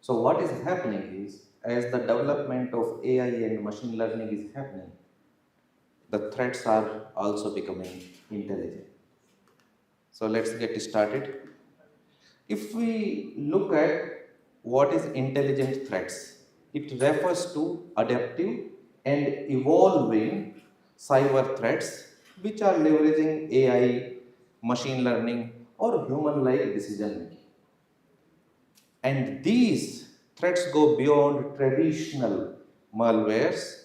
S7: So what is happening is, as the development of AI and machine learning is happening, the threats are also becoming intelligent. So let's get started. If we look at what is intelligent threats, it refers to adaptive and evolving cyber threats which are leveraging AI, machine learning, or human-like decision making. And these threats go beyond traditional malwares.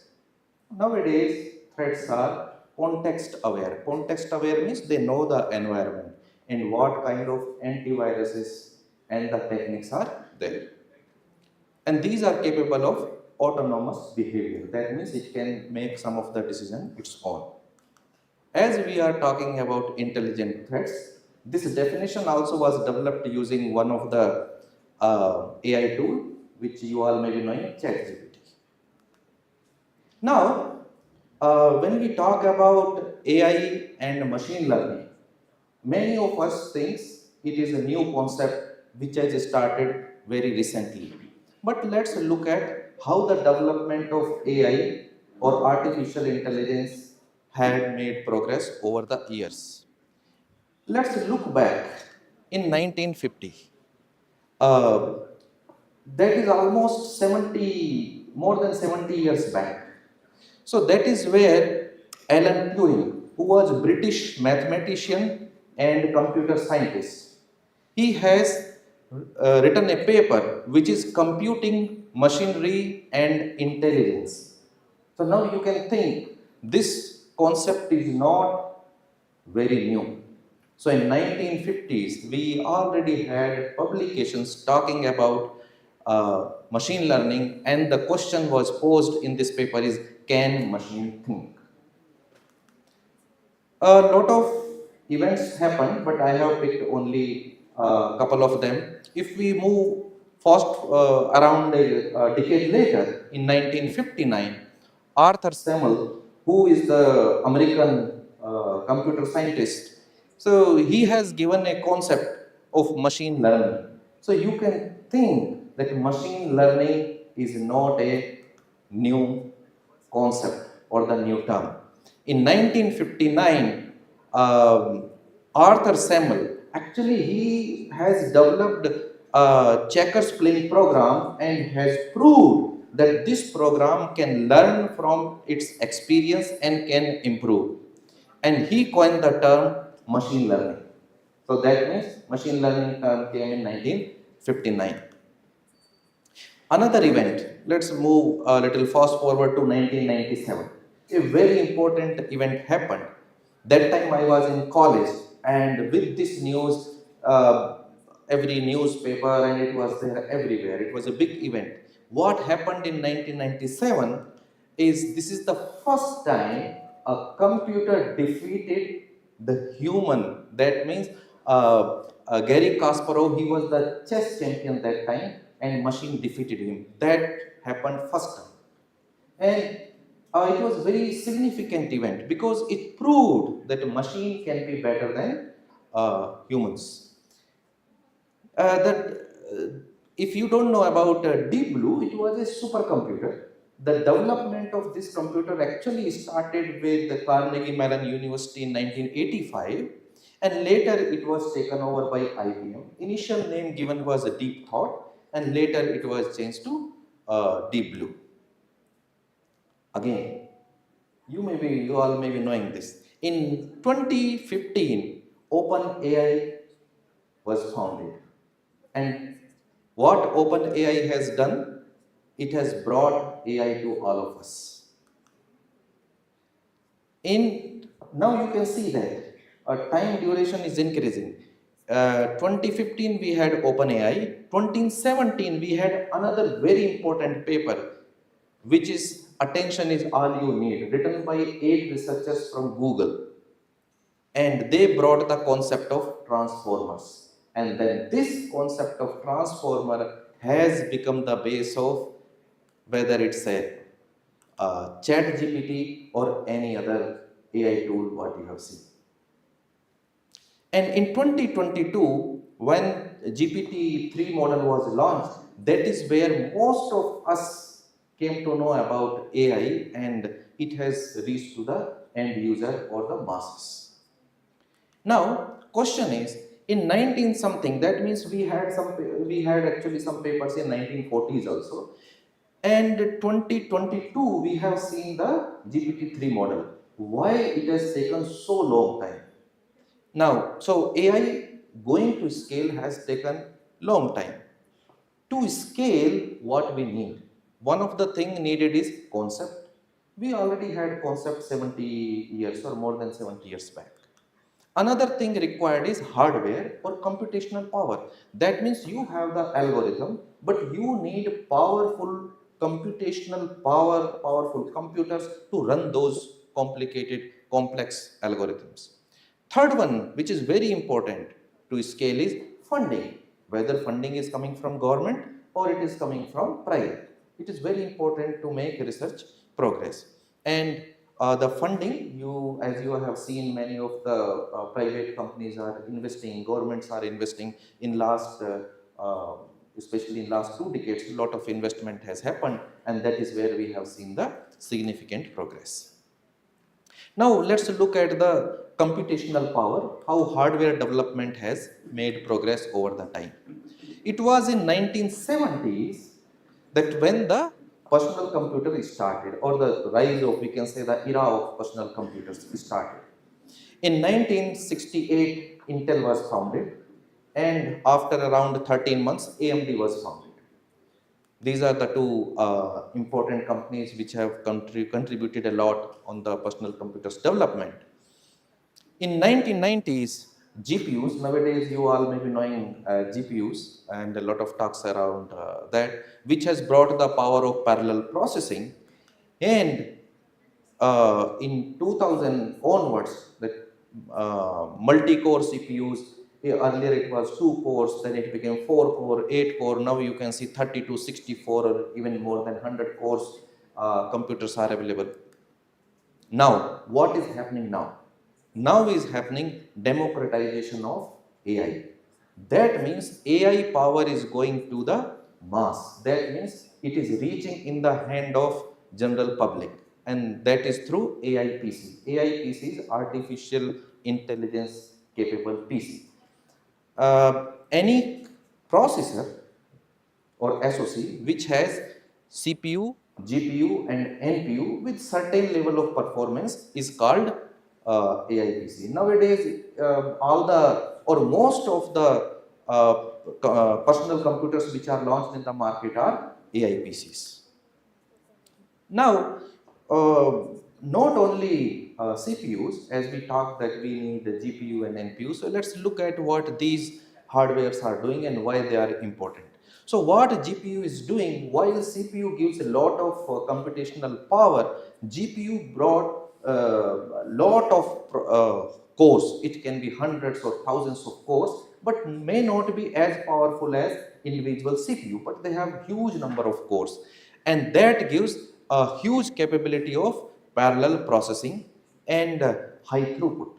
S7: Nowadays, threats are context aware. Context aware means they know the environment and what kind of antiviruses and the techniques are there. And these are capable of autonomous behavior. That means it can make some of the decision its own. As we are talking about intelligent threats, this definition also was developed using one of the AI tool, which you all may be knowing, ChatGPT. Now, when we talk about AI and machine learning, many of us think it is a new concept which has started very recently. But let's look at how the development of AI or artificial intelligence had made progress over the years. Let's look back in 1950. Uh, that is almost 70, more than 70 years back. So that is where Alan Turing, who was a British mathematician and computer scientist, he has written a paper which is computing machinery and intelligence. So now you can think this concept is not very new. So in 1950s, we already had publications talking about machine learning, and the question was posed in this paper is, can machine think? A lot of events happened, but I have picked only a couple of them. If we move first around a decade later, in 1959, Arthur Semmel, who is the American computer scientist, So he has given a concept of machine learning. So you can think that machine learning is not a new concept or the new term. In 1959, Arthur Semmel, actually he has developed a checkers playing program and has proved that this program can learn from its experience and can improve. And he coined the term machine learning. So that means machine learning term came in 1959. Another event, let's move a little fast forward to 1997. A very important event happened. That time I was in college, and with this news, every newspaper and it was there everywhere. It was a big event. What happened in 1997 is this is the first time a computer defeated the human. That means Gary Kasparov, he was the chess champion that time, and machine defeated him. That happened first time. And it was very significant event because it proved that a machine can be better than humans. If you don't know about Deep Blue, it was a supercomputer. The development of this computer actually started with the Carnegie Mellon University in 1985, and later it was taken over by IBM. Initial name given was a Deep Thought, and later it was changed to Deep Blue. Again, you all may be knowing this. In 2015, OpenAI was founded. And what OpenAI has done, it has brought AI to all of us. Now you can see that time duration is increasing. 2015 we had OpenAI. 2017 we had another very important paper, which is Attention is All You Need, written by 8 researchers from Google. And they brought the concept of transformers. And then this concept of transformer has become the base of whether it's a ChatGPT or any other AI tool what you have seen. And in 2022, when GPT-3 model was launched, that is where most of us came to know about AI, and it has reached to the end user or the masses. Now, question is, in 19 something, that means we had actually some papers in 1940s also, and 2022 we have seen the GPT-3 model. Why it has taken so long time? Now, so AI going to scale has taken long time. To scale, what we need? One of the thing needed is concept. We already had concept 70 years or more than 70 years back. Another thing required is hardware or computational power. That means you have the algorithm, but you need powerful powerful computers to run those complicated, complex algorithms. Third one, which is very important to scale, is funding. Whether funding is coming from government or it is coming from private. It is very important to make research progress. And the funding, as you have seen, many of the private companies are investing, governments are investing in last, especially in last 2 decades, a lot of investment has happened, and that is where we have seen the significant progress. Now let's look at the computational power, how hardware development has made progress over the time. It was in 1970s that when the personal computer started, or the rise of, we can say, the era of personal computers started. In 1968, Intel was founded, and after around 13 months, AMD was founded. These are the 2 important companies which have contributed a lot on the personal computers development. In 1990s, GPUs, nowadays you all may be knowing GPUs, and a lot of talks around that, which has brought the power of parallel processing. And in 2000 onwards, that multi-core CPUs, earlier it was 2 cores, then it became 4 core, 8 core, now you can see 32, 64 or even more than 100 cores computers are available. Now, what is happening now? Now is happening democratization of AI. That means AI power is going to the mass. That means it is reaching in the hand of general public, and that is through AI PC. AI PC is artificial intelligence capable PC. Any processor or SoC which has CPU, GPU and NPU with certain level of performance is called AI PC. Nowadays, all the or most of the personal computers which are launched in the market are AI PCs. Now, not only CPUs, as we talked that we need the GPU and NPU, so let's look at what these hardwares are doing and why they are important. So what GPU is doing, while CPU gives a lot of computational power, GPU brought a lot of cores. It can be hundreds or thousands of cores, but may not be as powerful as individual CPU, but they have huge number of cores. And that gives a huge capability of parallel processing and high throughput.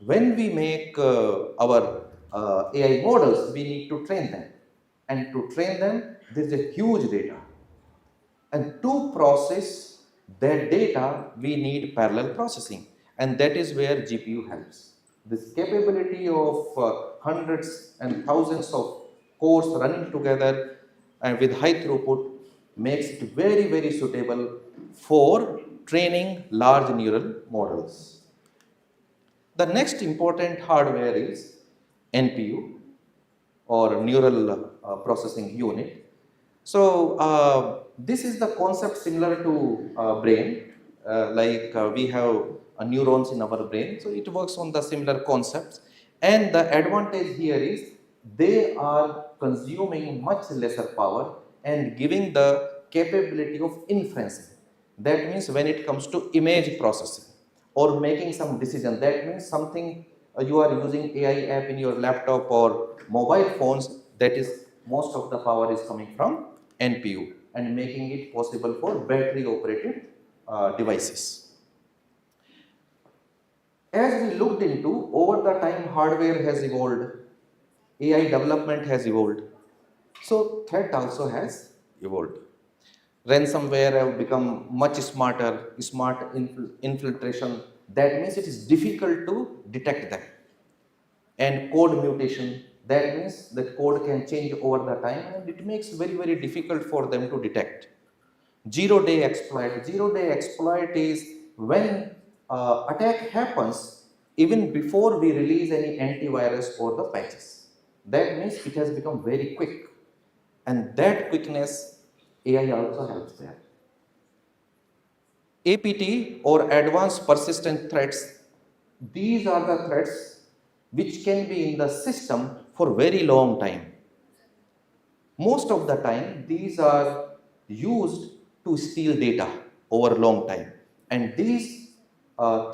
S7: When we make our AI models, we need to train them. And to train them, there is a huge data. And to process that data, we need parallel processing. And that is where GPU helps. This capability of hundreds and thousands of cores running together and with high throughput makes it very, very suitable for training large neural models. The next important hardware is NPU or neural processing unit. So this is the concept similar to brain, we have neurons in our brain. So it works on the similar concepts. And the advantage here is they are consuming much lesser power and giving the capability of inferencing. That means when it comes to image processing or making some decision, that means something you are using AI app in your laptop or mobile phones, that is most of the power is coming from NPU and making it possible for battery operated devices. As we looked into, over the time hardware has evolved, AI development has evolved, so threat also has evolved. Ransomware have become much smarter, smart infiltration. That means it is difficult to detect them. And code mutation, that means the code can change over the time and it makes very, very difficult for them to detect. Zero-day exploit. Zero-day exploit is when attack happens even before we release any antivirus or the patches. That means it has become very quick. And that quickness, AI also helps there. APT or advanced persistent threats, these are the threats which can be in the system for very long time. Most of the time, these are used to steal data over long time. And these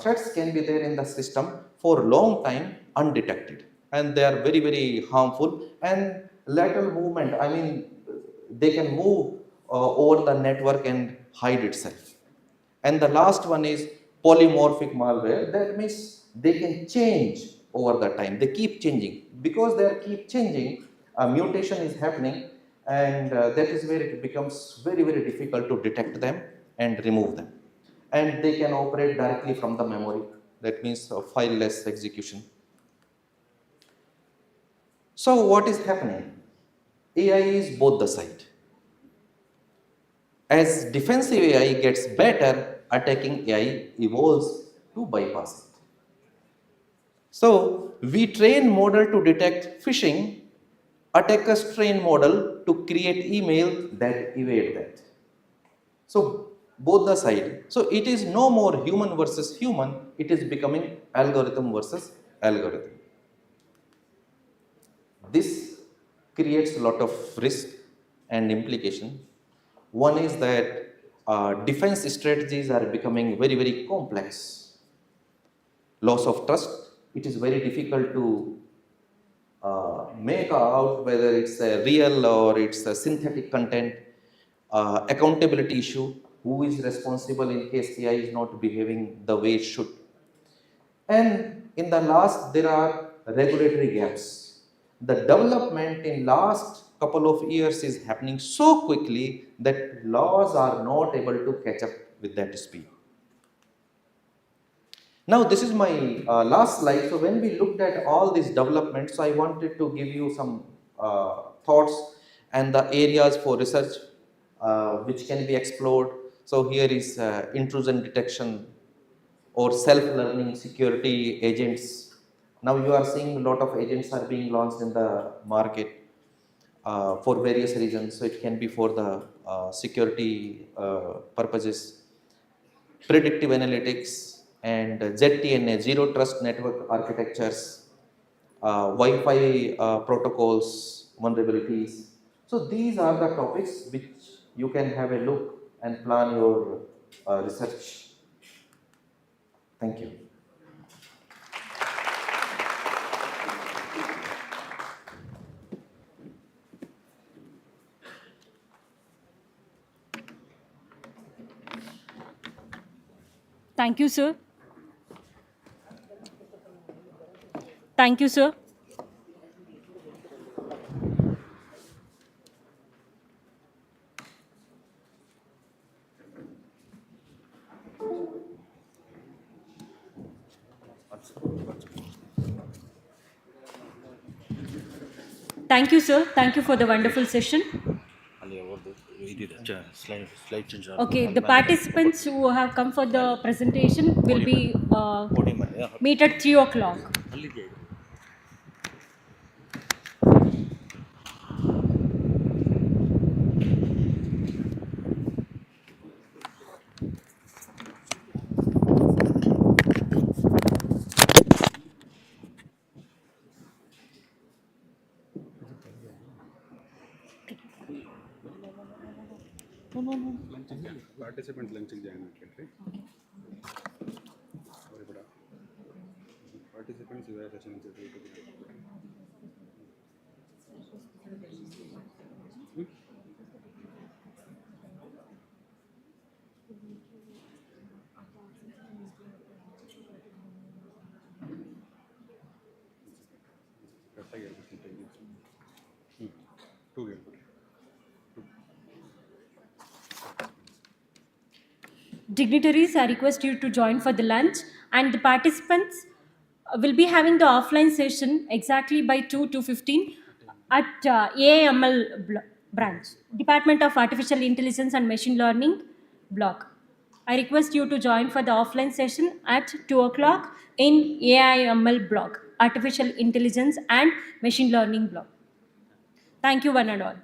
S7: threats can be there in the system for long time undetected. And they are very, very harmful. And lateral movement, I mean, they can move over the network and hide itself. And the last one is polymorphic malware. That means they can change over the time. They keep changing. Because they keep changing, a mutation is happening, and that is where it becomes very, very difficult to detect them and remove them. And they can operate directly from the memory. That means file-less execution. So what is happening? AI is both the side. As defensive AI gets better, attacking AI evolves to bypass it. So we train model to detect phishing, attackers train model to create email that evade that. So both the side. So it is no more human versus human, it is becoming algorithm versus algorithm. This creates a lot of risk and implication. One is that defense strategies are becoming very, very complex. Loss of trust, it is very difficult to make out whether it's a real or it's a synthetic content. Accountability issue, who is responsible in case AI is not behaving the way it should. And in the last, there are regulatory gaps. The development in last couple of years is happening so quickly that laws are not able to catch up with that speed. Now, this is my last slide. So when we looked at all these developments, I wanted to give you some thoughts and the areas for research which can be explored. So here is intrusion detection or self-learning security agents. Now you are seeing a lot of agents are being launched in the market for various reasons. So it can be for the security purposes, predictive analytics, and ZTNA, Zero Trust Network Architectures, Wi-Fi protocols, vulnerabilities. So these are the topics which you can have a look and plan your research. Thank you.
S1: Thank you, sir. Thank you, sir. Thank you, sir. Thank you for the wonderful session. Okay, the participants who have come for the presentation will be meet at 3 o'clock.
S4: Participant lunching join right? Participants ಇದ್ದಾರೆ session
S1: Dignitaries, I request you to join for the lunch, and the participants will be having the offline session exactly by 2:15 at AIML branch, Department of Artificial Intelligence and Machine Learning block. I request you to join for the offline session at 2 o'clock in AIML block, Artificial Intelligence and Machine Learning block. Thank you, one and all.